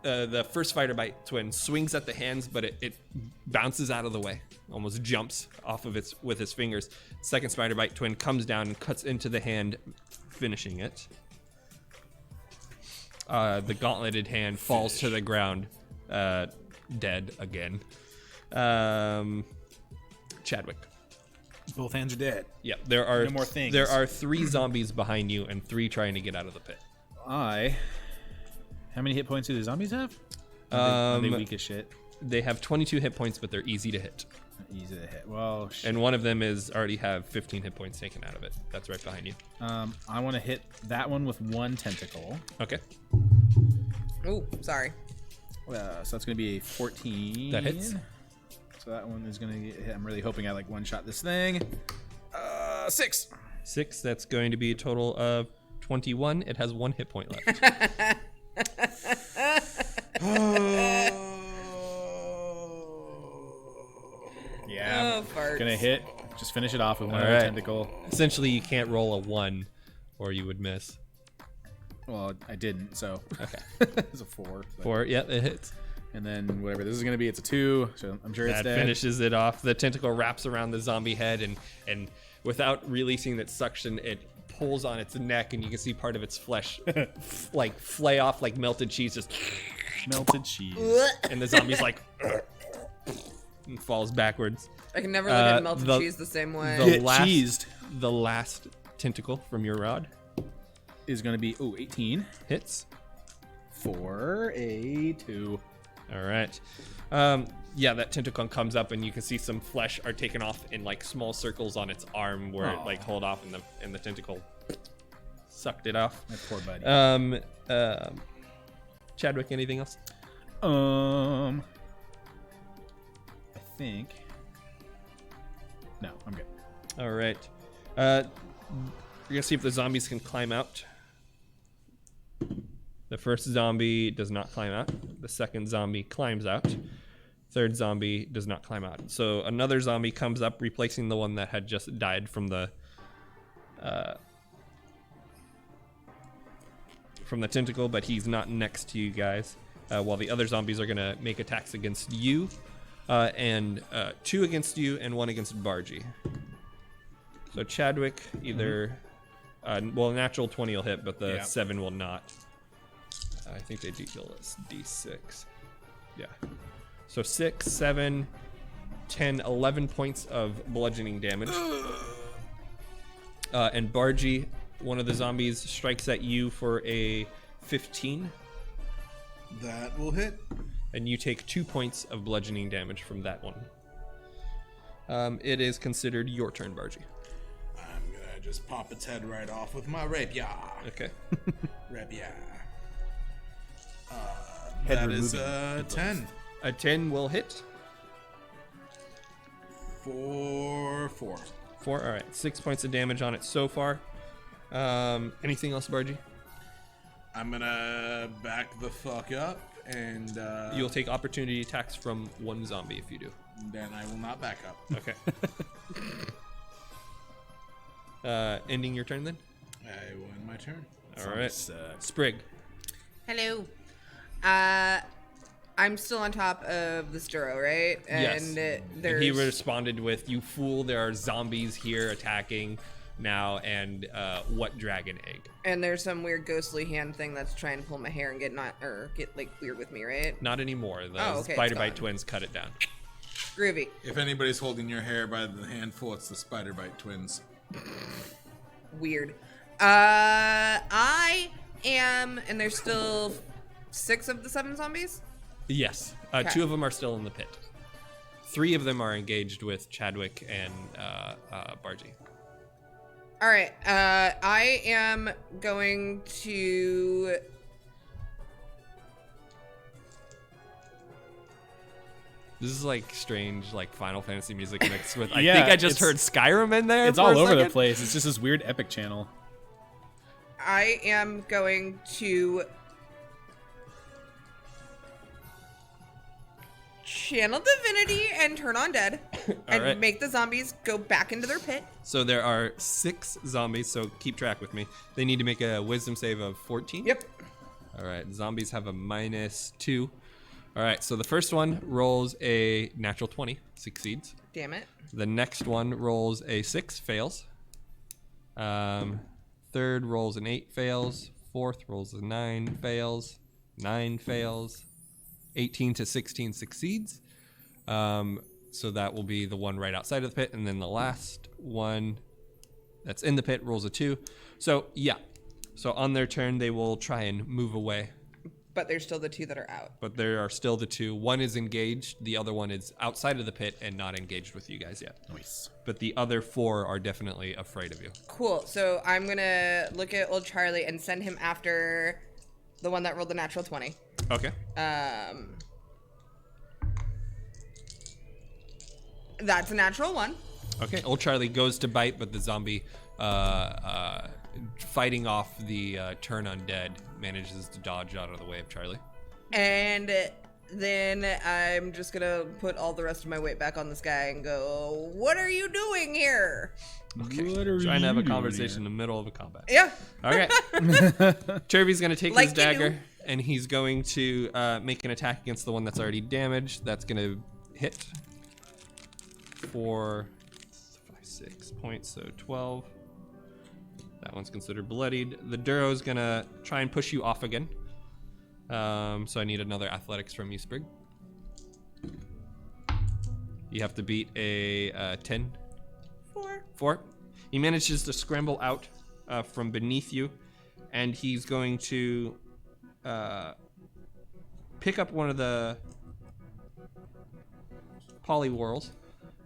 the first Spider-Bite twin swings at the hands, but it bounces out of the way, almost jumps off of its with his fingers. Second Spider-Bite twin comes down and cuts into the hand, finishing it. The gauntleted hand falls to the ground, dead again. Chadwick. Both hands are dead. Yeah, there are No more things. There are 3 zombies behind you and 3 trying to get out of the pit. How many hit points do the zombies have? Are they weak as shit? They have 22 hit points, but they're easy to hit. Easy to hit. Well, shit. And one of them is already have 15 hit points taken out of it. That's right behind you. I want to hit that one with 1 tentacle. Okay. Oh, sorry. So that's going to be a 14. That hits. So that one is going to get hit. I'm really hoping I one-shot this thing. 6. 6, that's going to be a total of 21. It has 1 hit point left. Yeah, farts. gonna hit. Just finish it off with one All right. tentacle. Essentially, you can't roll a 1 or you would miss. Well, I didn't, so Okay. it's a 4. but- 4, yeah, it hits. And then whatever this is gonna be, it's a 2. So I'm sure it's That dead. finishes it off. The tentacle wraps around the zombie head and without releasing its suction, it pulls on its neck and you can see part of its flesh like flay off like melted cheese, just Melted cheese. and the zombie's like and falls backwards. I can never look at melted cheese the same way. Get cheesed. The last tentacle from your rod Is gonna be 18 hits. for a 2. All right. Yeah, that tentacle comes up and you can see some flesh are taken off in like small circles on its arm where it like hold off and the tentacle sucked it off. My poor buddy. Chadwick, anything else? I think. No, I'm good. All right. You're gonna see if the zombies can climb out. The first zombie does not climb out. The second zombie climbs out. Third zombie does not climb out. So another zombie comes up, replacing the one that had just died from the tentacle, but he's not next to you guys. While the other zombies are gonna make attacks against you, and 2 against you and 1 against Bargy. So Chadwick either, well, a natural 20 will hit, but the 7 will not. I think they do heal us D6. Yeah. So 6, 7, 10, 11 points of bludgeoning damage. And Bargy, one of the zombies, strikes at you for a 15. That will hit. And you take 2 points of bludgeoning damage from that one. It is considered your turn, Bargy. I'm gonna just pop its head right off with my rapier. Okay. Rapier. Head That is removing. 10 A 10 will hit. for 4. 4. All right. 6 points of damage on it so far. Anything else, Bargy? I'm gonna back the fuck up and You'll take opportunity attacks from 1 zombie if you do. then I will not back up. Okay. Ending your turn then? I will end my turn. All right. Sprig. Hello. I'm still on top of the Sturo, right? And yes. there's... And he responded with, "You fool, there are zombies here attacking now, and what dragon egg?" And there's some weird ghostly hand thing that's trying to pull my hair and get like weird with me, right? Not anymore. The okay, spider bite twins cut it down. Groovy. If anybody's holding your hair by the handful, it's the spider bite twins. Weird. I am, and there's still 6 of the 7 zombies? Yes. Okay. 2 of them are still in the pit. 3 of them are engaged with Chadwick and Bargy. All right. I am going to... This is like strange, like Final Fantasy music mixed with. I Yeah, think I just heard Skyrim in there. It's for all a over the second. place. It's just this weird epic channel. I am going to channel divinity and turn on dead and right. make the zombies go back into their pit. So there are 6 zombies. So keep track with me. They need to make a Wisdom save of 14. Yep. All right. Zombies have a -2. All right. So the first one rolls a natural 20, succeeds. Damn it. The next one rolls a 6, fails. Third rolls an 8, fails. Fourth rolls a 9, fails. 9 fails. 18 to 16 succeeds. So that will be the one right outside of the pit. And then the last one that's in the pit rolls a 2. So, yeah. So on their turn, they will try and move away. But there's still the 2 that are out. But there are still the 2. One is engaged. The other one is outside of the pit and not engaged with you guys yet. Nice. But the other 4 are definitely afraid of you. Cool. So I'm going to look at old Charlie and send him after the one that rolled the natural 20. Okay. That's a natural 1. Okay. Old Charlie goes to bite, but the zombie fighting off the turn undead manages to dodge out of the way of Charlie. And then I'm just going to put all the rest of my weight back on this guy and go, "What are you doing here?" Okay. What are Trying to have a you doing conversation in here? the middle of a combat. Yeah. Okay. Turby's going to take Like his you dagger do. and he's going to make an attack against the one that's already damaged. That's going to hit for 6 points, so 12. That one's considered bloodied. The Duro's going to try and push you off again. So I need another athletics from you, Sprig. You have to beat a 10. 4. He manages to scramble out from beneath you, and he's going to pick up one of the polywhorls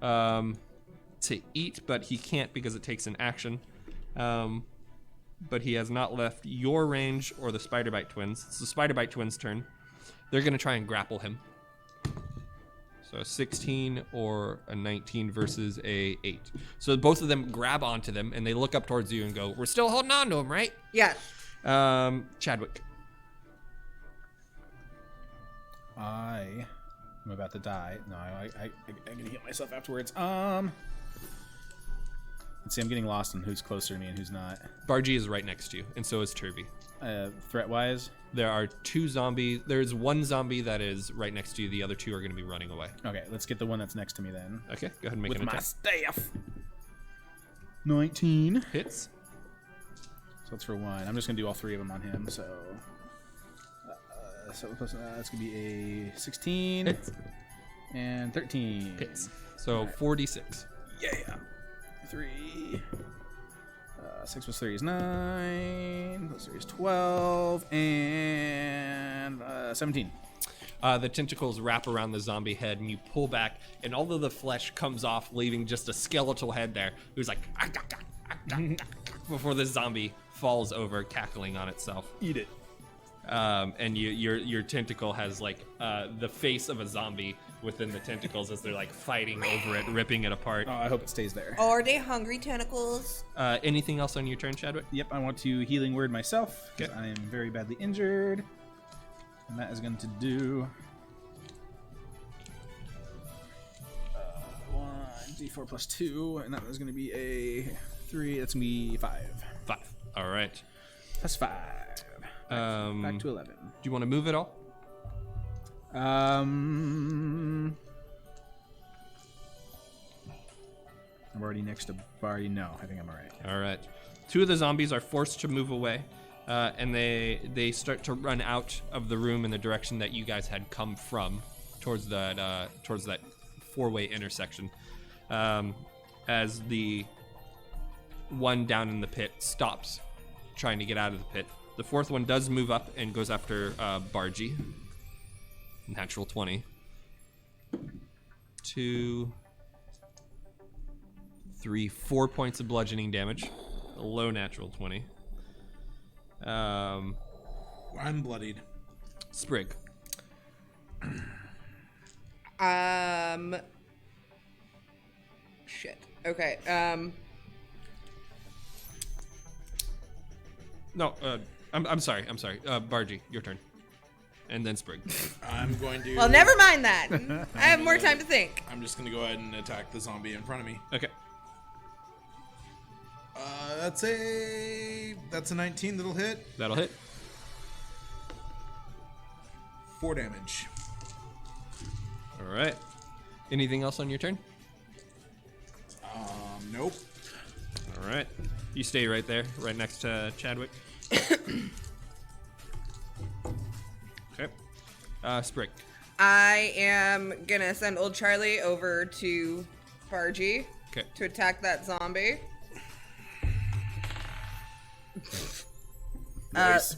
to eat, but he can't because it takes an action. But he has not left your range or the Spider Bite twins. It's the Spider Bite twins' turn. They're going to try and grapple him. So a 16 or a 19 versus a 8. So both of them grab onto them, and they look up towards you and go, "We're still holding on to him, right?" Yes. Chadwick. I'm about to die. No, I'm gonna heal myself afterwards. Let's see, I'm getting lost on who's closer to me and who's not. Bargy is right next to you, and so is Turby. Threat-wise? There are 2 zombies. There's 1 zombie that is right next to you. The other 2 are going to be running away. Okay, let's get the one that's next to me then. Okay, go ahead and make With an my attack. staff. 19. Hits. So that's for 1. I'm just gonna do all 3 of them on him. So, that's gonna be a 16 Hits. and 13. Hits. So 46. Yeah. 3. 6 plus 3 is 9. Plus 3 is 12. And 17. The tentacles wrap around the zombie head, and you pull back, and all of the flesh comes off, leaving just a skeletal head there, who's like, before the zombie falls over, cackling on itself. Eat it. And your tentacle has like the face of a zombie within the tentacles as they're like fighting over it, ripping it apart. Oh, I hope it stays there. Are they hungry tentacles? Anything else on your turn, Chadwick? Yep, I want to healing word myself, because Okay. I am very badly injured. And that is going to do 1d4 plus 2, and that is going to be a 3. That's going to be 5. 5. All right. Plus 5. Back to 11. Do you want to move at all? I'm already next to Barty. No, I think I'm all right. All right. 2 of the zombies are forced to move away, and they start to run out of the room in the direction that you guys had come from, towards that 4-way intersection. As the one down in the pit stops trying to get out of the pit. The 4th one does move up and goes after Bargy. Natural 20. 2, 3, 4 points of bludgeoning damage. A low natural 20. I'm bloodied. Sprig. Shit. Okay. No, I'm sorry. Bargy, your turn. And then Sprig. I'm going to... Well, never mind that. I have more time to think. I'm just going to go ahead and attack the zombie in front of me. Okay. That's a 19 that'll hit. That'll hit. 4 damage. All right. Anything else on your turn? Nope. All right. You stay right there, right next to Chadwick. Okay. Sprig. I am gonna send old Charlie over to Bargy to attack that zombie. Nice.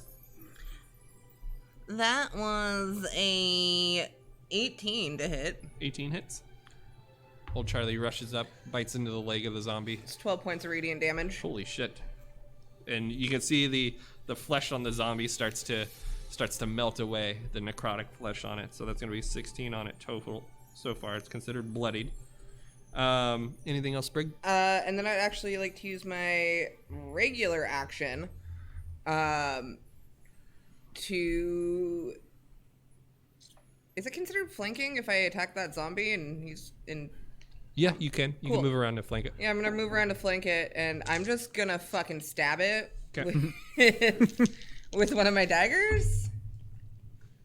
That was a 18 to hit. 18 hits. Old Charlie rushes up, bites into the leg of the zombie. It's 12 points of radiant damage. Holy shit. And you can see the flesh on the zombie starts to melt away, the necrotic flesh on it. So that's going to be 16 on it total so far. It's considered bloodied. Anything else, Sprig? And then I'd actually like to use my regular action to... Is it considered flanking if I attack that zombie and he's in... Yeah, you can. You can move around and flank it. Yeah, I'm gonna move around to flank it, and I'm just gonna fucking stab it with one of my daggers.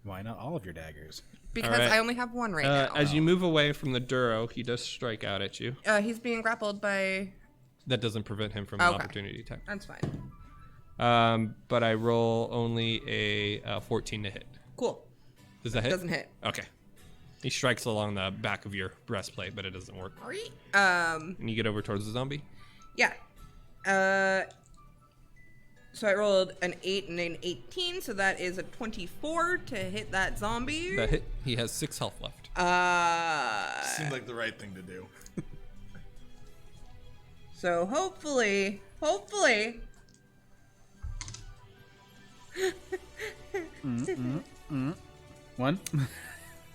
Why not all of your daggers? Because I only have one right now. As you move away from the Duro, he does strike out at you. He's being grappled by... That doesn't prevent him from an opportunity attack. That's fine. But I roll only a 14 to hit. Cool. Does that hit? Doesn't hit. Okay. He strikes along the back of your breastplate, but it doesn't work. And you get over towards the zombie? Yeah. So I rolled an 8 and an 18, so that is a 24 to hit that zombie. That hit. He has 6 health left. Seemed like the right thing to do. So hopefully... 1?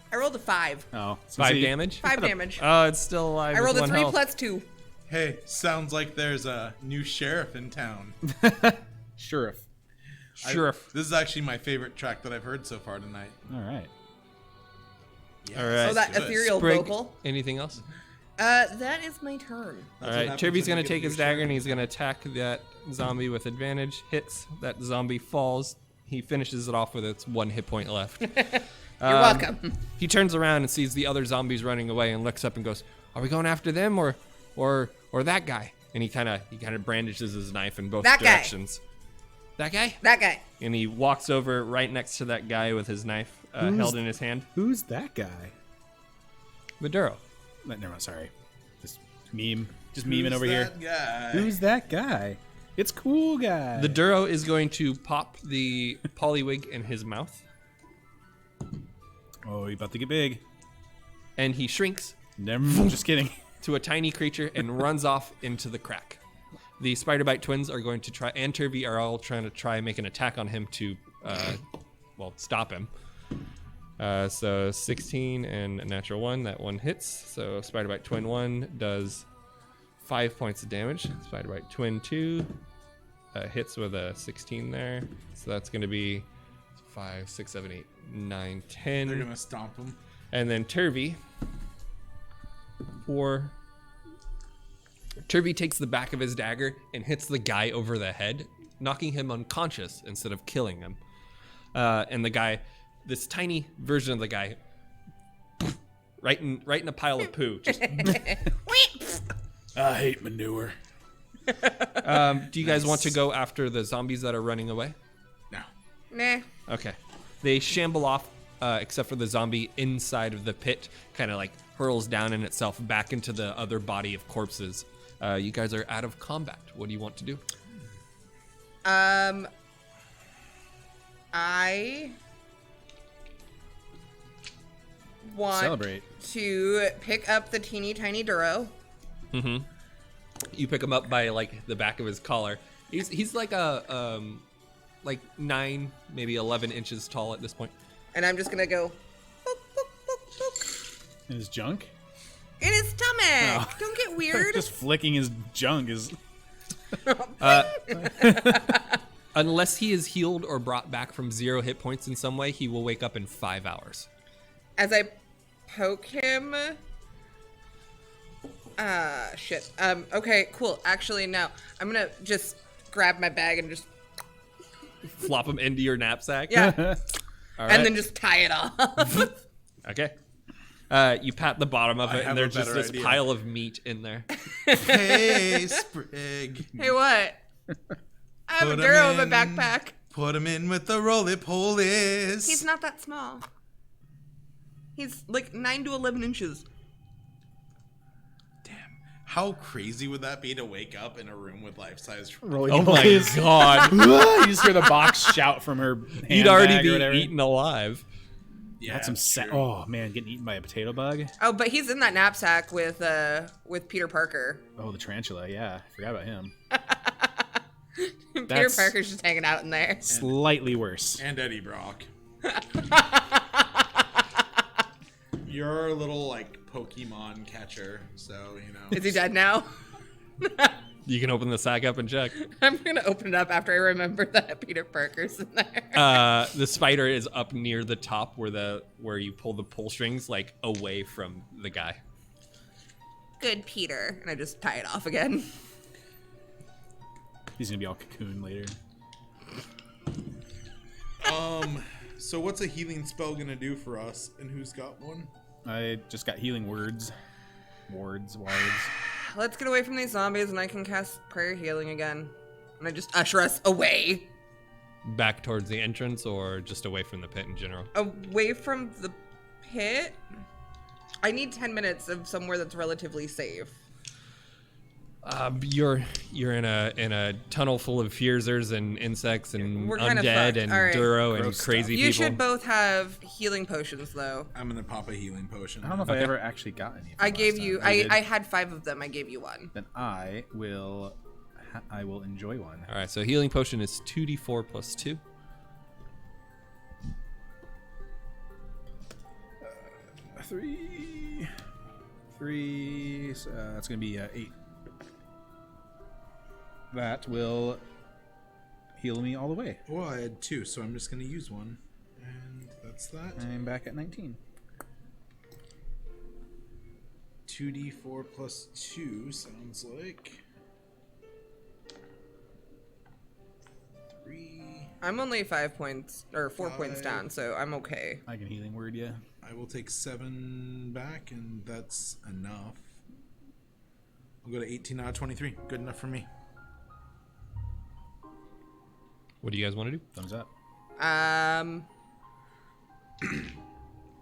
I rolled a 5. Oh. 5 damage? 5 damage. Oh, it's still alive. I rolled with a 1 3 health. plus 2. Hey, sounds like there's a new sheriff in town. Sheriff. Sheriff. This is actually my favorite track that I've heard so far tonight. All right. Yes, All right. Oh, that ethereal Sprig, vocal. Anything else? That is my turn. All right. Chirby's going to take his dagger and he's going to attack that zombie with advantage. Hits. That zombie falls. He finishes it off with its 1 hit point left. You're welcome. He turns around and sees the other zombies running away and looks up and goes, "Are we going after them or that guy?" And he kind of brandishes his knife in both directions. That guy? That guy. And he walks over right next to that guy with his knife held in his hand. Who's that guy? Maduro. Never mind, sorry. Just memeing over here. Guy? Who's that guy? It's cool guy. The Duro is going to pop the polywig in his mouth. Oh, you about to get big. And he shrinks Just kidding. to a tiny creature and runs off into the crack. The Spider-Bite twins are going to try, and Turvey are all trying to make an attack on him to, stop him. So 16 and a natural 1, that one hits. So Spider-Bite twin 1 does 5 points of damage. Spider-Bite twin 2 hits with a 16 there. So that's going to be 5, 6, 7, 8, 9, 10. They're going to stomp him. And then Turvey, Turvey takes the back of his dagger and hits the guy over the head, knocking him unconscious instead of killing him. And the guy, this tiny version of the guy, right in a pile of poo. Just, I hate manure. do you guys want to go after the zombies that are running away? No. Nah. Okay. They shamble off, except for the zombie inside of the pit, kind of like hurls down in itself back into the other body of corpses. You guys are out of combat. What do you want to do? I want Celebrate. to pick up the teeny tiny Duro. Mm-hmm. You pick him up by like the back of his collar. He's like a like 9, maybe 11 inches tall at this point. And I'm just gonna go book, book, book, book, In his junk? in his stomach. Oh. Don't get weird. Just flicking his junk is... Unless he is healed or brought back from 0 hit points in some way, he will wake up in 5 hours. As I poke him. Shit. Okay, cool. Actually, no. I'm gonna just grab my bag and just, Flop him into your knapsack. yeah. All And right. then just tie it off. Okay. You pat the bottom of I it, have and a there's just better this idea. pile of meat in there. Hey, Sprig. Hey, what? I have a Put 'em Duro in my in. backpack. Put him in with the roly-polies. He's not that small. He's like 9 to 11 inches. Damn. How crazy would that be to wake up in a room with life-size? Oh my god. You just hear the box shout from her You'd already handbag or be whatever. eaten alive. Yeah, Had some true. oh man, getting eaten by a potato bug. Oh, but he's in that knapsack with Peter Parker. Oh, the tarantula. Yeah, forgot about him. Peter That's- Parker's just hanging out in there. Slightly worse. And Eddie Brock. You're a little like Pokemon catcher, so you know. Is he dead now? You can open the sack up and check. I'm gonna open it up after I remember that Peter Parker's in there. The spider is up near the top where you pull the pull strings, like away from the guy. Good Peter. And I just tie it off again. He's gonna be all cocoon later. So what's a healing spell gonna do for us, and who's got one? I just got healing words. Wards. Let's get away from these zombies and I can cast prayer healing again. And I just usher us away. Back towards the entrance or just away from the pit in general? Away from the pit? I need 10 minutes of somewhere that's relatively safe. You're in a tunnel full of fearsers and insects and We're kinda undead fucked. and All right. Duro and Gross crazy You people. should both have healing potions though. I'm gonna pop a healing potion. I don't know if I ever actually got any. I gave last you, time. You did? I had 5 of them. I gave you one. Then I will enjoy one. All right, so healing potion is 2d4 plus 2. Three. So, that's gonna be 8. That will heal me all the way. Well, I had 2, so I'm just gonna use one, and that's that. I'm back at 19. 2d4 plus 2 sounds like 3. I'm only 5 points or 4 points 5. down, so I'm okay. I can healing word you. I will take 7 back, and that's enough. I'll go to 18 out of 23. Good enough for me. What do you guys want to do? Thumbs up.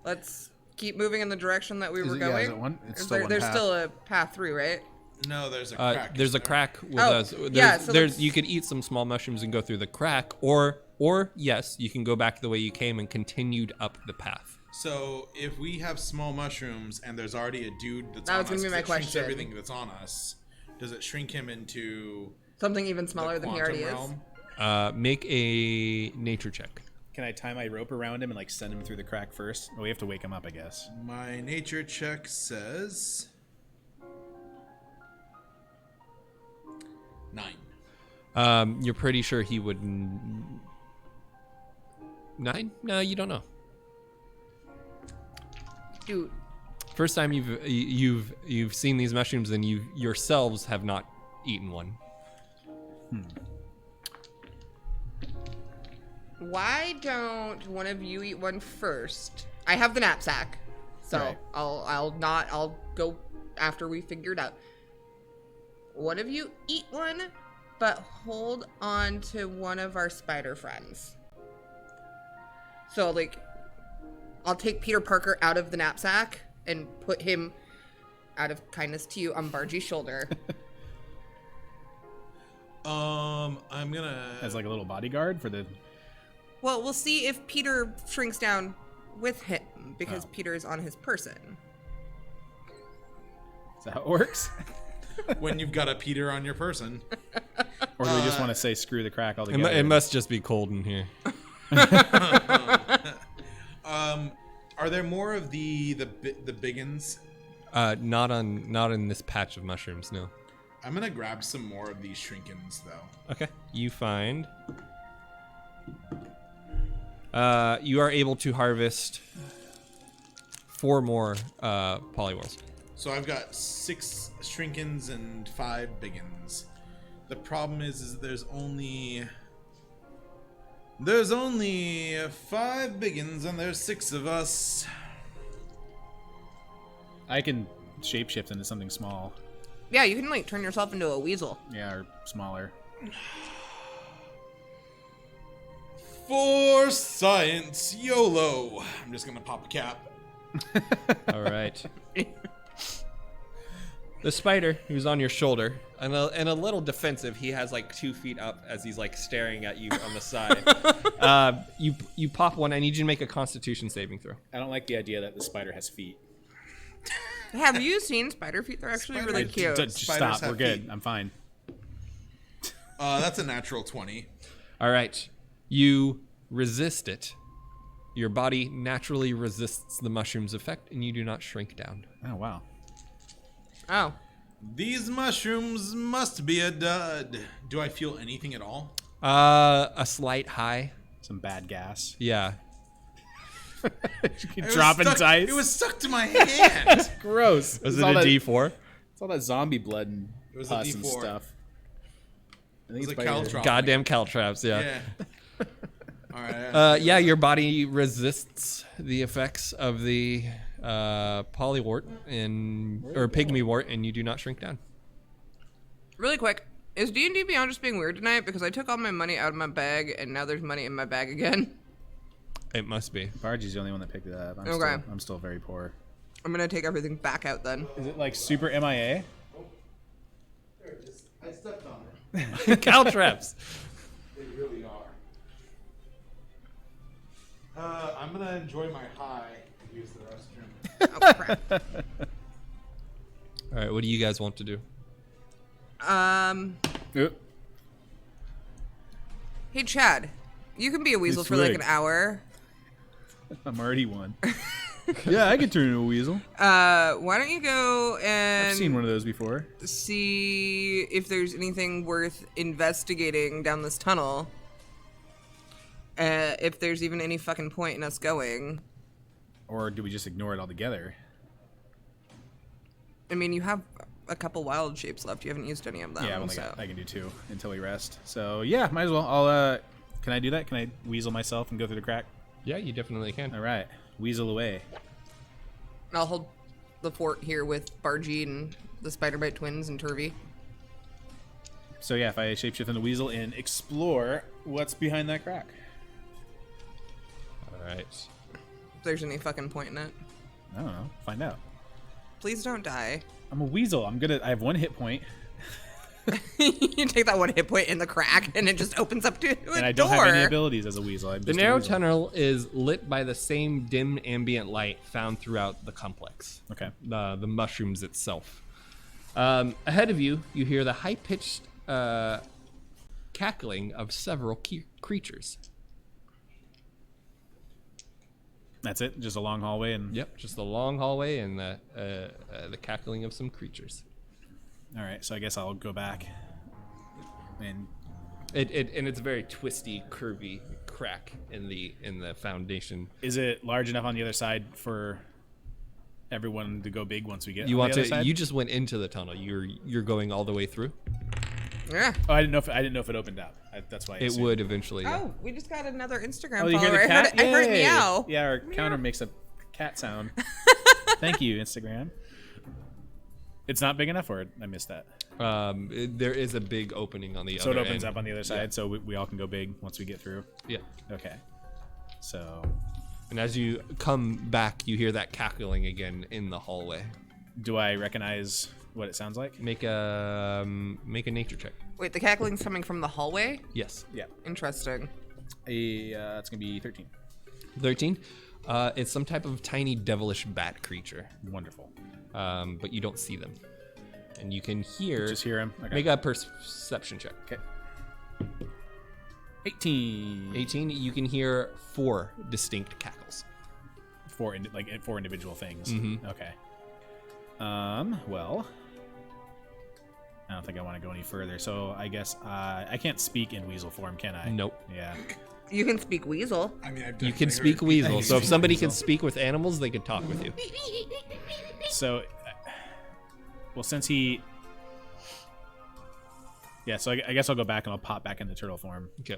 Let's keep moving in the direction that we were it- yeah, going. is it one- it's Is still one there's path. still a path through, right? No, there's a crack. There's a there. crack with Oh, us. yeah, so let's- You could eat some small mushrooms and go through the crack, or yes, you can go back the way you came and continued up the path. So if we have small mushrooms and there's already a dude that's That on was gonna us, be 'cause my it shrinks question. everything that's on us, does it shrink him into Something even the smaller than he quantum already realm? Make a nature check. Can I tie my rope around him and like send him through the crack first? Oh, we have to wake him up, I guess. My nature check says 9. You're pretty sure he would. 9? No, you don't know. Dude, First time you've seen these mushrooms and you yourselves have not eaten one. why don't one of you eat one first? I have the knapsack, So Right. I'll go after we figure it out. One of you eat one, but hold on to one of our spider friends. So, like, I'll take Peter Parker out of the knapsack and put him, out of kindness to you, on Bargie's shoulder. I'm gonna... As like a little bodyguard for the... Well, we'll see if Peter shrinks down with him, because Peter's on his person. Is that how it works? When you've got a Peter on your person. Or do we just want to say screw the crack altogether? It must just be cold in here. Are there more of the biggins? Not in this patch of mushrooms, no. I'm gonna grab some more of these shrinkins, though. Okay. You find. You are able to harvest 4 more polywhirls. So I've got 6 shrinkins and 5 biggins. The problem is there's only 5 biggins and there's 6 of us. I can shapeshift into something small. Yeah, you can, like, turn yourself into a weasel. Yeah, or smaller. For science, YOLO. I'm just gonna pop a cap. All right. The spider who's on your shoulder, and a little defensive, he has like 2 feet up as he's like staring at you on the side. You pop one. I need you to make a Constitution saving throw. I don't like the idea that the spider has feet. Have you seen spider feet? They're actually really cute. Just Spiders stop. We're have good. feet. I'm fine. That's a natural 20. All right. You resist it. Your body naturally resists the mushroom's effect, and you do not shrink down. Oh, wow. Oh. These mushrooms must be a dud. Do I feel anything at all? A slight high. Some bad gas. Yeah. It was Dropping stuck- dice. It was stuck to my hand. Gross. Was It's it all a that- D4? It's all that zombie blood and It was a pus and D4. stuff. I think It was it's a spiders. caltrop. Goddamn caltraps, yeah. Yeah. All right. Yeah, your body resists the effects of the polywort or pygmy wart, and you do not shrink down. Really quick, is D&D Beyond just being weird tonight? Because I took all my money out of my bag, and now there's money in my bag again. It must be. Bargie's the only one that picked it up. Okay. I'm still very poor. I'm gonna take everything back out then. Is it like super MIA? I stepped on it. Caltraps. They really are. I'm gonna enjoy my high and use the restroom. Oh, crap. All right, what do you guys want to do? Oop. Hey, Chad. You can be a weasel It's for like rigged. an hour. I'm already one. Yeah, I could turn into a weasel. Why don't you go and I've seen one of those before. see if there's anything worth investigating down this tunnel. If there's even any fucking point in us going. Or do we just ignore it altogether? I mean, you have a couple wild shapes left. You haven't used any of them. Yeah, so. I can do 2 until we rest. So yeah, might as well. I'll. Can I do that? Can I weasel myself and go through the crack? Yeah, you definitely can. All right, weasel away. I'll hold the fort here with Bargie and the Spider-Bite twins and Turvy. So yeah, if I shapeshift into weasel and explore what's behind that crack. All right. If there's any fucking point in it. I don't know. Find out. Please don't die. I'm a weasel. I have 1 hit point, You take that 1 hit point in the crack and it just opens up to a and I door. don't have any abilities as a weasel. I'm The just a narrow weasel. tunnel is lit by the same dim ambient light found throughout the complex. Okay. The mushrooms itself. Ahead of you, you hear the high-pitched cackling of several creatures. That's it. Just a long hallway and. Yep, just the long hallway and the cackling of some creatures. All right. So I guess I'll go back. And And it's a very twisty, curvy crack in the foundation. is it large enough on the other side for everyone to go big once we get? You on want the other to? side? You just went into the tunnel. You're going all the way through. Yeah. Oh, I didn't know if it opened up. That's why. I It assumed. would eventually. Yeah. Oh, we just got another Instagram Oh, you hear follower. the cat? I heard it Yay. meow. Yeah, our counter makes a cat sound. Thank you, Instagram. It's not big enough, or I missed that. There is a big opening on the So other it opens end. up on the other side, so we all can go big once we get through. Yeah. Okay. So And as you come back, you hear that cackling again in the hallway. do I recognize what it sounds like? Make a nature check. Wait, the cackling's coming from the hallway? Yes. Yeah. Interesting. It's gonna be 13. 13. It's some type of tiny devilish bat creature, Wonderful. but you don't see them. And you can hear. Just hear him. Okay. Make a perception check. Okay. 18. 18. You can hear 4 distinct cackles. Four individual things. Mhm. Okay. Well, I don't think I want to go any further. So I guess I can't speak in weasel form, can I? Nope. Yeah. You can speak weasel. I mean, You can speak weasel. So if somebody can speak with animals, they can talk with you. So, well, since he, yeah. So I guess I'll go back and I'll pop back in the turtle form. Okay.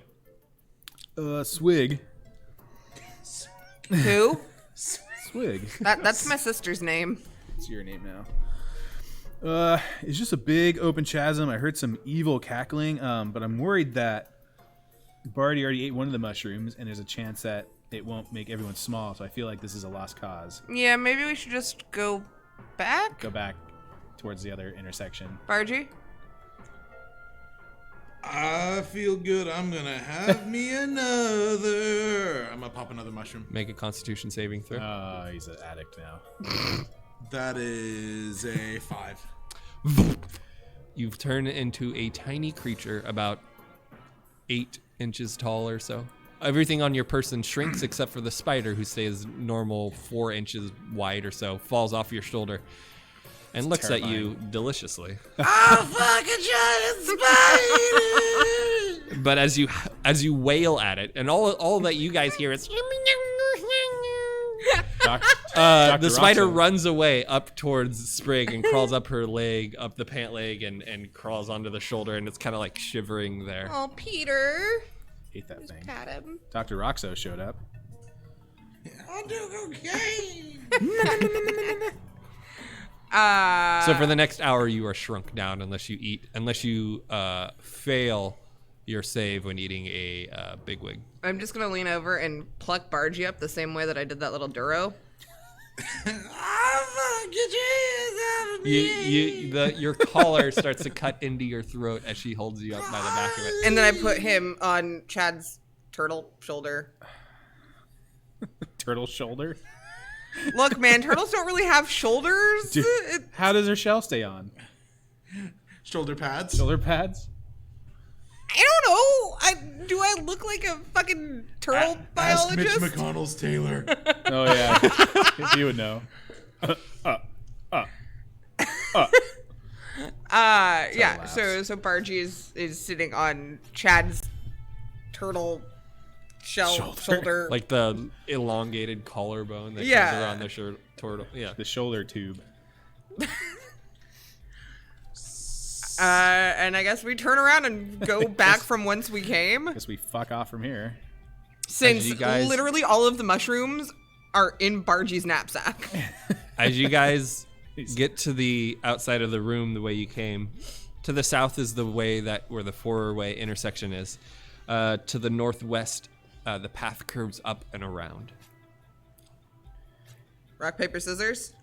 Swig. Who? Swig. That's my sister's name. It's your name now. It's just a big open chasm. I heard some evil cackling, but I'm worried that Barty already ate one of the mushrooms, and there's a chance that it won't make everyone small, so I feel like this is a lost cause. Yeah, maybe we should just go back? Go back towards the other intersection. Bargy? I feel good. I'm gonna have me another. I'm gonna pop another mushroom. Make a Constitution saving throw. He's an addict now. That is a 5. You've turned into a tiny creature about 8 inches tall or so. Everything on your person shrinks except for the spider, who stays normal 4 inches wide or so, falls off your shoulder and looks at you deliciously. Oh, fucking giant spider! But as you wail at it, and all that you guys hear is the spider runs away up towards Sprig and crawls up her leg, up the pant leg, and crawls onto the shoulder, and it's kind of like shivering there. Oh, Peter. Hate that thing. Pat him. Dr. Roxo showed up. I'll do cocaine. So for the next hour, you are shrunk down unless you fail your save when eating a bigwig. I'm just gonna lean over and pluck Bargy up the same way that I did that little Duro. Get your hands out of me! Your collar starts to cut into your throat as she holds you up by the back of it. And then I put him on Chad's turtle shoulder. Turtle shoulder? Look, man, turtles don't really have shoulders. Dude, how does her shell stay on? Shoulder pads. Shoulder pads? I don't know. Do I look like a fucking turtle Ask Mitch biologist? McConnell's Taylor. Oh, yeah. He would know. Yeah. laughs. So Bargy is sitting on Chad's turtle shoulder. Like the elongated collarbone that Yeah. comes around the turtle. Yeah. The shoulder tube. And I guess we turn around and go back from whence we came. Guess we fuck off from here. Since you guys- literally all of the mushrooms are in Bargy's knapsack. As you guys get to the outside of the room the way you came, to the south is the way where the 4-way intersection is. To the northwest, the path curves up and around. Rock, paper, scissors.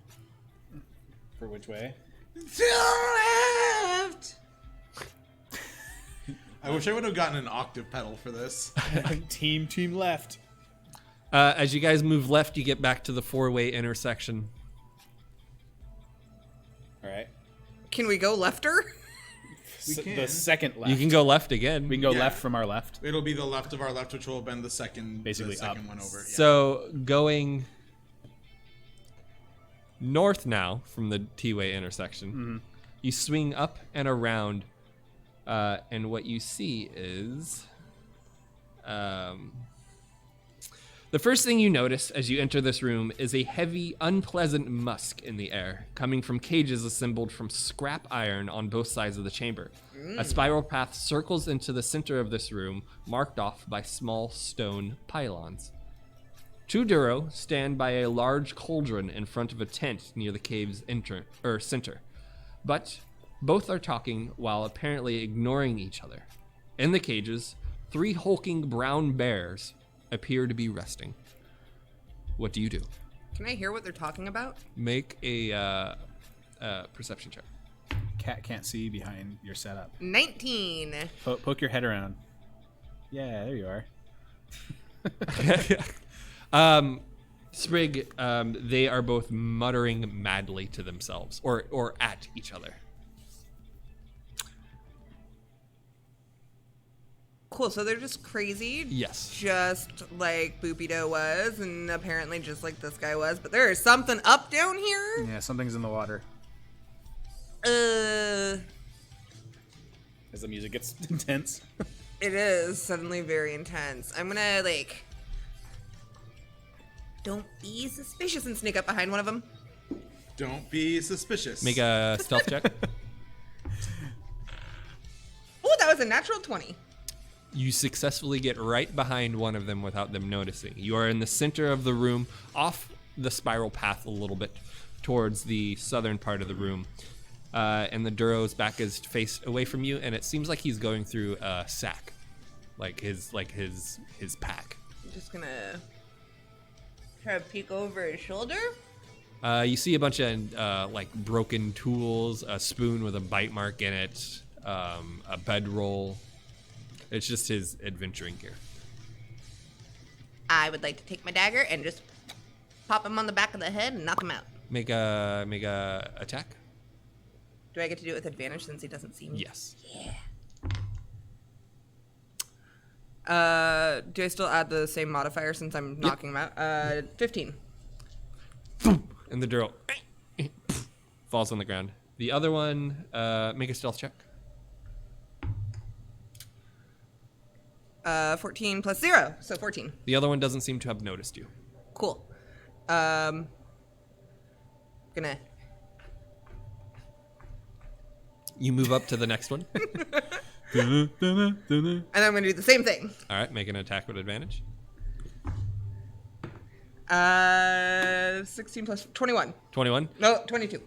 For which way? Left. I wish I would have gotten an octave pedal for this. Team left. As you guys move left, you get back to the 4-way intersection. All right. Can we go lefter? The second left. You can go left again. We can go Yeah. left from our left. It'll be the left of our left, which will have been the second, Basically the second up. one over. Yeah. So going north now from the T-way intersection, you swing up and around, and what you see is the first thing you notice as you enter this room is a heavy, unpleasant musk in the air, coming from cages assembled from scrap iron on both sides of the chamber. A spiral path circles into the center of this room, marked off by small stone pylons. Two Duro stand by a large cauldron in front of a tent near the cave's center. But both are talking while apparently ignoring each other. In the cages, 3 hulking brown bears appear to be resting. What do you do? Can I hear what they're talking about? Make a perception check. Cat can't see behind your setup. 19. Poke your head around. Yeah, there you are. Sprig, they are both muttering madly to themselves or at each other. Cool, so they're just crazy. Yes. Just like Boopito was, and apparently just like this guy was. But there is something up down here. Yeah, something's in the water. As the music gets intense. It is suddenly very intense. I'm gonna, like... Don't be suspicious and sneak up behind one of them. Don't be suspicious. Make a stealth check. Oh, that was a natural 20. You successfully get right behind one of them without them noticing. You are in the center of the room, off the spiral path a little bit, towards the southern part of the room. And the Duro's back is faced away from you, and it seems like he's going through a sack, like his pack. I'm just gonna try to peek over his shoulder. You see a bunch of like broken tools, a spoon with a bite mark in it, a bedroll. It's just his adventuring gear. I would like to take my dagger and just pop him on the back of the head and knock him out. Make a attack. Do I get to do it with advantage since he doesn't see me? Yes. Yeah. Do I still add the same modifier since I'm knocking him out? 15. And the Duro falls on the ground. The other one, make a stealth check. 14 plus 0, so 14. The other one doesn't seem to have noticed you. Cool. Gonna... You move up to the next one. And then I'm gonna do the same thing. All right, make an attack with advantage. 16 plus 21. 21. No, 22.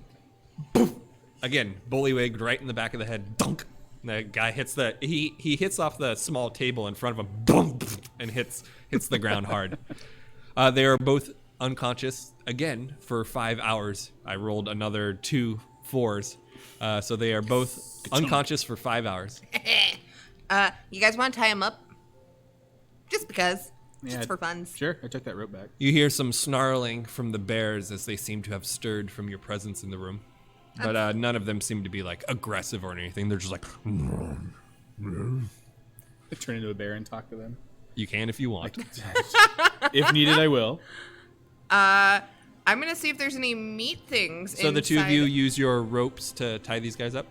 Again, bullywig right in the back of the head. Dunk. The guy hits he hits off the small table in front of him. Boom, and hits the ground hard. They are both unconscious again for 5 hours. I rolled another 2 4s. So they are both unconscious for 5 hours. You guys want to tie him up? Just because. Yeah, just for fun. Sure, I took that rope back. You hear some snarling from the bears as they seem to have stirred from your presence in the room. But none of them seem to be like aggressive or anything. They're just like... I turn into a bear and talk to them. You can if you want. If needed, I will. I'm going to see if there's any meat things So the two of you use your ropes to tie these guys up?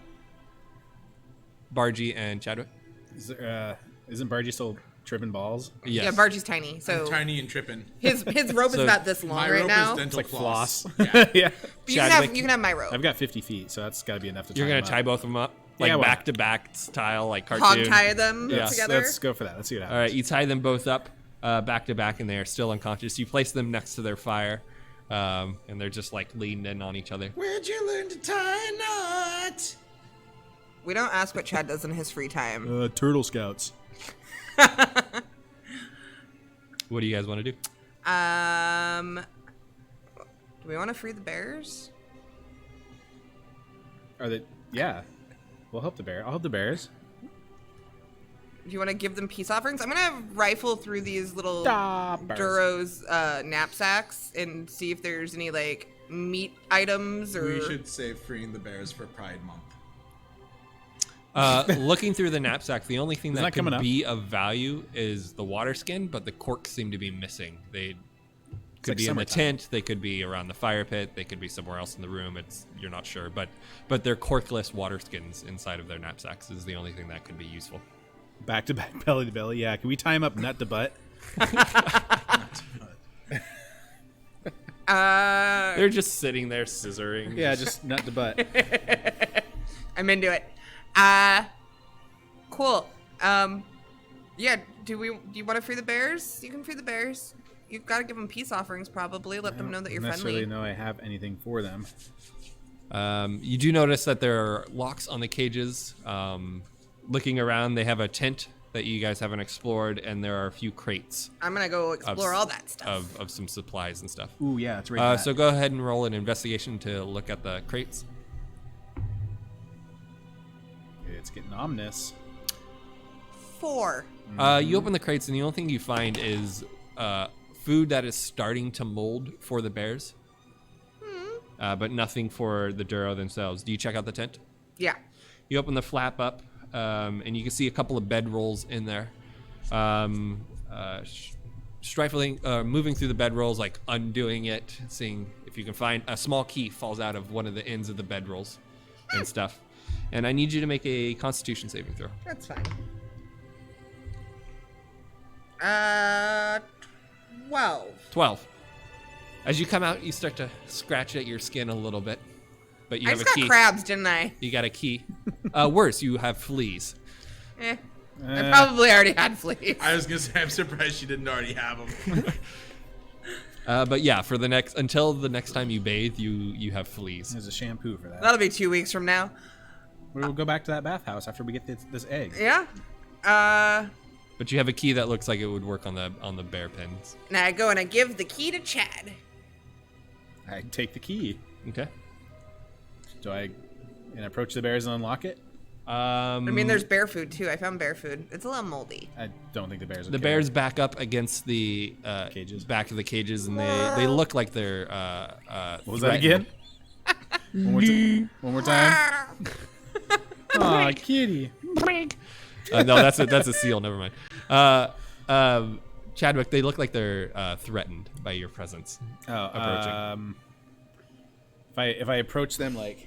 Bargy and Chadwick? Isn't Bargy still tripping balls? Yes. Yeah, Bargy's tiny, so... I'm tiny and tripping. His rope is about this long My right rope now. is dental Like floss. Yeah. Yeah. But you can have my rope. I've got 50 feet, so that's got to be enough to tie You're going them to tie up. both of them up? Like Yeah, why not? back-to-back style, like Hog cartoon? tie them Yeah. together. Let's go for that. Let's see what happens. All right, you tie them both up back-to-back, and they are still unconscious. You place them next to their fire, and they're just like leaned in on each other. Where'd you learn to tie a knot? We don't ask what Chad does in his free time. Turtle Scouts. What do you guys want to do? Do we want to free the bears? Are they? Yeah. We'll help the bear. I'll help the bears. Do you want to give them peace offerings? I'm gonna rifle through these little Bears. Duro's knapsacks and see if there's any like meat items or. We should save freeing the bears for Pride Month. Looking through the knapsack, the only thing Isn't that that coming can up? be of value is the water skin, but the corks seem to be missing. They could like be in the summertime. tent, they could be around the fire pit, they could be somewhere else in the room. You're not sure, but they're corkless water skins inside of their knapsacks is the only thing that could be useful. Back to back, belly to belly. Yeah. Can we tie him up nut to butt? They're just sitting there scissoring. Yeah, just nut to butt. I'm into it. Cool. Yeah. Do you want to free the bears? You can free the bears. You've got to give them peace offerings, probably. Let them know that you're I don't friendly. necessarily know I have anything for them. You do notice that there are locks on the cages. Looking around, they have a tent that you guys haven't explored, and there are a few crates I'm going to go explore all that stuff. of some supplies and stuff. Ooh, yeah, it's right. So go ahead and roll an investigation to look at the crates. It's getting ominous. 4. You open the crates, and the only thing you find is food that is starting to mold for the bears, but nothing for the Duro themselves. Do you check out the tent? Yeah. You open the flap up, and you can see a couple of bed rolls in there. Moving through the bed rolls, like undoing it, seeing if you can find a small key falls out of one of the ends of the bed rolls and stuff. And I need you to make a Constitution saving throw. That's fine. 12. 12. As you come out, you start to scratch at your skin a little bit, but you I have just a key. got crabs, didn't I? You got a key. Worse, you have fleas. I probably already had fleas. I was gonna say, I'm surprised she didn't already have them. But yeah, for until the next time you bathe, you have fleas. There's a shampoo for that. That'll be 2 weeks from now. We'll go back to that bathhouse after we get this egg. Yeah. But you have a key that looks like it would work on the bear pens. Now I go and I give the key to Chad. I take the key. Okay. Do I approach the bears and unlock it? I mean, there's bear food too. I found bear food. It's a little moldy. I don't think the bears. The bears back up against the cages. back of the cages, and they look like they're. What was that again? One more time. Aw, kitty. No, that's a seal. Never mind. Chadwick, they look like they're threatened by your presence. Approaching. If I approach them, like,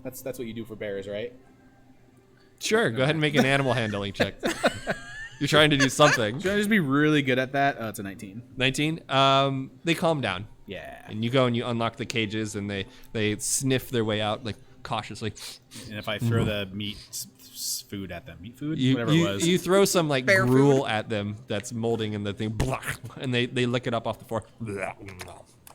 that's what you do for bears, right? Sure, go ahead and make an animal handling check. You're trying to do something. Should I just be really good at that? Oh, it's a 19. 19. They calm down. Yeah. And you go and you unlock the cages, and they sniff their way out, like cautiously. And if I throw the food at them, whatever it was, you throw some like Bear gruel food? at them that's molding in the thing, and they lick it up off the floor.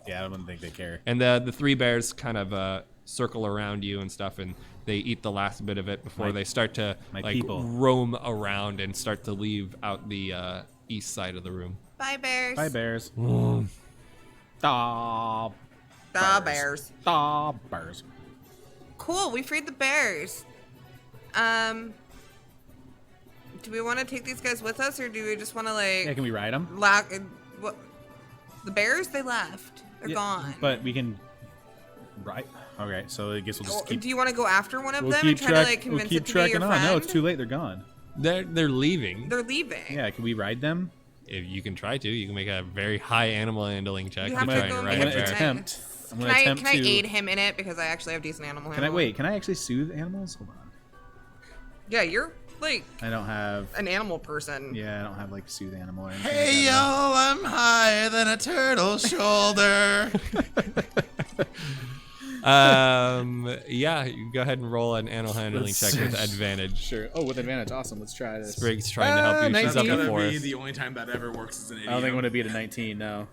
yeah, I don't think they care. And the three bears kind of circle around you and stuff, and they eat the last bit of it before they start to roam around and start to leave out the east side of the room. Bye, bears. Bye, bears. Da bears. Da bears. Cool. We freed the bears. Do we want to take these guys with us, or do we just want to Yeah, can we ride them? What? The bears? They left. They're gone. But we can ride. Okay, so I guess we'll just keep. Do you want to go after one of We'll them keep and try to convince it to be your friend? No, it's too late. They're gone. They're leaving. They're leaving. Yeah, can we ride them? If you can try to, you can make a very high animal handling check. You to have try to go and make ride a a bear. attempt. I'm gonna Can attempt I to. aid him in it because I actually have decent animal handling? Can I actually soothe animals? Hold on. Yeah, you're like I don't have. an animal person. Yeah, I don't have like soothe animal or anything. Hey yo, I'm higher than a turtle's shoulder. Yeah, you go ahead and roll an animal handling check with advantage. Sure. Oh, with advantage. Awesome. Let's try this. Sprig's trying to help you. She's up 19. the Be forest. the only time that ever works as an idiom. I don't think I'm gonna beat a 19. No.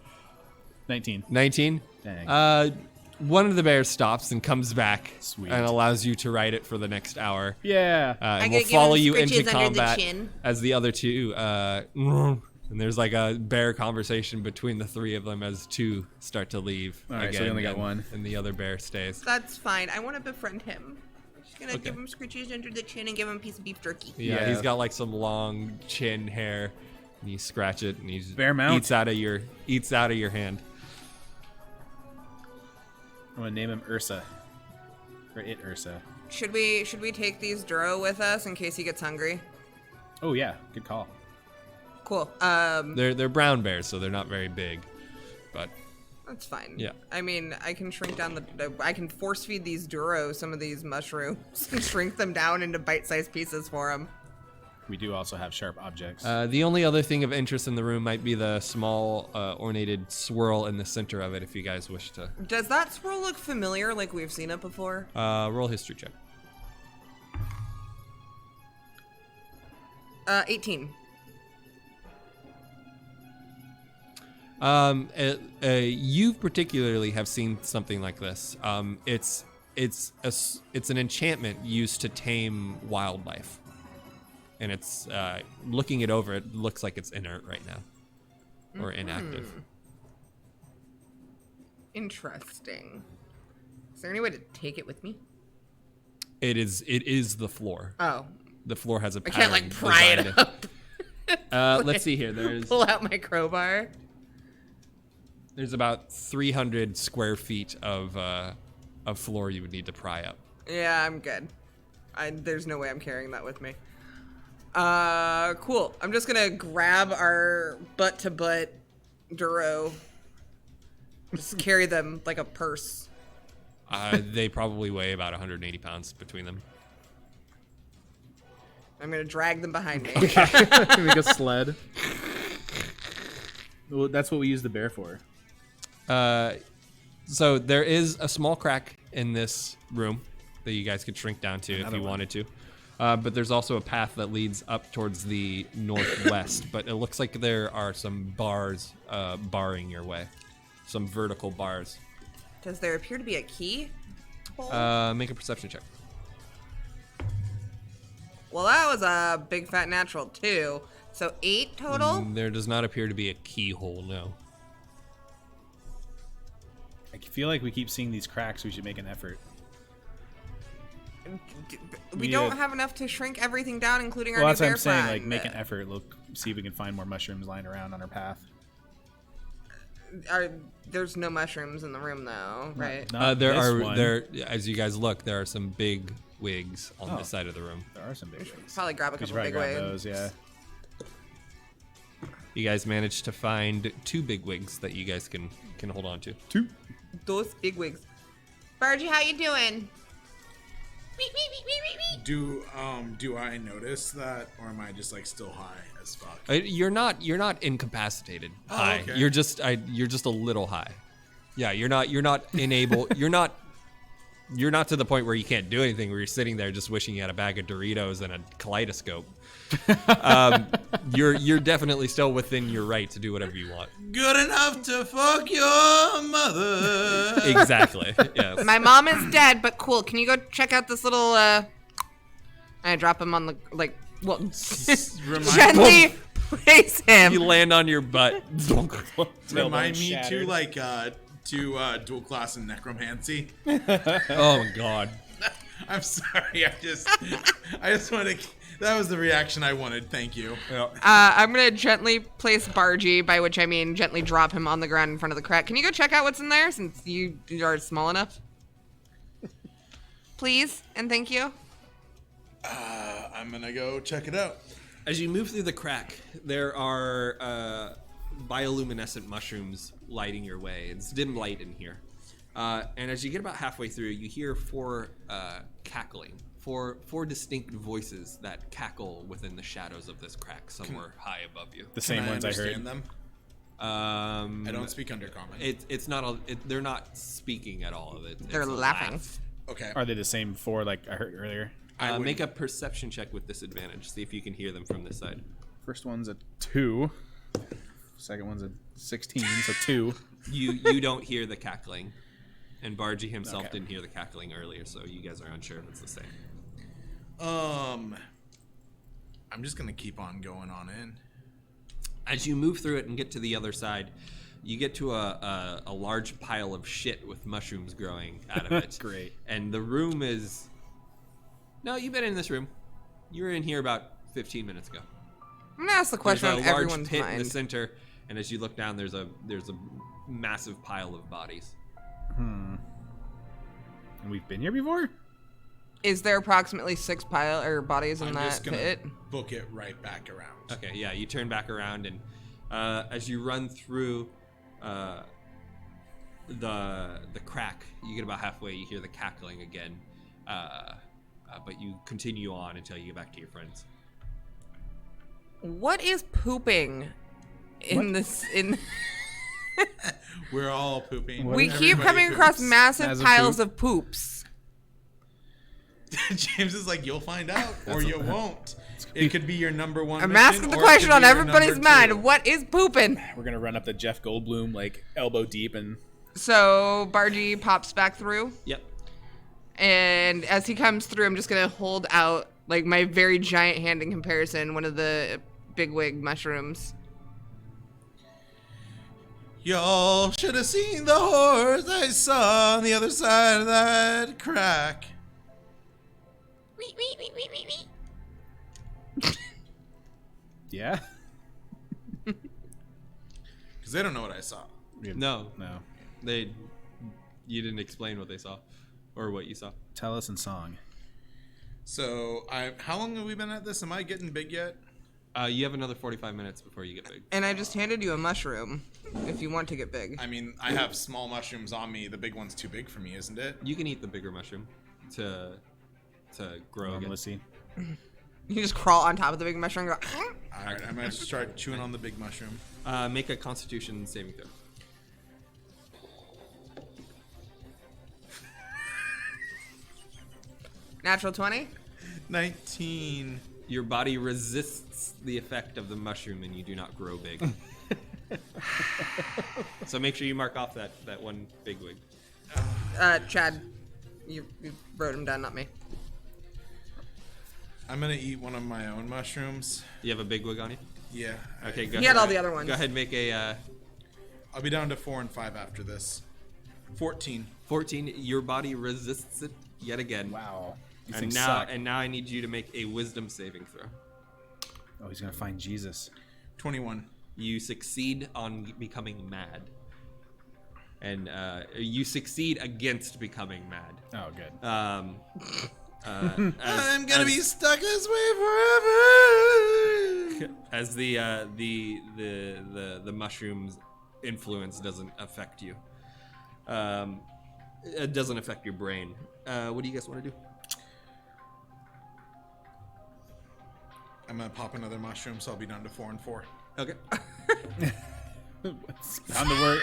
19. 19. Dang. One of the bears stops and comes back Sweet. and allows you to ride it for the next hour. Yeah. And gotta we'll give follow him you into scritches under the combat chin. as the other two. And there's like a bear conversation between the three of them as two start to leave. All right, again, so we only got and- one. And the other bear stays. That's fine. I want to befriend him. I'm just gonna Okay. give him scritches under the chin and give him a piece of beef jerky. Yeah, Yeah. he's got like some long chin hair. And you scratch it, and he Bear mount. eats out of your hand. I'm gonna name him Ursa. Or it Ursa. Should we take these Duro with us in case he gets hungry? Oh yeah, good call. Cool. They're brown bears, so they're not very big, but That's fine. Yeah. I mean, I can shrink down I can force feed these Duro some of these mushrooms and shrink them down into bite-sized pieces for them. We do also have sharp objects. the only other thing of interest in the room might be the small ornated swirl in the center of it. If you guys wish to Does that swirl look familiar, like we've seen it before? roll history check. 18. You particularly have seen something like this. It's an enchantment used to tame wildlife, and it's looking it over. It looks like it's inert right now, or inactive. Interesting. Is there any way to take it with me? It is the floor. Oh. The floor has a I pattern. can't like pry it up. Let's see here. Pull out my crowbar. There's about 300 square feet of floor you would need to pry up. Yeah, I'm good. There's no way I'm carrying that with me. Cool. I'm just gonna grab our butt-to-butt Duro. Just carry them like a purse. They probably weigh about 180 pounds between them. I'm gonna drag them behind me. Make a sled. Well, that's what we use the bear for. So there is a small crack in this room that you guys could shrink down to if you wanted to. But there's also a path that leads up towards the northwest. But it looks like there are some bars barring your way. Some vertical bars. Does there appear to be a key? Make a perception check. Well, that was a big fat natural too. So 8 total? There does not appear to be a keyhole, no. I feel like we keep seeing these cracks. We should make an effort. We don't have enough to shrink everything down, including our Well, new that's what bear I'm saying. friend. Like, make an effort. Look, see if we can find more mushrooms lying around on our path. There's no mushrooms in the room, though, right? Not There this are one. as you guys look, there are some big wigs on this side of the room. There are some big ones. Probably grab a We should couple probably big grab wigs. those, yeah. You guys managed to find 2 big wigs that you guys can hold on to. 2. Those big wigs. Bargy, how you doing? Do I notice that, or am I just like still high as fuck? You're not incapacitated. High. Okay. You're just a little high. Yeah, you're not enabled. You're not to the point where you can't do anything. Where you're sitting there just wishing you had a bag of Doritos and a kaleidoscope. You're definitely still within your right to do whatever you want. Good enough to fuck your mother. Exactly. Yes. My mom is dead, but cool. Can you go check out this little, I drop him on the, gently place him. You land on your butt. Remind me to dual class in necromancy. Oh my god. I'm sorry. I just want to. That was the reaction I wanted. Thank you. I'm gonna gently place Bargy, by which I mean gently drop him on the ground in front of the crack. Can you go check out what's in there, since you are small enough? Please and thank you. I'm gonna go check it out. As you move through the crack, there are bioluminescent mushrooms lighting your way. It's dim light in here. And as you get about halfway through, you hear 4 cackling. Four distinct voices that cackle within the shadows of this crack somewhere high above you. The same ones I heard. Understand them? I don't speak undercommon. It's not they're not speaking at all. They're it's a laughing. laugh. Okay. Are they the same 4 like I heard earlier? Make a perception check with disadvantage. See if you can hear them from this side. First one's a 2. Second one's a 16, so 2. You don't hear the cackling, and Bargy himself didn't hear the cackling earlier, so you guys are unsure if it's the same. I'm just gonna keep on going on in. As you move through it and get to the other side, you get to a large pile of shit with mushrooms growing out of it. Great. And the room is... No, you've been in this room. You were in here about 15 minutes ago. I'm gonna ask the question There's on a large everyone's pit in the mind. center, and as you look down, there's a massive pile of bodies. And we've been here before? Is there approximately 6 bodies in I'm that just gonna pit? book it right back around. Okay, yeah, you turn back around, and as you run through the crack, you get about halfway, you hear the cackling again, but you continue on until you get back to your friends. What is pooping in this? We're all pooping. We keep Everybody coming across poops. massive piles of poops. James is like, you'll find out, or you won't. It could be your number one. I'm mission, asking the or it question could on be your everybody's number mind. two. What is pooping? We're gonna run up to Jeff Goldblum like elbow deep and. So Bargy pops back through, Yep. and as he comes through, I'm just gonna hold out like my very giant hand in comparison, one of the bigwig mushrooms. Y'all should have seen the horrors I saw on the other side of that crack. Yeah. Because they don't know what I saw. No. No. You didn't explain what they saw, or what you saw. Tell us in song. So, how long have we been at this? Am I getting big yet? You have another 45 minutes before you get big. And I just handed you a mushroom if you want to get big. I mean, I have small mushrooms on me. The big one's too big for me, isn't it? You can eat the bigger mushroom to grow again. Normalcy. You just crawl on top of the big mushroom and go, All right, I'm going to start chewing on the big mushroom. Make a Constitution saving throw. natural 20? 19. Your body resists the effect of the mushroom, and you do not grow big. So make sure you mark off that one big wig. Chad, you wrote him down, not me. I'm going to eat one of my own mushrooms. You have a big wig on you? Yeah. Okay, go He ahead. had all the other ones. Go ahead, make a I'll be down to 4 and 5 after this. 14. 14. Your body resists it yet again. Wow. These And things now, suck. and now I need you to make a wisdom saving throw. Oh, he's gonna find Jesus. 21. You succeed on becoming mad. And you succeed against becoming mad. Oh, good. I'm gonna be stuck this way forever. As the mushroom's influence doesn't affect you. It doesn't affect your brain. What do you guys want to do? I'm gonna pop another mushroom, so I'll be down to 4 and 4. Okay. It's bound to work.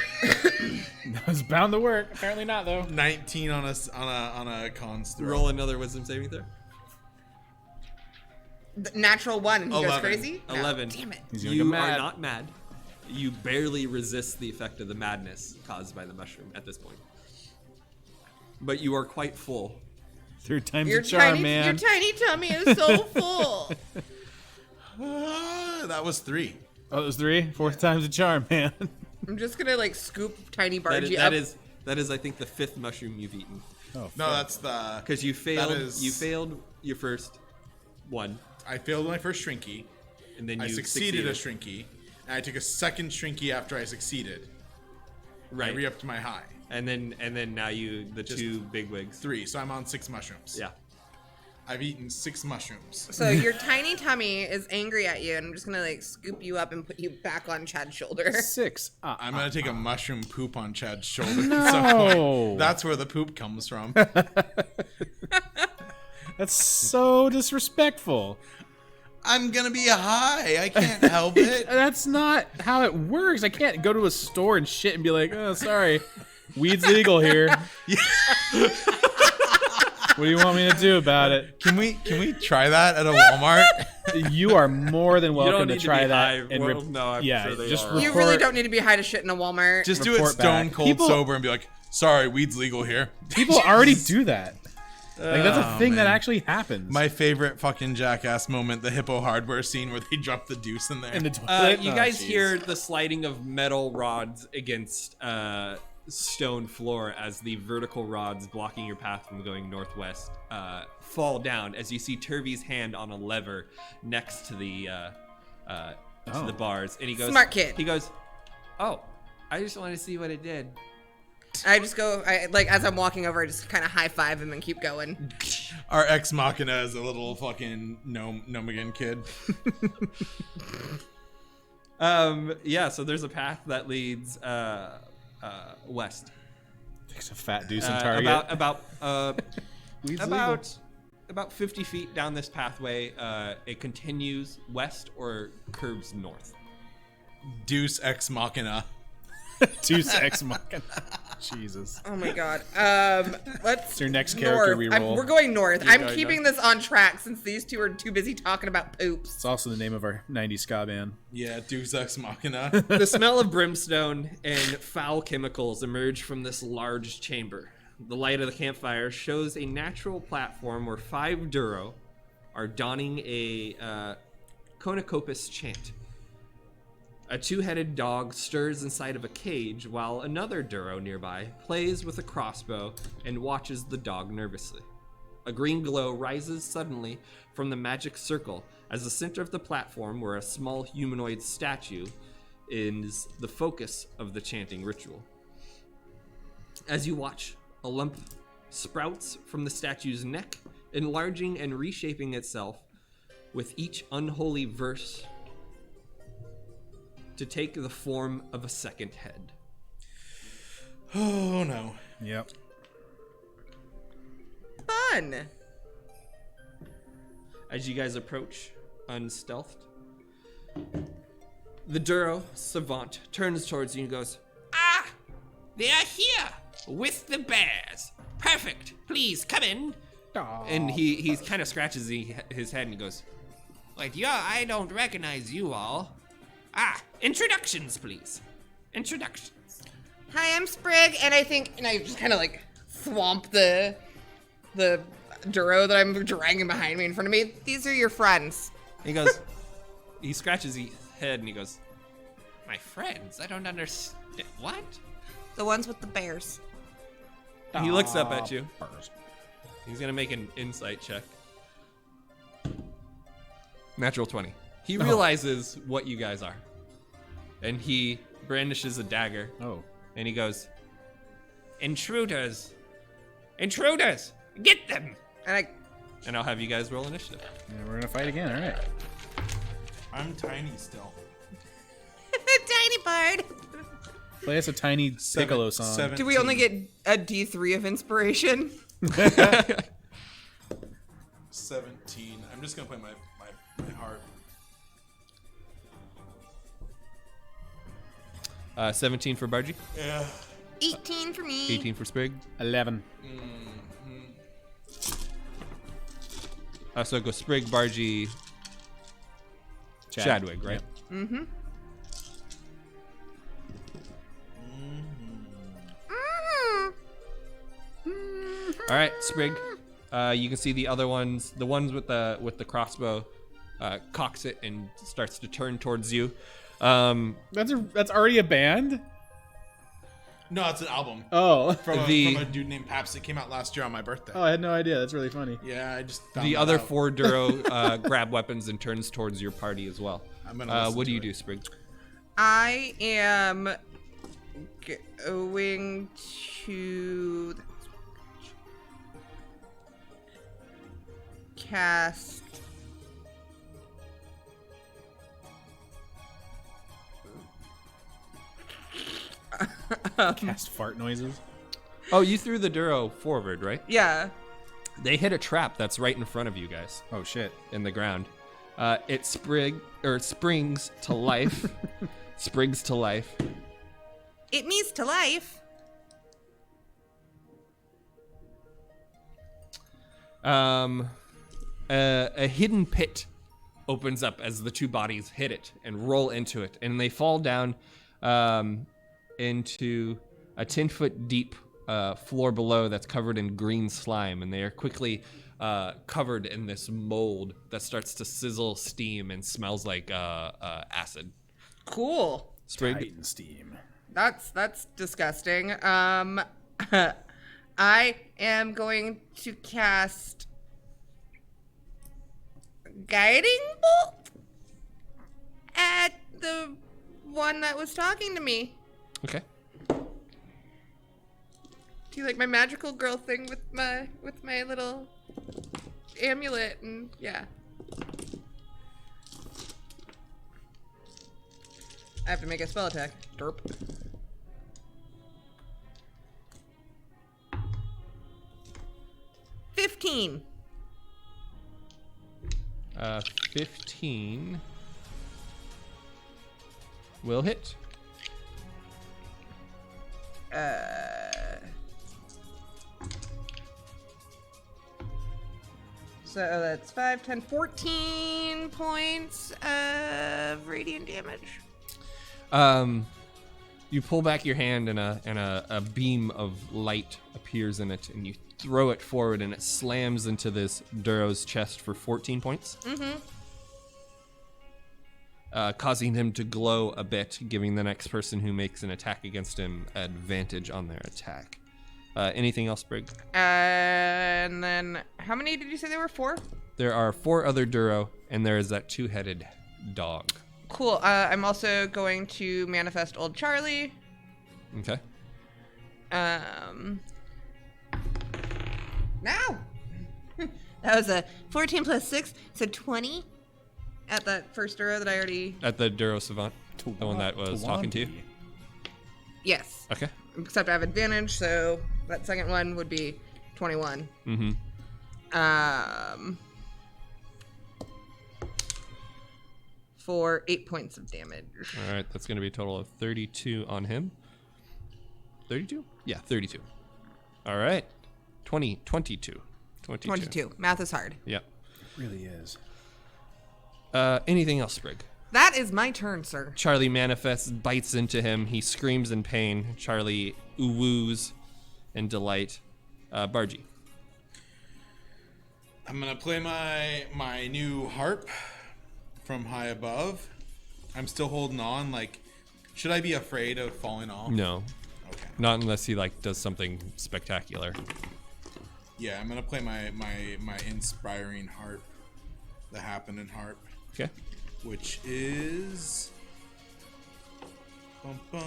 It's bound to work. Apparently not, though. 19 on a cons throw. Roll another wisdom saving throw. Natural 1 and he goes 11. crazy? No, 11. Damn it. He's gonna You go are mad. not mad. You barely resist the effect of the madness caused by the mushroom at this point. But you are quite full. 3 times Your a charm, tiny, man. your tiny tummy is so full. That was 3. Oh, it was 3? 4th time's a charm, man. I'm just gonna like scoop tiny That Bargy is, up. that is, I think, the 5th mushroom you've eaten. Oh, No, that's the. Because you failed. That is- You failed your first one, I failed my first shrinky. and then I you succeeded a shrinky. And I took a second shrinky after I succeeded. I Right. re-upped my high. And then now you the Just 2 big wigs. 3, so I'm on 6 mushrooms. Yeah. I've eaten 6 mushrooms. So your tiny tummy is angry at you, and I'm just gonna like scoop you up and put you back on Chad's shoulder. 6. I'm gonna take a mushroom poop on Chad's shoulder at No. some point. That's where the poop comes from. That's so disrespectful. I'm gonna be high. I can't help it. That's not how it works. I can't go to a store and shit and be like, oh, sorry. Weed's legal here. What do you want me to do about it? Can we try that at a Walmart? You are more than You welcome don't to need to try be that. high. And Well, no, I'm yeah, sure they just are. report. You really don't need to be high to shit in a Walmart. Just do it Report stone back. cold People- sober and be like, sorry, weed's legal here. People already do that. Like that's a thing that man. actually happens. My favorite fucking Jackass moment, the Hippo Hardware scene where they drop the deuce in there. in the toilet. You Oh, guys jeez. hear the sliding of metal rods against stone floor as the vertical rods blocking your path from going northwest fall down as you see Turvey's hand on a lever next to the to the bars, and he goes, Smart kid. He goes, "Oh, I just want to see what it did." I just go, like as I'm walking over, I just kind of high five him and keep going. Our ex machina is a little fucking nomigan kid. Yeah, so there's a path that leads west. Takes a fat deuce and target. Weed's legal. About 50 feet down this pathway, it continues west or curves north. Deuce ex machina. Deuce ex machina. Jesus. Oh my god. Let's. It's your next character north. reroll. We're going north. You're I'm going keeping this on track since these two are too busy talking about poops. It's also the name of our 90s ska band. Yeah, Deus Ex Machina. The smell of brimstone and foul chemicals emerge from this large chamber. The light of the campfire shows a natural platform where 5 Duro are donning a cornucopis chant. A 2-headed dog stirs inside of a cage while another Duro nearby plays with a crossbow and watches the dog nervously. A green glow rises suddenly from the magic circle as the center of the platform, where a small humanoid statue is the focus of the chanting ritual. As you watch, a lump sprouts from the statue's neck, enlarging and reshaping itself with each unholy verse to take the form of a second head. Oh no. Yep. Fun. As you guys approach, unstealthed, the Duro savant turns towards you and goes, Ah! They are here! With the bears! Perfect! Please, come in! and he kind of scratches his head and he goes, Wait, I don't recognize you all. Introductions, please. Introductions. Hi, I'm Sprig, and I just kind of like swamp the Duro that I'm dragging behind me in front of me. These are your friends. he goes, he scratches his head and he goes, My friends? I don't understand. What? The ones with the bears. he looks up at you. He's gonna make an insight check. Natural 20. He realizes what you guys are. And he brandishes a dagger. Oh. And he goes, Intruders! Intruders! Get them! and I'll have you guys roll initiative. Yeah, we're gonna fight again. All right. I'm tiny still. Tiny bird. Play us a tiny Piccolo song. 17. Do we only get a D3 of inspiration? 17. I'm just gonna play my heart. 17 for Bargy. Yeah. 18 for me. 18 for Sprig. 11. So it goes Sprig, Bargy, Chadwick, right? Mm-hmm. All right, Sprig. You can see the other ones. The ones with the crossbow cocks it and starts to turn towards you. That's already a band? No, it's an album. Oh. From a dude named Paps. It came out last year on my birthday. Oh, I had no idea. That's really funny. Yeah, I just found The that other out. 4 Duro grab weapons and turns towards your party as well. I'm gonna listen What do to you it. do, Sprig? I am going to cast Cast fart noises. Oh, you threw the Duro forward, right? yeah. They hit a trap that's right in front of you guys Oh shit. in the ground. It springs to life. Sprigs to life. It means to life. A hidden pit opens up as the 2 bodies hit it and roll into it, and they fall down into a 10-foot deep floor below that's covered in green slime, and they are quickly covered in this mold that starts to sizzle, steam, and smells like acid. Cool. Sprig, Titan steam. That's disgusting. I am going to cast Guiding Bolt at the one that was talking to me. okay. Do you like my magical girl thing with my little amulet and yeah. I have to make a spell attack. Derp. $15. 15 will hit. So that's 5, 10, 14 points of radiant damage. You pull back your hand and a beam of light appears in it, and you throw it forward, and it slams into this Duro's chest for 14 points. Causing him to glow a bit, giving the next person who makes an attack against him advantage on their attack. Anything else, Brig? And then, how many did you say there were? 4? There are 4 other Duro, and there is that 2-headed dog. Cool. I'm also going to manifest old Charlie. Okay. Now! That was a 14 plus 6, so 20 at that first Duro that I already... At the Duro Savant? The one that was talking to you? Yes. Okay. Except I have advantage, so that second one would be 21. For 8 points of damage. All right, that's going to be a total of 32 on him. 32? Yeah, 32. All right. 22. 22. Math is hard. Yep. It really is. Anything else, Brig? That is my turn, sir. Charlie manifests, bites into him. He screams in pain. Charlie woos in delight. Bargy. I'm gonna play my new harp from high above. I'm still holding on. Like, should I be afraid of falling off? No. Okay. Not unless he does something spectacular. Yeah, I'm gonna play my inspiring harp, the happening harp. Okay. Which is bum, bum.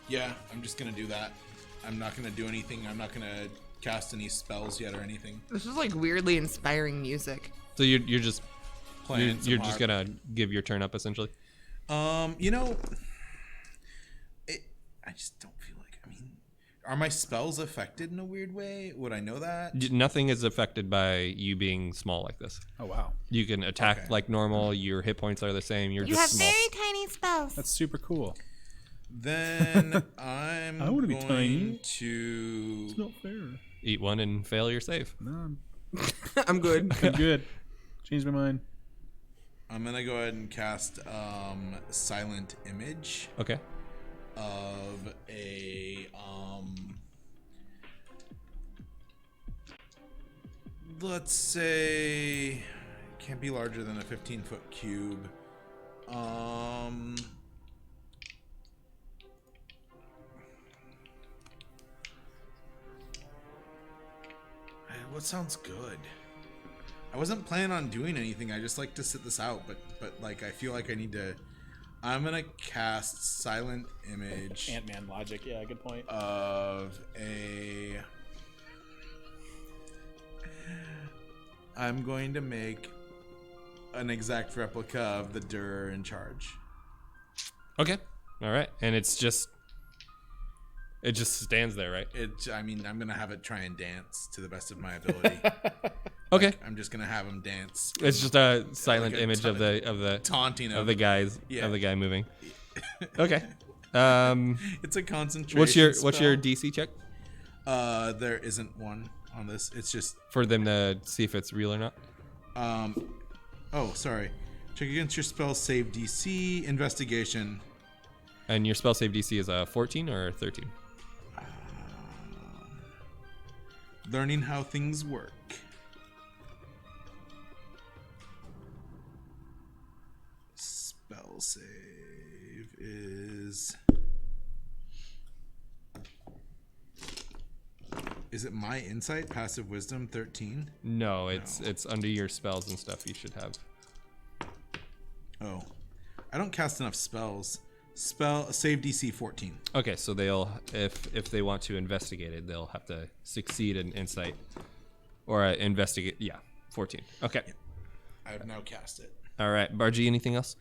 Yeah, I'm just gonna do that. I'm not gonna do anything. I'm not gonna cast any spells yet or anything. This is like weirdly inspiring music. So you're just Playing you're some just harp. gonna give your turn up essentially. You know, I just don't feel like. I mean, are my spells affected in a weird way? Would I know that? Nothing is affected by you being small like this. Oh, wow. You can attack Okay. like normal. Your hit points are the same. You're You just have small. very tiny spells. That's super cool. Then I'm I wanna be going tiny. to. Not fair. Eat one and fail your save. No, I'm good. I'm good. Changed my mind. I'm gonna go ahead and cast Silent Image Okay. of a let's say it can't be larger than a 15-foot cube. What sounds good? I wasn't planning on doing anything. I just like to sit this out, but like I feel like I need to. I'm gonna cast Silent Image Ant-Man logic. Yeah, good point. of a. I'm going to make an exact replica of the Dur in charge. Okay. All right. And it just stands there, right? I mean, I'm gonna have it try and dance to the best of my ability. Okay. I'm just gonna have him dance. It's just a silent Like a image of the taunting of the guys Yeah. of the guy moving. Okay. It's a concentration. What's your spell. DC check There isn't one on this. It's just for them to see if it's real or not? oh, sorry. Check against your spell save DC investigation. And your spell save DC is a 14 or 13? Learning how things work. Spell save is it my insight passive wisdom 13? No, it's under your spells and stuff you should have. Oh. I don't cast enough spells. Spell save DC 14. Okay, so they'll if they want to investigate it, they'll have to succeed in insight or investigate. Yeah, 14. Okay. Yeah. I have now cast it. All right, Bargy. Anything else?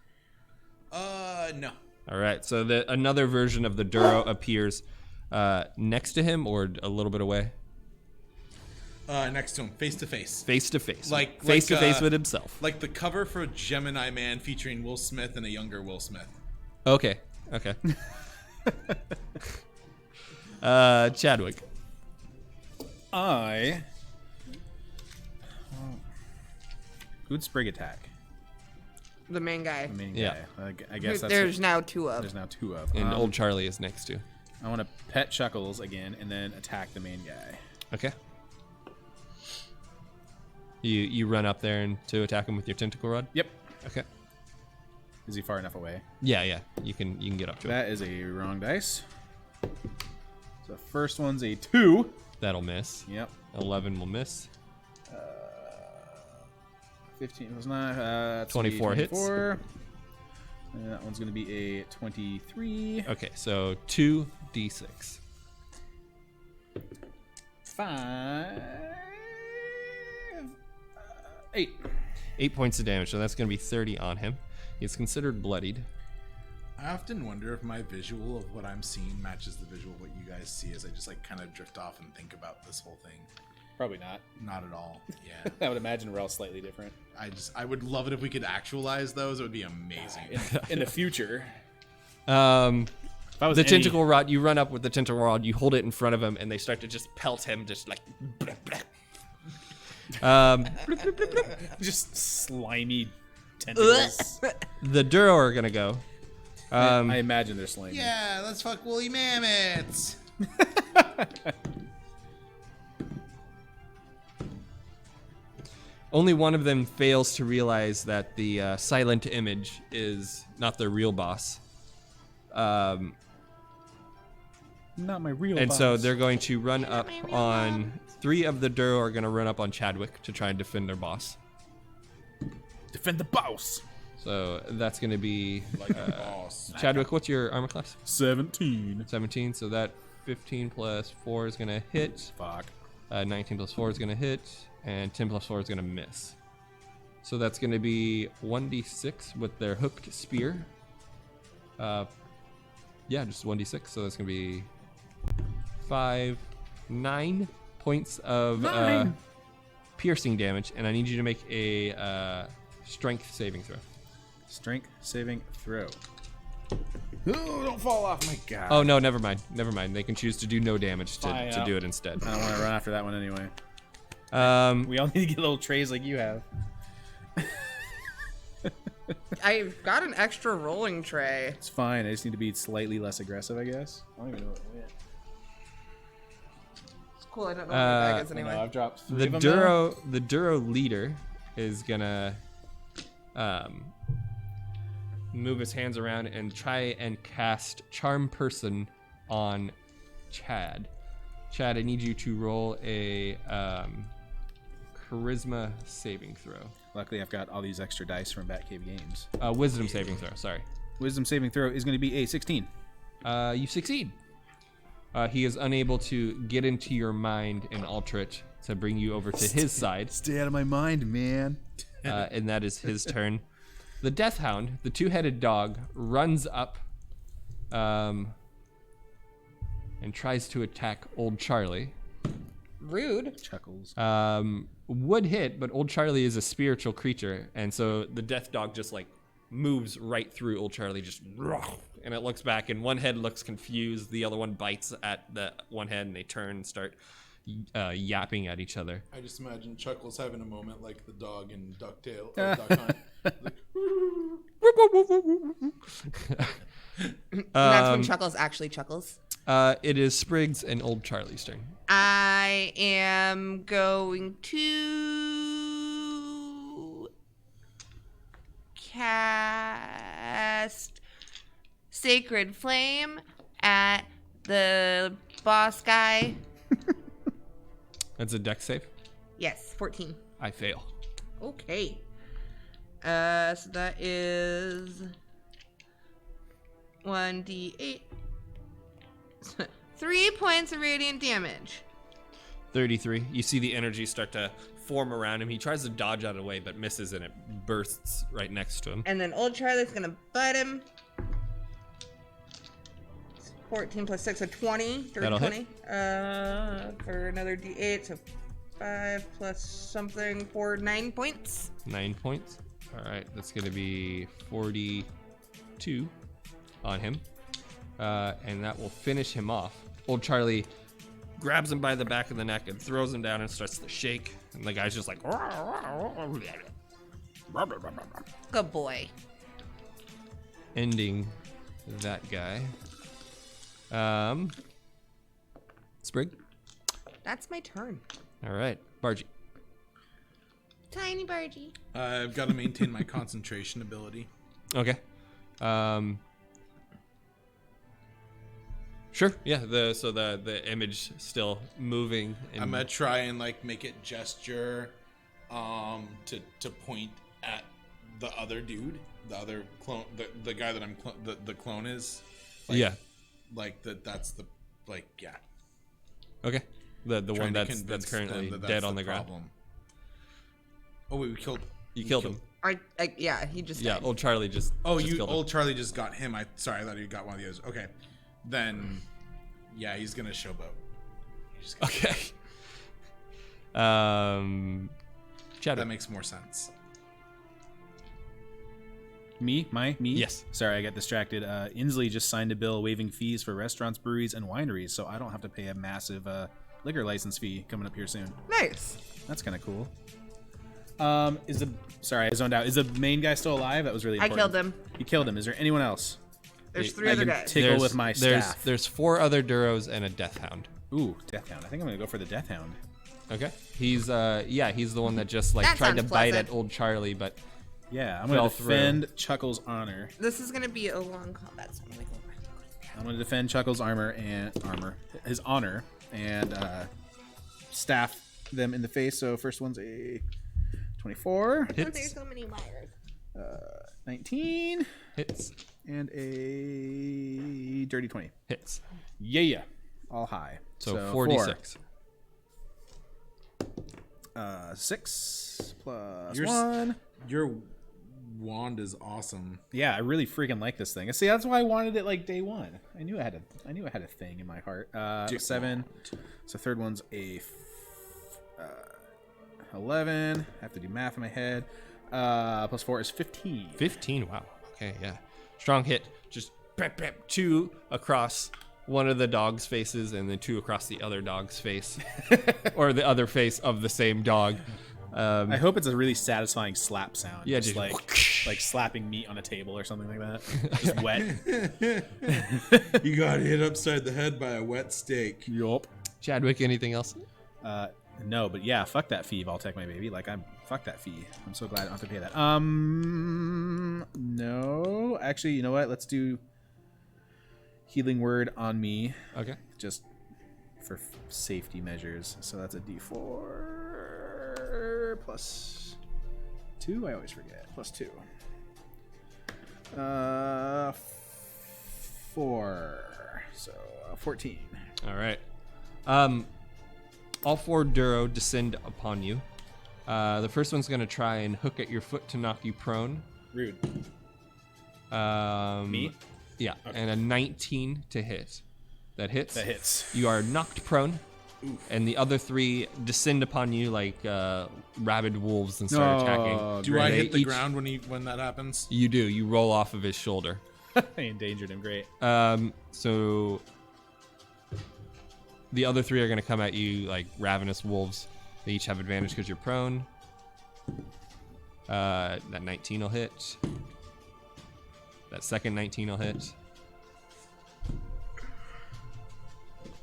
No. All right. So another version of the Duro appears next to him or a little bit away. Next to him, face to face. Face to face. Like face to face with himself. Like the cover for Gemini Man featuring Will Smith and a younger Will Smith. Okay. Okay. Chadwick. Who'd Sprig attack? The main guy. The main Yeah. guy. I guess that's There's now two of. There's now two of. And old Charlie is next to. I want to pet Chuckles again and then attack the main guy. Okay. You run up there and to attack him with your tentacle rod? Yep. Okay. Is he far enough away? Yeah. You can get up to it. That is a wrong dice. So the first one's a 2. That'll miss. Yep. 11 will miss. 15 was not. 24 hits. And that one's going to be a 23. Okay, so 2d6. 5. 8. 8 points of damage, so that's going to be 30 on him. He's considered bloodied. I often wonder if my visual of what I'm seeing matches the visual of what you guys see as I just like kind of drift off and think about this whole thing. Probably not. Not at all. Yeah. I would imagine we're all slightly different. I would love it if we could actualize those. It would be amazing. In the future. The any- tentacle rod, you run up with the tentacle rod, you hold it in front of him, and they start to just pelt him, just like. Just slimy tentacles. The Duro are going to go. I imagine they're slimy. Yeah, let's fuck woolly mammoths. Only one of them fails to realize that the silent image is not their real boss. Not my real And boss. so they're going to run up on... 3 of the Duro are going to run up on Chadwick to try and defend their boss. Defend the boss. So that's going to be... Like a boss. Chadwick, what's your armor class? 17. 17, so that 15 plus 4 is going to hit. Fuck. 19 plus 4 is going to hit. And 10 plus 4 is going to miss. So that's going to be 1d6 with their hooked spear. Yeah, just 1d6. So that's going to be 9 points of piercing damage. And I need you to make a strength saving throw. Strength saving throw. Oh, don't fall off. My God. Oh, no, never mind. They can choose to do no damage to Fine, do it instead. I don't want to run after that one anyway. We all need to get little trays like you have. I've got an extra rolling tray. It's fine. I just need to be slightly less aggressive, I guess. I don't even know what it is. It's cool. I don't know what the bag is I know, anyway. I've dropped 3 The of them now. Duro leader is gonna move his hands around and try and cast Charm Person on Chad. Chad, I need you to roll a charisma saving throw. Luckily, I've got all these extra dice from Batcave Games. Wisdom saving throw, sorry. Wisdom saving throw is going to be a 16. You succeed. He is unable to get into your mind and alter it to bring you over to his side. Stay out of my mind, man. And that is his turn. The Death Hound, the 2-headed dog, runs up and tries to attack Old Charlie. Rude. Chuckles. Would hit, but Old Charlie is a spiritual creature, and so the Death Dog just like moves right through Old Charlie, just and it looks back, and one head looks confused, the other one bites at the one head, and they turn and start yapping at each other. I just imagine Chuckles having a moment like the dog in DuckTales. Or Duck Hunt. And that's when Chuckles actually chuckles. It is Spriggs and Old Charlie's turn. I am going to cast Sacred Flame at the boss guy. That's a dex save. Yes, 14. I fail. Okay. So that is 1d8. 3 points of radiant damage. 33. You see the energy start to form around him. He tries to dodge out of the way, but misses, and it bursts right next to him. And then Old Charlie's gonna bite him. 14 plus 6, so 20. That'll 20. hit. For another d8, so 5 plus something for 9 points. 9 points. All right, that's going to be 42 on him. and that will finish him off. Old Charlie grabs him by the back of the neck and throws him down and starts to shake. And the guy's just like, Good boy. ending that guy. Sprig. That's my turn. All right, Bargy. Tiny Bargy. I've got to maintain my concentration ability. Okay. Sure. Yeah. The image still moving. And I'm gonna try and like make it gesture, to point at the other dude, the other clone, the guy that I'm the clone is. Like, yeah. Like that's the yeah. Okay. The one Trying to that's convince currently them that dead that's on the ground. problem. Oh wait, we killed. You killed him. Yeah, he just Yeah. died. Old Charlie just. Oh, just you killed him. old Charlie just got him. I thought he got one of the others. Okay, then yeah, he's gonna showboat. He's just gonna Okay. Chadwick. that makes more sense. Me? Yes. Sorry, I got distracted. Inslee just signed a bill waiving fees for restaurants, breweries, and wineries, so I don't have to pay a massive liquor license fee coming up here soon. Nice. That's kind of cool. Sorry, I zoned out. Is the main guy still alive? That was really I important. killed him. You killed him. Is there anyone else? There's 3 I other can guys. tickle with my staff. There's 4 other Duros and a Death Hound. Ooh, Death Hound. I think I'm gonna go for the Death Hound. Okay. He's he's the one that just like That tried to sounds bite pleasant. at old Charlie, but Yeah, I'm Fell gonna defend Chuckle's honor. This is gonna be a long combat, so I'm gonna go I'm gonna defend Chuckle's his honor, and staff them in the face. So first one's a 24, There's hits, so many wires. 19, hits, and a dirty 20. hits. Yeah, all high. So 4d6. 6 plus Your 1. Your wand is awesome. Yeah, I really freaking like this thing. See, that's why I wanted it like day one. I knew I had a thing in my heart. 7. So third one's a 11. I have to do math in my head. Plus 4 is 15. 15. Wow. Okay. Yeah. Strong hit. Just 2 across one of the dog's faces, and then 2 across the other dog's face, or the other face of the same dog. I hope it's a really satisfying slap sound. Yeah, just just like slapping meat on a table or something like that. Just wet. You got hit upside the head by a wet steak. Yup. Chadwick, anything else? No, but yeah, fuck that fee. I'll take my baby. Fuck that fee. I'm so glad I don't have to pay that. No, actually, you know what? Let's do healing word on me, Okay. just for safety measures. So that's a D4 plus 2. I always forget. Plus 2. 4. So 14. All right. All 4 Duro descend upon you. The first one's going to try and hook at your foot to knock you prone. Rude. Me? Yeah, and a 19 to hit. That hits. That hits. You are knocked prone, and the other 3 descend upon you like rabid wolves and start attacking. Do I They hit the each- ground when that happens? You do. You roll off of his shoulder. I endangered him. Great. So the other 3 are going to come at you like ravenous wolves. They each have advantage because you're prone. That 19 will hit. That second 19 will hit.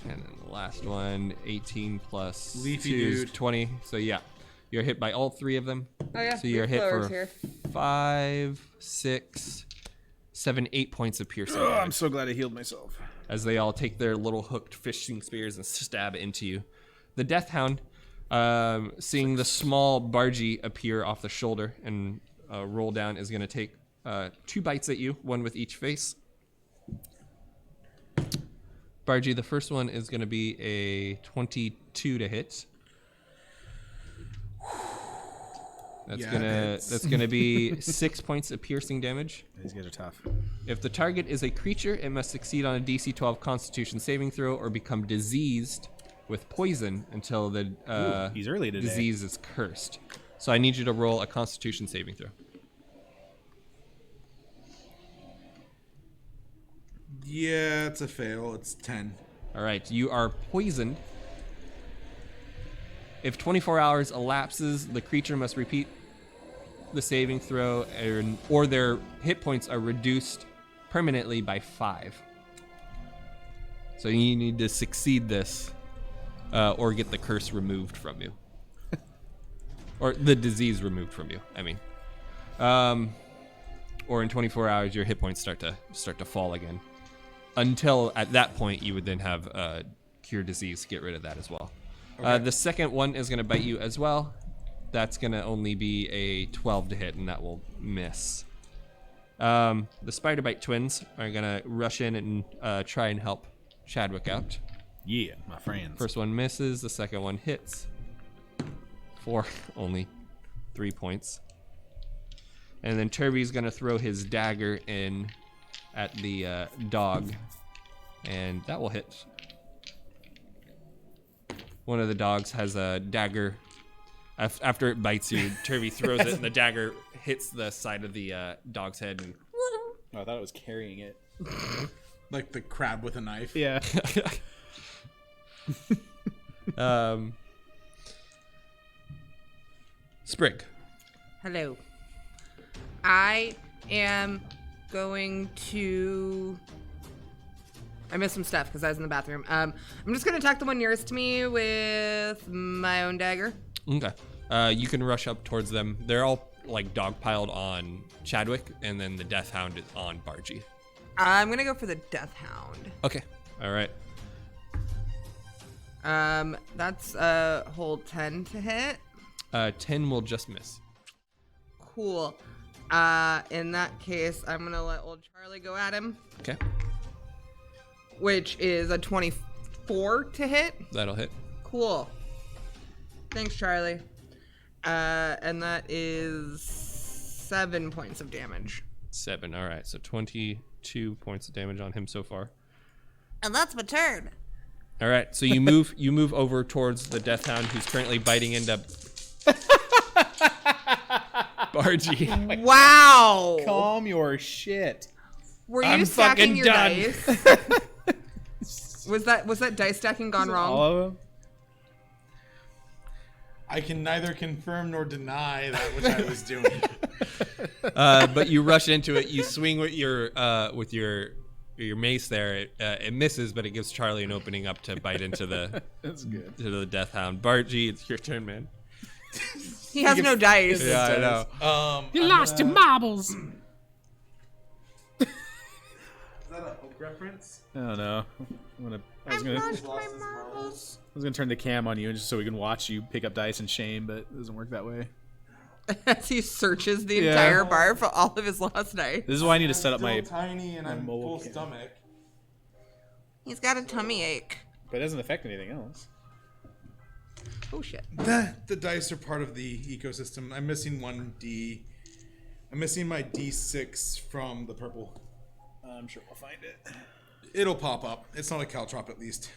And then the last one, 18 plus Leafy 2 is dude. 20. So yeah, you're hit by all 3 of them. Oh yeah. So you're hit Flowers for here. 5, 6, 7, 8 points of piercing Oh, I'm damage so glad I healed myself. as they all take their little hooked fishing spears and stab into you. The Death Hound, seeing the small Bargy appear off the shoulder and roll down, is going to take 2 bites at you, 1 with each face. Bargy, the first one is going to be a 22 to hit. That's gonna be 6 points of piercing damage. These guys are tough. If the target is a creature, it must succeed on a DC 12 Constitution saving throw or become diseased with poison until the He's early today. disease is cursed. So I need you to roll a Constitution saving throw. Yeah, it's a fail. It's 10. All right, you are poisoned. If 24 hours elapses, the creature must repeat the saving throw, or their hit points are reduced permanently by 5. So you need to succeed this, or get the curse removed from you, or the disease removed from you. I mean, or in 24 hours, your hit points start to fall again. Until at that point, you would then have cure disease. Get rid of that as well. Okay. The second one is going to bite you as well. That's going to only be a 12 to hit, and that will miss. The spider bite twins are going to rush in and try and help Chadwick out. Yeah, my friends. First one misses. The second one hits. For only 3 points. And then Turby's going to throw his dagger in at the dog, and that will hit. One of the dogs has a dagger. After it bites you, Turby throws it, and the dagger hits the side of the dog's head. And oh, I thought it was carrying it. Like the crab with a knife. Yeah. Sprig. Hello. I am going to... I missed some stuff because I was in the bathroom. I'm just going to attack the one nearest to me with my own dagger. Okay. You can rush up towards them. They're all like dogpiled on Chadwick, and then the Death Hound is on Bargy. I'm going to go for the Death Hound. Okay. All right. That's a whole 10 to hit. 10 will just miss. Cool. In that case, I'm going to let old Charlie go at him. Okay. Which is a 24 to hit. That'll hit. Cool. Thanks, Charlie. And that is 7 points of damage. 7. All right. So 22 points of damage on him so far. And that's my turn. All right. So you move over towards the Death Hound, who's currently biting into Bargy. Wow. Calm your shit. Were you I'm stacking fucking your done. dice? Was that dice stacking gone wrong? All of them? I can neither confirm nor deny that which I was doing. But you rush into it. You swing with your mace there. It misses, but it gives Charlie an opening up to bite into the That's good. to the Death Hound. Bargy, it's your turn, man. He has no dice. Yeah, I know. You lost your marbles. Is that a Hulk reference? I don't know. I was gonna turn the cam on you just so we can watch you pick up dice and shame, but it doesn't work that way. As he searches the entire bar for all of his lost dice. This is why I need to set up I'm my. still tiny and I'm mobile full cam. stomach. He's got a tummy ache. But it doesn't affect anything else. Oh shit. The dice are part of the ecosystem. I'm missing one D. I'm missing my D6 from the purple. I'm sure we'll find it. It'll pop up. It's not a caltrop, at least.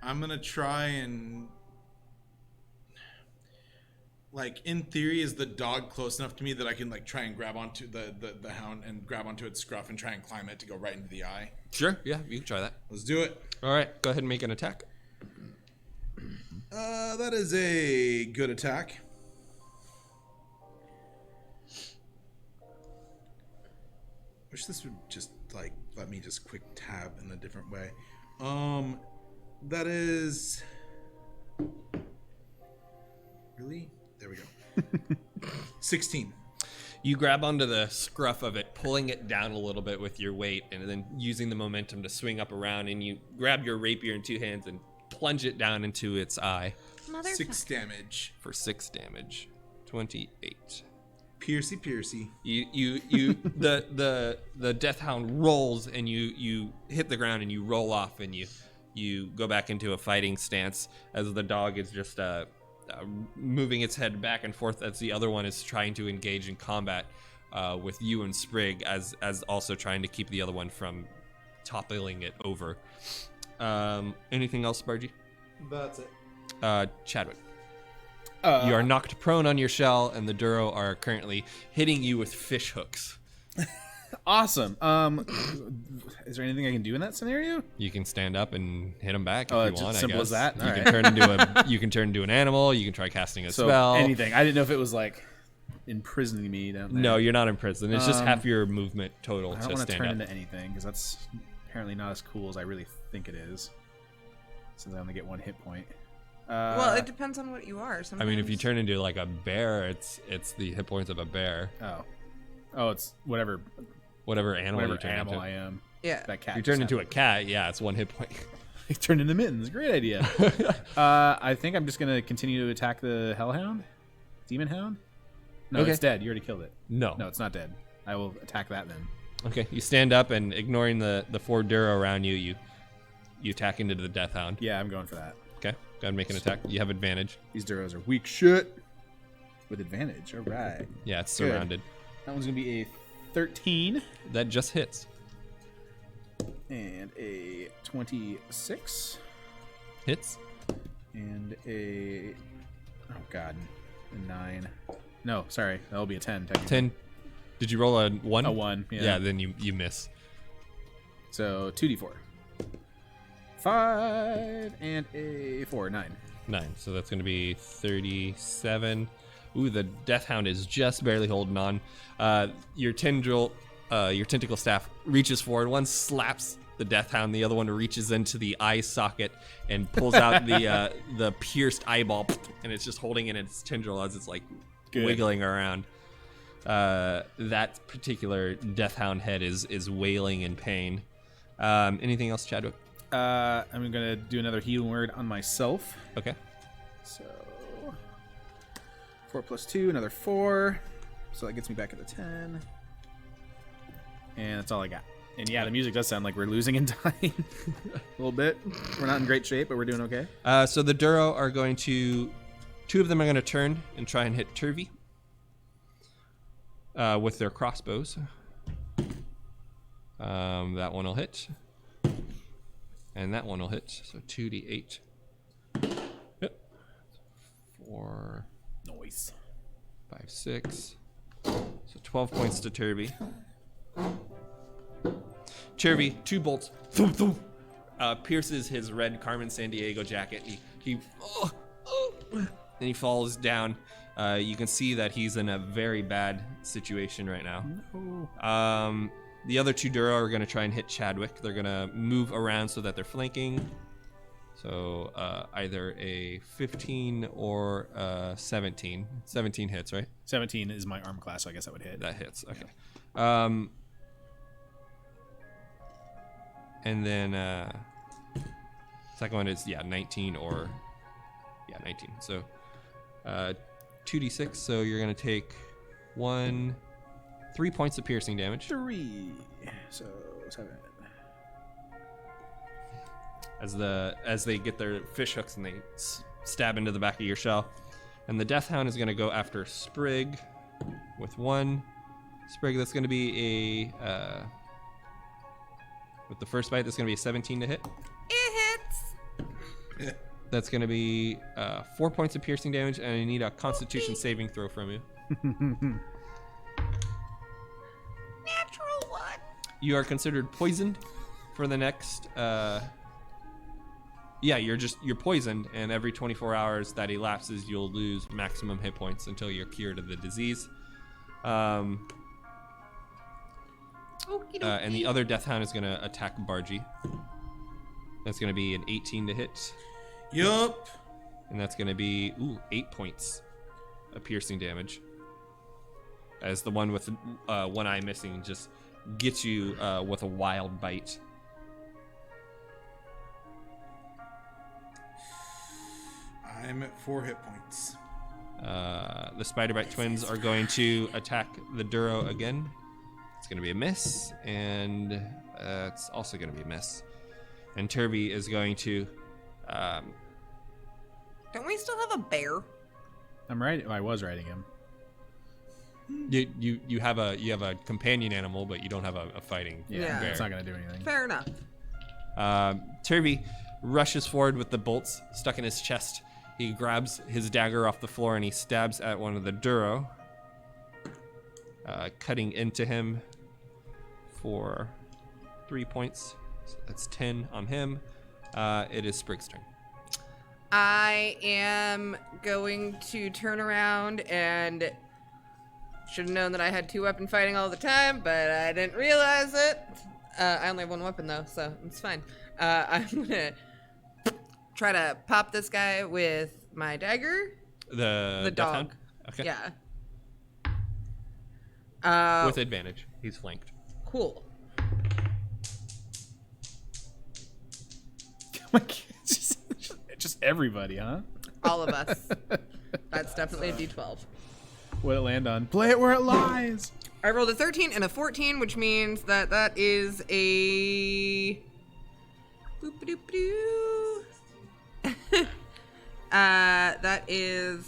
I'm gonna try and, like, in theory, is the dog close enough to me that I can, like, try and grab onto the hound and grab onto its scruff and try and climb it to go right into the eye? Sure. Yeah, you can try that. Let's do it. All right. Go ahead and make an attack. That is a good attack. Wish this would just, like, let me just quick tab in a different way. That is... Really? There we go. 16. You grab onto the scruff of it, pulling it down a little bit with your weight, and then using the momentum to swing up around, and you grab your rapier in 2 hands and plunge it down into its eye 6 damage. for 6 damage. 28. Piercy. The Death Hound rolls, and you hit the ground, and you roll off, and you go back into a fighting stance as the dog is just moving its head back and forth as the other one is trying to engage in combat with you and Sprig, as also trying to keep the other one from toppling it over. Anything else, Bargy? That's it. Chadwick. You are knocked prone on your shell, and the Duro are currently hitting you with fish hooks. Awesome. Is there anything I can do in that scenario? You can stand up and hit them back if you just want. simple I as guess. that? You All can right. turn into an animal. You can try casting a So spell. anything. I didn't know if it was like imprisoning me down there. No, you're not in prison. It's just half your movement total I don't to want to stand turn up. into anything because that's apparently not as cool as I really think it is. Since I only get 1 hit point. Well, it depends on what you are. I Sometimes. mean, if you turn into like a bear, it's the hit points of a bear. Oh, it's whatever Animal you turn animal into. I am. Yeah. That cat. If you turn into a cat, yeah, it's 1 hit point. I turned into mittens. Great idea. I think I'm just gonna continue to attack the Hellhound, Demon Hound. No, Okay. it's dead. You already killed it. No. No, it's not dead. I will attack that then. Okay, you stand up and ignoring the 4 Duro around you, you attack into the Death Hound. Yeah, I'm going for that. Okay, go ahead and make an attack. You have advantage. These Duros are weak shit. With advantage. All right. Yeah, it's Good. surrounded. That one's gonna be a 13 That just hits. and a 26 Hits. and a a 9. No, sorry, that'll be a 10. Technically. 10. Did you roll a 1? A 1. Yeah. Yeah, then you miss. So 2d4. 5 and a 4. 9. 9. So that's going to be 37. Ooh, the Death Hound is just barely holding on. Your tentacle staff reaches forward. One slaps the Death Hound. The other one reaches into the eye socket and pulls out the pierced eyeball, and it's just holding in its tendril as it's like wiggling around. That particular Death Hound head is wailing in pain. Anything else, Chadwick? I'm gonna do another healing word on myself. Okay. So 4 plus 2, another 4. So that gets me back at the 10. And that's all I got. And yeah, the music does sound like we're losing and dying a little bit. We're not in great shape, but we're doing okay. So the Duro are going to... 2 of them are going to turn and try and hit Turvey with their crossbows. That one will hit. And that one will hit. So 2d8. Yep. 4... Noise. 5, 6. So 12 points to Turvey. Turvey, 2 bolts, thump, thump, pierces his red Carmen Sandiego jacket. He and he falls down. You can see that he's in a very bad situation right now. No. The other 2 Duro are going to try and hit Chadwick. They're going to move around so that they're flanking. So either a 15 or a 17. 17 hits, right? 17 is my arm class, so I guess that would hit. That hits. Okay. And then second one is 19 or 19. So 2d6. So you're gonna take 3 points of piercing damage 3. So 7. as they get their fish hooks and they stab into the back of your shell. And the Death Hound is gonna go after Sprig with 1 Sprig. That's gonna be a with the first bite. That's gonna be a 17 to hit. It hits. That's going to be 4 points of piercing damage, and I need a Constitution saving throw from you. Natural 1. You are considered poisoned for the next. You're poisoned, and every 24 hours that elapses, you'll lose maximum hit points until you're cured of the disease. And the other Death Hound is going to attack Bargy. That's going to be an 18 to hit. Yup. And that's going to be 8 points of piercing damage. As the one with one eye missing just gets you with a wild bite. I'm at 4 hit points. The Spiderbite twins are going to attack the Duro again. It's going to be a miss, and it's also going to be a miss. And Turvey is going to... Don't we still have a bear? I'm right. I was riding him. You have a companion animal, but you don't have a fighting Yeah. bear. It's not gonna do anything. Fair enough. Turvey rushes forward with the bolts stuck in his chest He grabs his dagger off the floor and he stabs at one of the Duro, cutting into him for 3 points. So that's 10 on him. It is Sprig's turn. I am going to turn around and should have known that I had 2 weapon fighting all the time, but I didn't realize it. I only have 1 weapon though, so it's fine. I'm gonna try to pop this guy with my dagger. The dog. Hound? Okay. Yeah. With advantage. He's flanked. Cool. Just everybody, huh? All of us. That's definitely a D12. What'd it land on? Play it where it lies. I rolled a 13 and a 14, which means that is a... Boop-a-doop-a-doo. That is...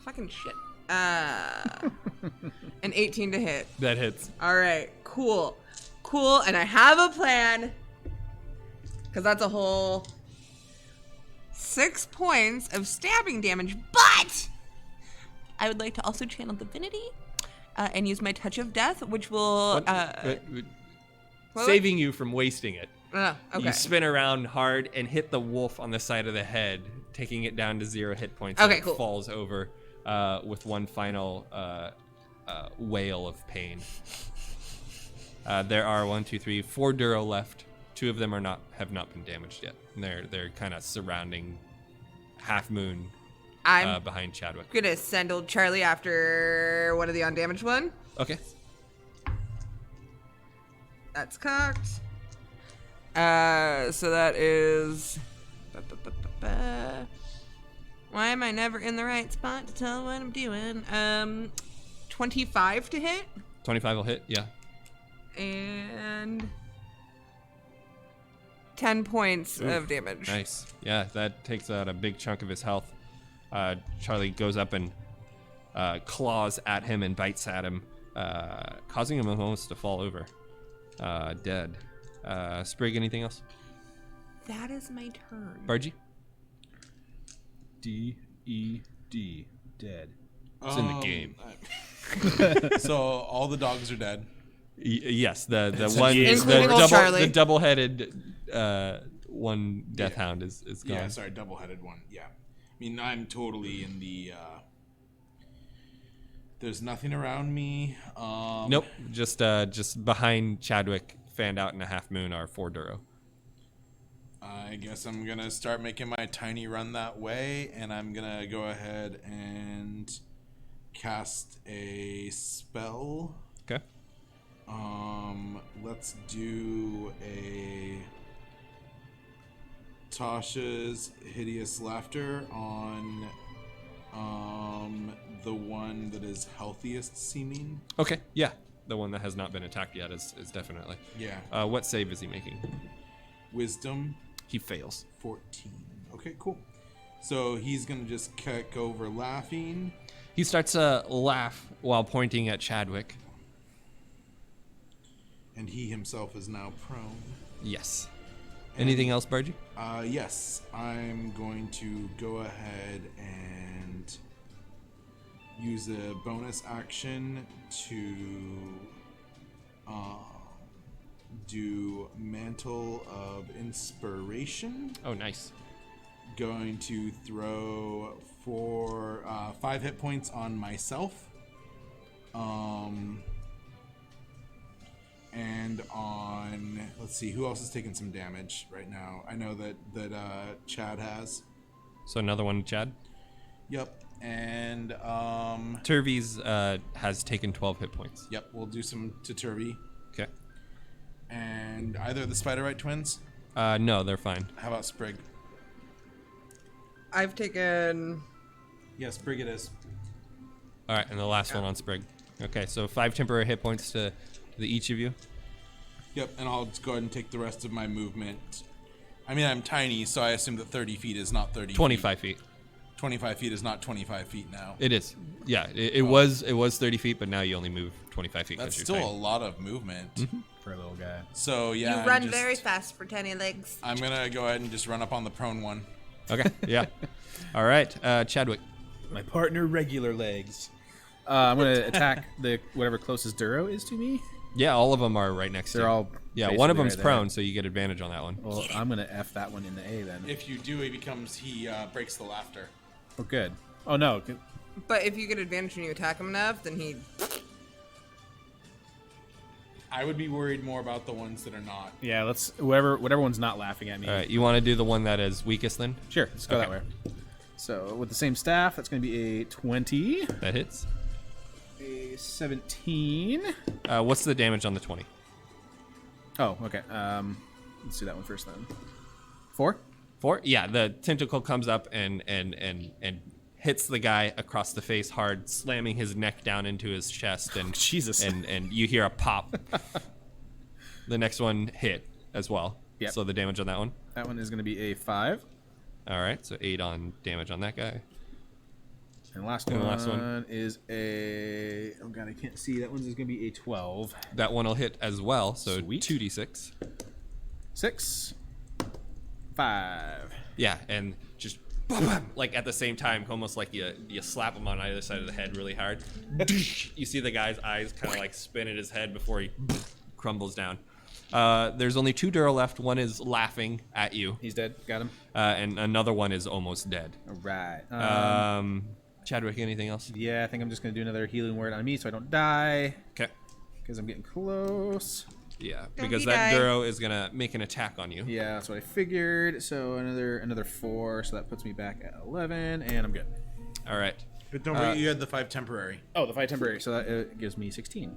Fucking shit. An 18 to hit. That hits. All right, cool. Cool, and I have a plan. Because that's a whole 6 points of stabbing damage, but I would like to also channel Divinity and use my Touch of Death, which will... saving you from wasting it. Okay. You spin around hard and hit the wolf on the side of the head, taking it down to 0 hit points. Okay, and cool. It falls over with one final wail of pain. There are 4 Duro left. 2 of them have not been damaged yet. And they're kind of surrounding Half Moon I'm behind Chadwick. gonna send old Charlie after one of the undamaged one. Okay. That's cocked. So that is... Why am I never in the right spot to tell what I'm doing? 25 to hit. 25 will hit, yeah. And 10 points of damage. Nice. Yeah, that takes out a big chunk of his health. Charlie goes up and claws at him and bites at him, causing him almost to fall over. Dead. Sprig, anything else? That is my turn. Bargy? D-E-D. Dead. It's in the game. So all the dogs are dead. Yes, the It's one, including old Charlie. the double-headed one Death Hound is gone. Yeah, sorry, double-headed one. Yeah. I mean, I'm totally in the... There's nothing around me. Nope, just behind Chadwick, fanned out in a Half Moon are 4 Duro. I guess I'm going to start making my tiny run that way, and I'm going to go ahead and cast a spell. Okay. Let's do a Tasha's Hideous Laughter on the one that is healthiest seeming. Okay, yeah. The one that has not been attacked yet is definitely. Yeah. What save is he making? Wisdom. He fails. 14. Okay, cool. So he's going to just kick over laughing. He starts to laugh while pointing at Chadwick. And he himself is now prone. Yes. Anything else, Bargy? Yes. I'm going to go ahead and use a bonus action to do Mantle of Inspiration. Oh, nice. Going to throw 5 hit points on myself. And on, let's see, who else is taking some damage right now? I know that Chad has. So another one, Chad? Yep. And Turvy's has taken 12 hit points. Yep, we'll do some to Turvy. Okay. And either of the Spiderite twins? No, they're fine. How about Sprig? I've taken... Yeah, Sprig it is. All right, and the last one on Sprig. Okay, so 5 temporary hit points to each of you. Yep, and I'll just go ahead and take the rest of my movement. I mean, I'm tiny, so I assume that 30 feet is not 30 25 feet. 25 feet is not 25 feet now. It is. Yeah, it was 30 feet, but now you only move 25 feet. That's still a lot of movement for a little guy. So yeah, You run very fast for tiny legs. I'm gonna go ahead and just run up on the prone one. Okay. Yeah. All right, Chadwick. My partner, regular legs. I'm gonna attack the whatever closest Duro is to me. Yeah, all of them are right next to you. They're all. Yeah, one of basically them's right prone, there. so you get advantage on that one. Well, I'm gonna F that one in the A then. If you do, he breaks the laughter. Oh, good. Oh no. But if you get advantage when you attack him enough, then he. I would be worried more about the ones that are not. Yeah, let's whatever one's not laughing at me. All right, you want to do the one that is weakest then? Sure, let's go Okay. that way. So with the same staff, that's gonna be a 20, That hits. a 17. What's the damage on the 20? Oh, okay. Let's do that one first then. 4. 4? Yeah, the tentacle comes up and hits the guy across the face hard, slamming his neck down into his chest, and Jesus. and you hear a pop. The next one hit as well. Yep. So the damage on that one. That one is gonna be a 5. All right, so 8 on damage on that guy. And the last And one, the last one. is a. Oh god, I can't see. That one's gonna be a 12. That one will hit as well. So Sweet. 2d6. 6. 5. Yeah, and just boom, like at the same time, almost like you slap him on either side of the head really hard. You see the guy's eyes kind of like spin in his head before he crumbles down. There's only 2 Duro left. One is laughing at you, He's dead. Got him. and another one is almost dead. All right. Chadwick, anything else? Yeah, I think I'm just gonna do another healing word on me so I don't die Okay. because I'm getting close. Yeah, Don't because you that die. Duro is gonna make an attack on you. Yeah, that's what I figured. So another 4, so that puts me back at 11, and I'm good. All right. But don't forget, you had the 5 temporary. Oh, the 5 temporary, so that gives me 16.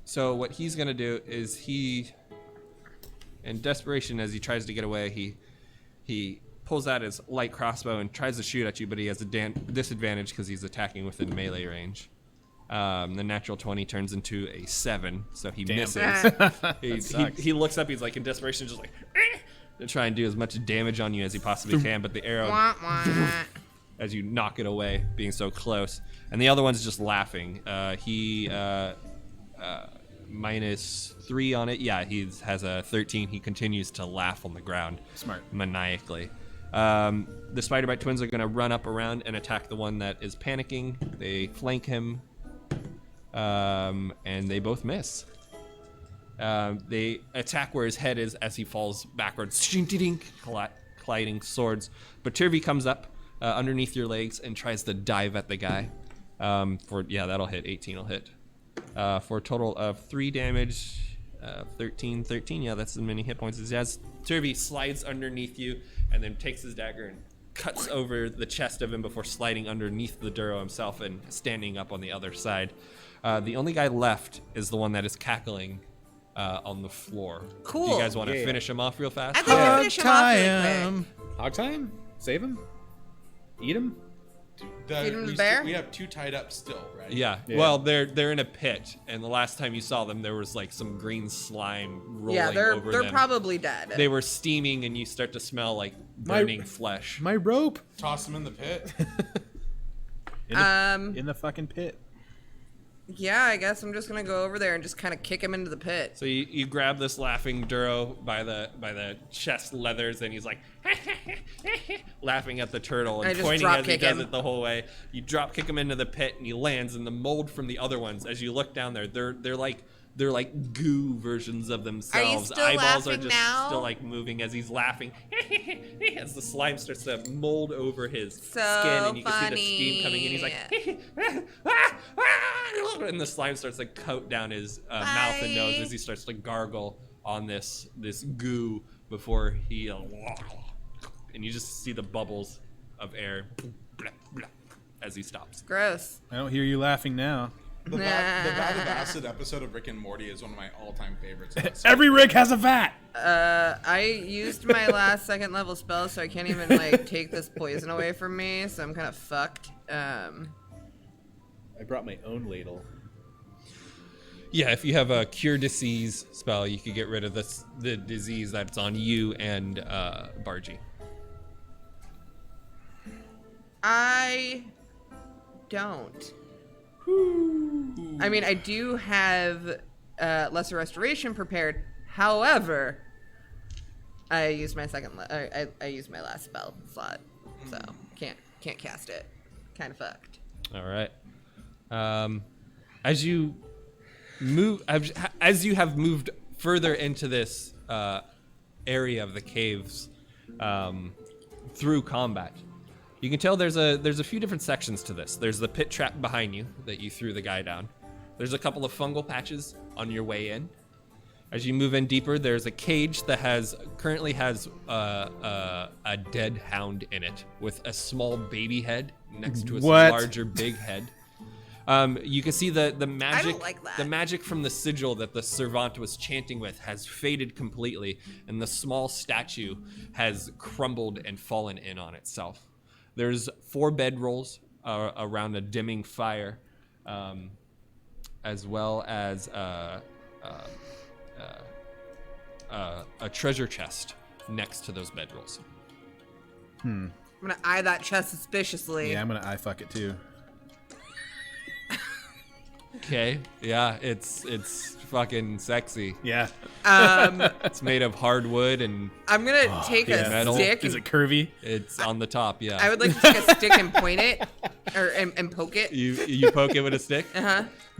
So what he's gonna do is in desperation, as he tries to get away, he pulls out his light crossbow and tries to shoot at you, but he has a disadvantage because he's attacking within melee range. The natural 20 turns into a 7, so he misses. He looks up, he's like in desperation, just like to try and do as much damage on you as he possibly can, but the arrow, Wah, wah. as you knock it away, being so close. And the other one's just laughing. He -3 on it. Yeah, he has a 13. He continues to laugh on the ground. Smart. Maniacally. The Spider-Bite twins are going to run up around and attack the one that is panicking. They flank him, and they both miss. They attack where his head is as he falls backwards, colliding swords. But Turvey comes up underneath your legs and tries to dive at the guy. That'll hit. 18 will hit. For a total of 3 damage. 13. Yeah, that's as many hit points as he has. Turvey slides underneath you and then takes his dagger and cuts over the chest of him before sliding underneath the Duro himself and standing up on the other side. The only guy left is the one that is cackling on the floor. Cool. Do you guys want to Yeah. finish him off real fast? I'd like to finish him off really quick. Hog time? Save him? Eat him? Feed him to the bear? We have 2 tied up still, right? Yeah. Yeah. Well, they're in a pit, and the last time you saw them, there was like some green slime rolling Yeah, over they're them. probably dead. They were steaming, and you start to smell like burning flesh. My rope! Toss them in the pit. In the fucking pit. Yeah, I guess I'm just gonna go over there and just kind of kick him into the pit. So you grab this laughing Duro by the chest leathers, and he's like laughing at the turtle I and just pointing drop as he kick does him. it the whole way. You drop kick him into the pit, and he lands in the mold from the other ones. As you look down there, they're like goo versions of themselves. still Eyeballs are laughing just now? still like moving as he's laughing. As the slime starts to mold over his So skin, and you can see the funny. steam coming in. He's like, and the slime starts to coat down his mouth and nose as he starts to gargle on this goo before he and you just see the bubbles of air as he stops. Gross. I don't hear you laughing now. The Vat of Acid episode of Rick and Morty is one of my all-time favorites. Every Rick has a vat! I used my last 2nd level spell, so I can't even like take this poison away from me. So I'm kind of fucked. I brought my own ladle. Yeah, if you have a cure disease spell, you could get rid of the disease that's on you and Bargy. I don't. I mean, I do have Lesser Restoration prepared. However, I used my I used my last spell slot, so can't cast it. Kind of fucked. All right. As you have moved further into this area of the caves through combat, you can tell there's a few different sections to this. There's the pit trap behind you that you threw the guy down. There's a couple of fungal patches on your way in. As you move in deeper, there's a cage that currently has a dead hound in it with a small baby head next to a larger big head. You can see the magic. I don't like that. The magic from the sigil that the servant was chanting with has faded completely, and the small statue has crumbled and fallen in on itself. There's 4 bedrolls around a dimming fire, as well as a treasure chest next to those bedrolls. I'm gonna eye that chest suspiciously. Yeah, I'm gonna eye fuck it too. Okay, yeah, it's fucking sexy. Yeah. It's made of hardwood and I'm gonna take a metal. stick. Is it curvy? it's on the top. Yeah. I would like to take a stick and point it, and poke it. You poke it with a stick.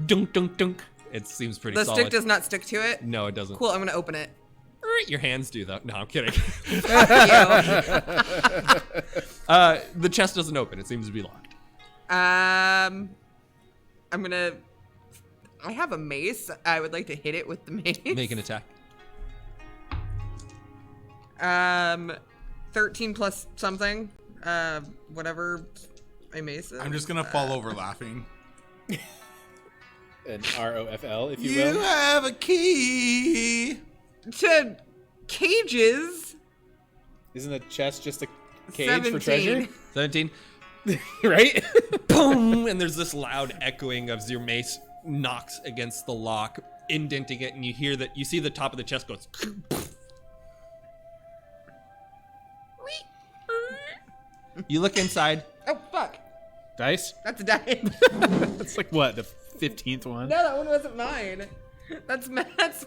Dunk dunk dunk. It seems pretty The solid. stick does not stick to it. No, it doesn't. Cool. I'm gonna open it. Your hands do though. No, I'm kidding. Ew. The chest doesn't open. It seems to be locked. I'm gonna. I have a mace. I would like to hit it with the mace. Make an attack. 13 plus something. Whatever my mace is. I'm just gonna fall over laughing. An ROFL, if you You will. have a key. To cages. Isn't a chest just a cage 17. for treasure? 17. Right? Boom! And there's this loud echoing of your mace knocks against the lock, indenting it, and you see the top of the chest goes. You look inside. Oh fuck! Dice? That's a die. That's like what, the 15th one? No, that one wasn't mine. That's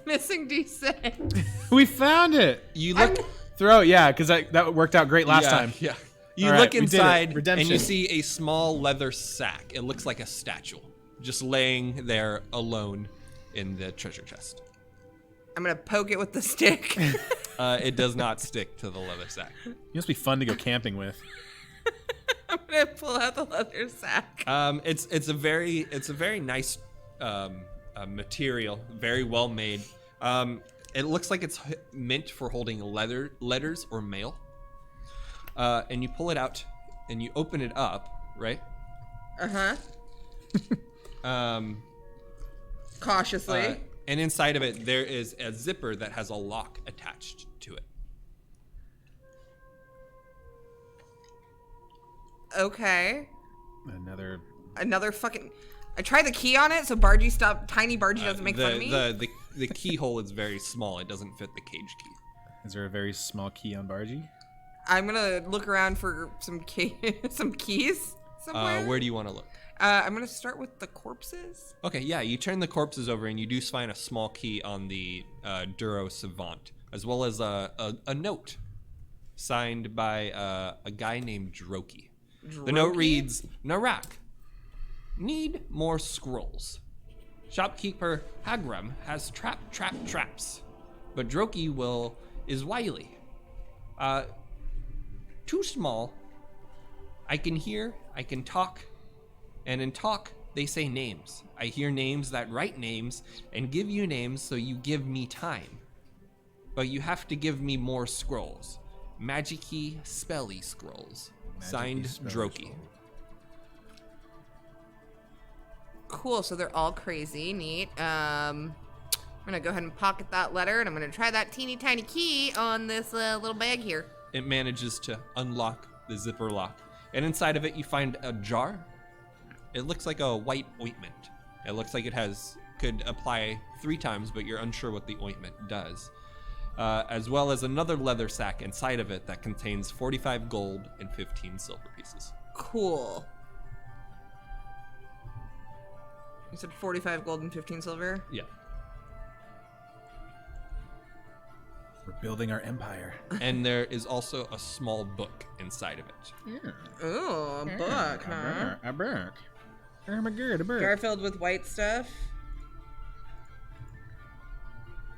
missing D6. We found it. You look. Throw it, yeah, because that worked out great last time. Yeah. You All right, look we did it. inside and Redemption. you see a small leather sack. It looks like a statue, just laying there alone in the treasure chest. I'm gonna poke it with the stick. It does not stick to the leather sack. You must be fun to go camping with. I'm gonna pull out the leather sack. It's a very nice material, very well made. It looks like it's meant for holding letters or mail. And you pull it out and you open it up, right? Cautiously. And inside of it, there is a zipper that has a lock attached to it. Okay. Another fucking. I tried the key on it so Tiny Bargy doesn't make fun of me. The keyhole is very small. It doesn't fit the cage key. Is there a very small key on Bargy? I'm gonna look around for some keys somewhere. Where do you want to look? I'm gonna start with the corpses. Okay, yeah, you turn the corpses over and you do find a small key on the Duro Savant, as well as a note signed by a guy named Droki. The note reads, Narak, need more scrolls. Shopkeeper Hagram has traps, but Droki is wily. Too small. I can hear, I can talk, and in talk, they say names. I hear names that write names and give you names, so you give me time. But you have to give me more scrolls. Magic-y, spelly scrolls. Signed, Droki. Cool, so they're all crazy. Neat. I'm gonna go ahead and pocket that letter, and I'm gonna try that teeny tiny key on this little bag here. It manages to unlock the zipper lock. And inside of it, you find a jar. It looks like a white ointment. It looks like it could apply 3 times, but you're unsure what the ointment does. As well as another leather sack inside of it that contains 45 gold and 15 silver pieces. Cool. You said 45 gold and 15 silver? Yeah. We're building our empire. And there is also a small book inside of it. Yeah. Ooh, a book, huh? A book. Oh my god, a book. Garfield with white stuff.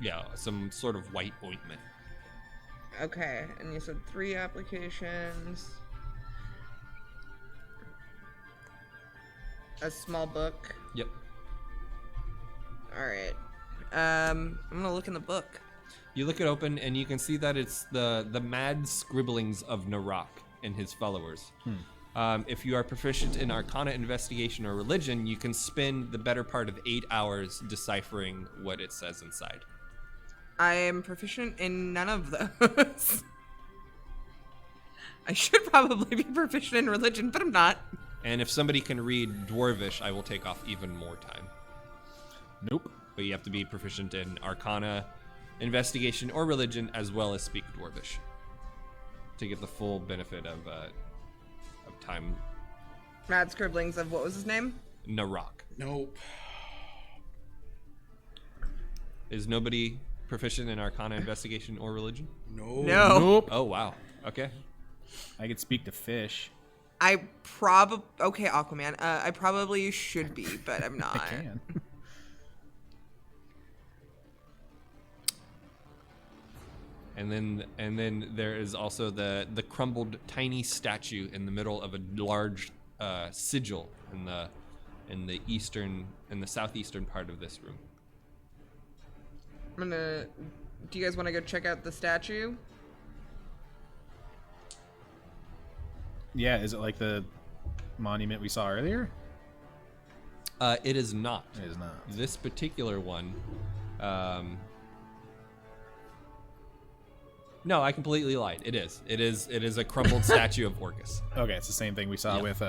Yeah, some sort of white ointment. Okay, and you said 3 applications. A small book. Yep. Alright. I'm gonna look in the book. You look it open, and you can see that it's the mad scribblings of Narak and his followers. If you are proficient in Arcana, Investigation, or Religion, you can spend the better part of 8 hours deciphering what it says inside. I am proficient in none of those. I should probably be proficient in religion, but I'm not. And if somebody can read Dwarvish, I will take off even more time. Nope. But you have to be proficient in Arcana, Investigation, or Religion, as well as speak Dwarvish to get the full benefit of time. Mad scribblings of what was his name? Narak. Nope. Is nobody proficient in Arcana, Investigation, or Religion? No. No. Nope. Oh, wow. Okay. I could speak to fish. Okay, Aquaman. I probably should be, but I'm not. I can. And then there is also the crumbled tiny statue in the middle of a large sigil in the southeastern part of this room. Do you guys want to go check out the statue? Yeah, is it like the monument we saw earlier? It is not. It is not. This particular one. No, I completely lied. It is. It is a crumbled statue of Orcus. Okay, it's the same thing we saw Yep. with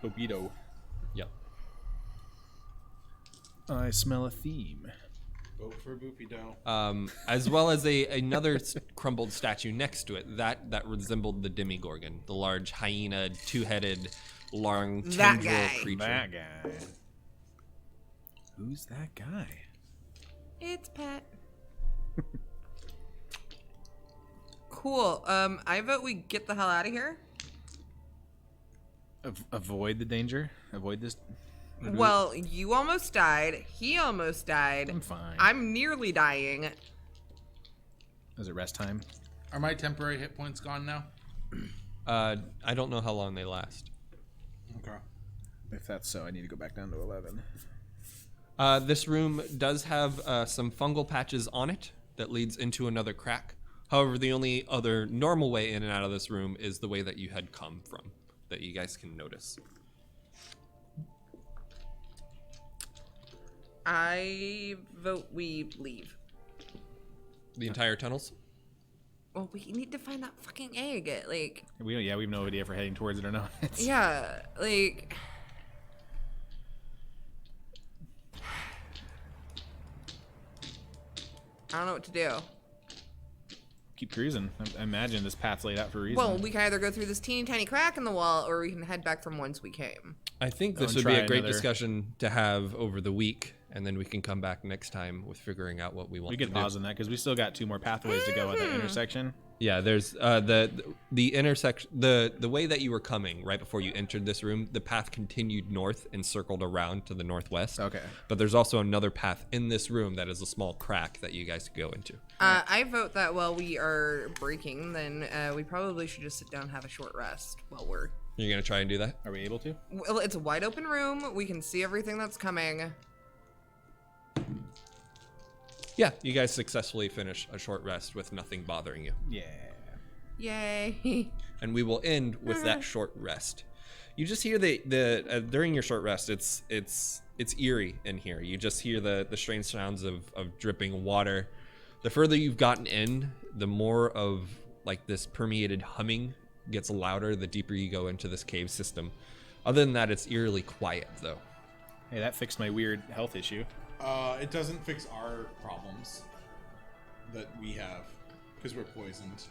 Bobido. Yep. I smell a theme. Vote for Boopy Dough. As well as another crumbled statue next to it that resembled the Demigorgon, the large hyena, two-headed, long That tendril guy. creature. That guy. Who's that guy? It's Pat. Cool. I vote we get the hell out of here. Avoid the danger. Avoid this. Well, you almost died. He almost died. I'm fine. I'm nearly dying. Is it rest time? Are my temporary hit points gone now? I don't know how long they last. Okay. If that's so, I need to go back down to 11. This room does have some fungal patches on it that leads into another crack. However, the only other normal way in and out of this room is the way that you had come from, that you guys can notice. I vote we leave. The entire tunnels? Well, we need to find that fucking egg. Like, We have no idea if we're heading towards it or not. yeah, like. I don't know what to do. Keep cruising. I imagine this path's laid out for a reason. Well, we can either go through this teeny tiny crack in the wall, or we can head back from whence we came. I think this and would be try a great another- discussion to have over the week, and then we can come back next time with figuring out what we want we to could do. pause on that because we still got 2 more pathways to go at that intersection. Yeah, there's the intersection, the way that you were coming right before you entered this room, the path continued north and circled around to the northwest. Okay. But there's also another path in this room that is a small crack that you guys could go into. I vote that while we are breaking, then we probably should just sit down and have a short rest while we're. You're gonna try and do that? Are we able to? Well, it's a wide open room. We can see everything that's coming. Yeah, you guys successfully finish a short rest with nothing bothering you. Yeah. Yay. And we will end with that short rest. You just hear the during your short rest, it's eerie in here. You just hear the strange sounds of dripping water. The further you've gotten in, the more of like this permeated humming gets louder the deeper you go into this cave system. Other than that, it's eerily quiet though. Hey, that fixed my weird health issue. It doesn't fix our problems that we have because we're poisoned.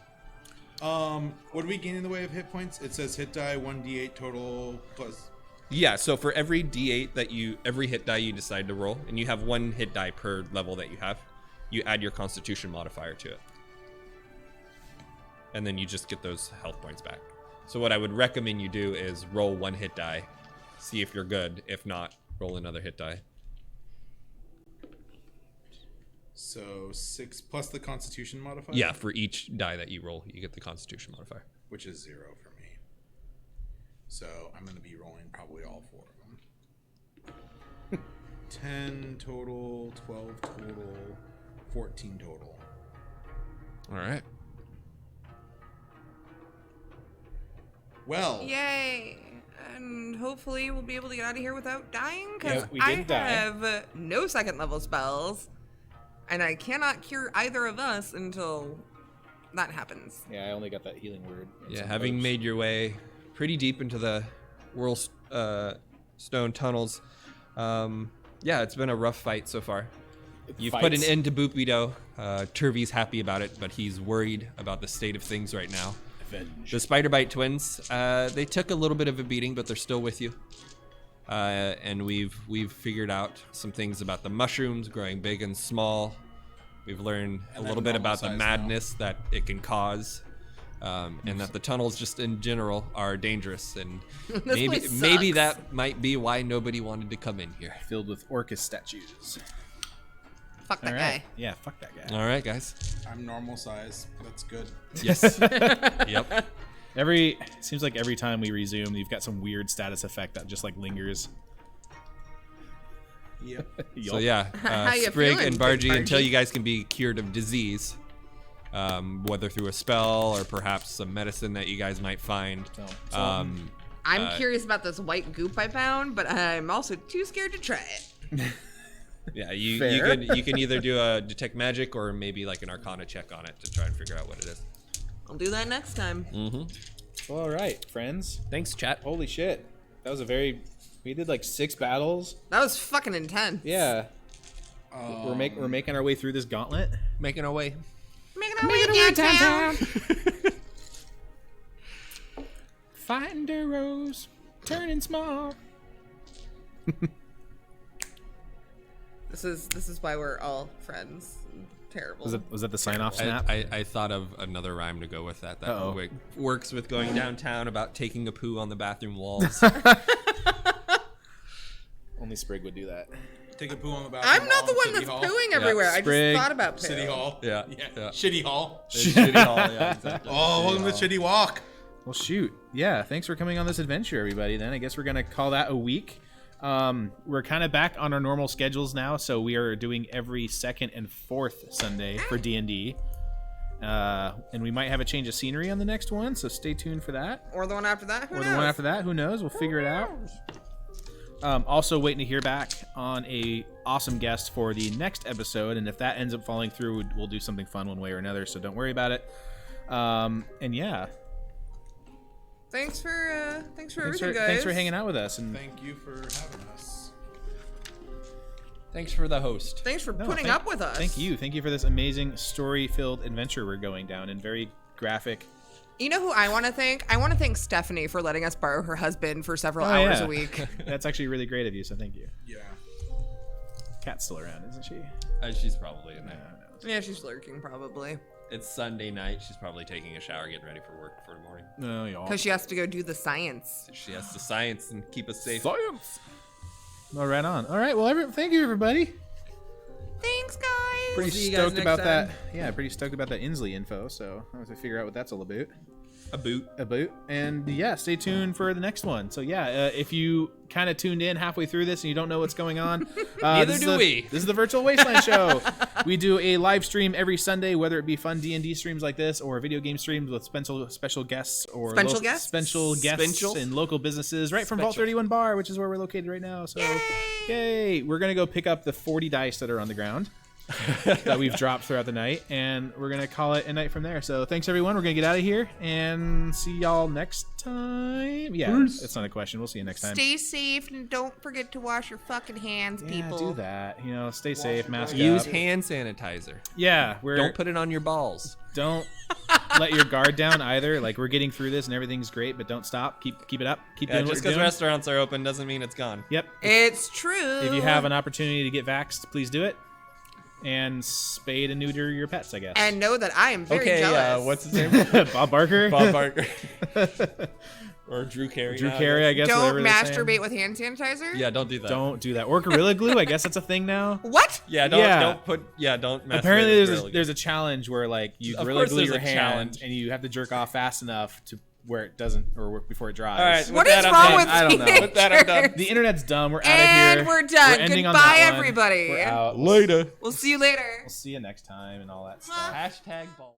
What do we gain in the way of hit points? It says hit die 1d8 total plus. Yeah, so for every d8 every hit die you decide to roll, and you have 1 hit die per level that you have, you add your Constitution modifier to it. And then you just get those health points back. So what I would recommend you do is roll 1 hit die, see if you're good. If not, roll another hit die. So 6 plus the Constitution modifier? Yeah, for each die that you roll, you get the Constitution modifier. Which is 0 for me. So I'm going to be rolling probably all 4 of them. 10 total, 12 total, 14 total. All right. Well. Yay! And hopefully we'll be able to get out of here without dying, because Yeah, we I didn't die. have no second level spells, and I cannot cure either of us until that happens. Yeah, I only got that healing word. and Yeah, some having herbs. made your way pretty deep into the Whirlstone Tunnels, yeah, it's been a rough fight so far. You've put an Fights. end to Boopido. Turvey's happy about it, but he's worried about the state of things right now. Avenge. The Spiderbite twins, they took a little bit of a beating, but they're still with you. And we've figured out some things about the mushrooms growing big and small. We've learned a And little they're bit about the normal size now. madness that it can cause. And that the tunnels just in general are dangerous, and maybe place maybe sucks. that might be why nobody wanted to come in here. Filled with Orcus statues. Fuck that All guy. right. Yeah, fuck that guy. All right, guys. I'm normal size. That's good. Yes. Yep. Seems like every time we resume, you've got some weird status effect that just like lingers. Yep. So yeah, How you Sprig feeling, and Big Bargy, until Bargy? you guys can be cured of disease, whether through a spell or perhaps some medicine that you guys might find. I'm curious about this white goop I found, but I'm also too scared to try it. Yeah, you Fair. can either do a detect magic or maybe like an Arcana check on it to try and figure out what it is. I'll do that next time. Well, all right, friends. Thanks, chat. Holy shit. That was we did like 6 battles. That was fucking intense. Yeah. We're making our way through this gauntlet. Making our way. Making our way downtown. Fighting Duros, turning small. This is why we're all friends. Terrible. Was that the sign off snap? I thought of another rhyme to go with that Uh-oh. works with going downtown about taking a poo on the bathroom walls. Only Sprig would do that. Take a poo on the bathroom. I'm not the wall one in that's City Hall. pooing everywhere. I Sprig. just thought about poo. City Hall. Yeah. Shitty Hall. Shitty hall, yeah, exactly. Oh, welcome to Shitty Walk. Well, shoot. Yeah, thanks for coming on this adventure, everybody. Then I guess we're going to call that a week. We're kind of back on our normal schedules now, so we are doing every second and fourth Sunday for D&D. And we might have a change of scenery on the next one, so stay tuned for that. Or the one after that. Who Or knows? the one after that, who knows? We'll figure it out. Also waiting to hear back on a awesome guest for the next episode, and if that ends up falling through, we'll do something fun one way or another, so don't worry about it. And yeah, Thanks for everything, guys. thanks for hanging out with us. And Thank you for having us. Thanks for the host. Thanks for No, putting up with us. Thank you for this amazing story-filled adventure we're going down, and very graphic. You know who I want to thank? I want to thank Stephanie for letting us borrow her husband for several hours a week. That's actually really great of you, so thank you. Yeah. Cat's still around, isn't she? She's probably in there. Yeah, she's lurking probably. It's Sunday night. She's probably taking a shower, getting ready for work for the morning. No, y'all. Because she has to go do the science. She has to science and keep us safe. Science. Well, right on. All right. Well, thank you, everybody. Thanks, guys. Pretty See you guys stoked next about time. that. Yeah, pretty stoked about that Inslee info. So I have to figure out what that's all about. A boot. And yeah, stay tuned for the next one. So yeah, if you kind of tuned in halfway through this and you don't know what's going on, Neither do we. This is the Virtual Wasteland Show. We do a live stream every Sunday, whether it be fun D&D streams like this or video game streams with special guests or Special guests? special guests Special? in local businesses, right from Vault Special. 31 Bar, which is where we're located right now. So yay! We're gonna go pick up the 40 dice that are on the ground. that we've dropped throughout the night, and we're gonna call it a night from there. So thanks everyone, we're gonna get out of here and see y'all next time. Yeah, it's not a question, we'll see you next time. Stay safe and don't forget to wash your fucking hands, Yeah, people. do that, stay safe, mask Use up. hand sanitizer. Yeah, Don't put it on your balls. don't let your guard down either. Like, we're getting through this and everything's great, but don't stop. Keep it up. Keep doing what just you're because doing. restaurants are open doesn't mean it's gone. Yep. It's true. If you have an opportunity to get vaxxed, please do it. And spade and neuter your pets, I guess. And know that I am very Okay, jealous. what's his name? Bob Barker? Bob Barker. Or Drew Carey. Drew Carey, I guess. Don't whatever they're masturbate saying. with hand sanitizer? Yeah, don't do that. Don't do that. Or Gorilla Glue, I guess that's a thing now. What? Yeah, don't masturbate Apparently with there's Gorilla there's a challenge where like you Of Gorilla course Glue there's your a hand challenge. and you have to jerk off fast enough to where it doesn't or before it dries. All right, What with is that, I'm wrong done. with I don't know. With that, I'm done. The internet's dumb. We're out of And here. we're done. ending on Goodbye, that one. everybody. We're out. Later. We'll see you later. We'll see you next time and all that stuff. Hashtag ball.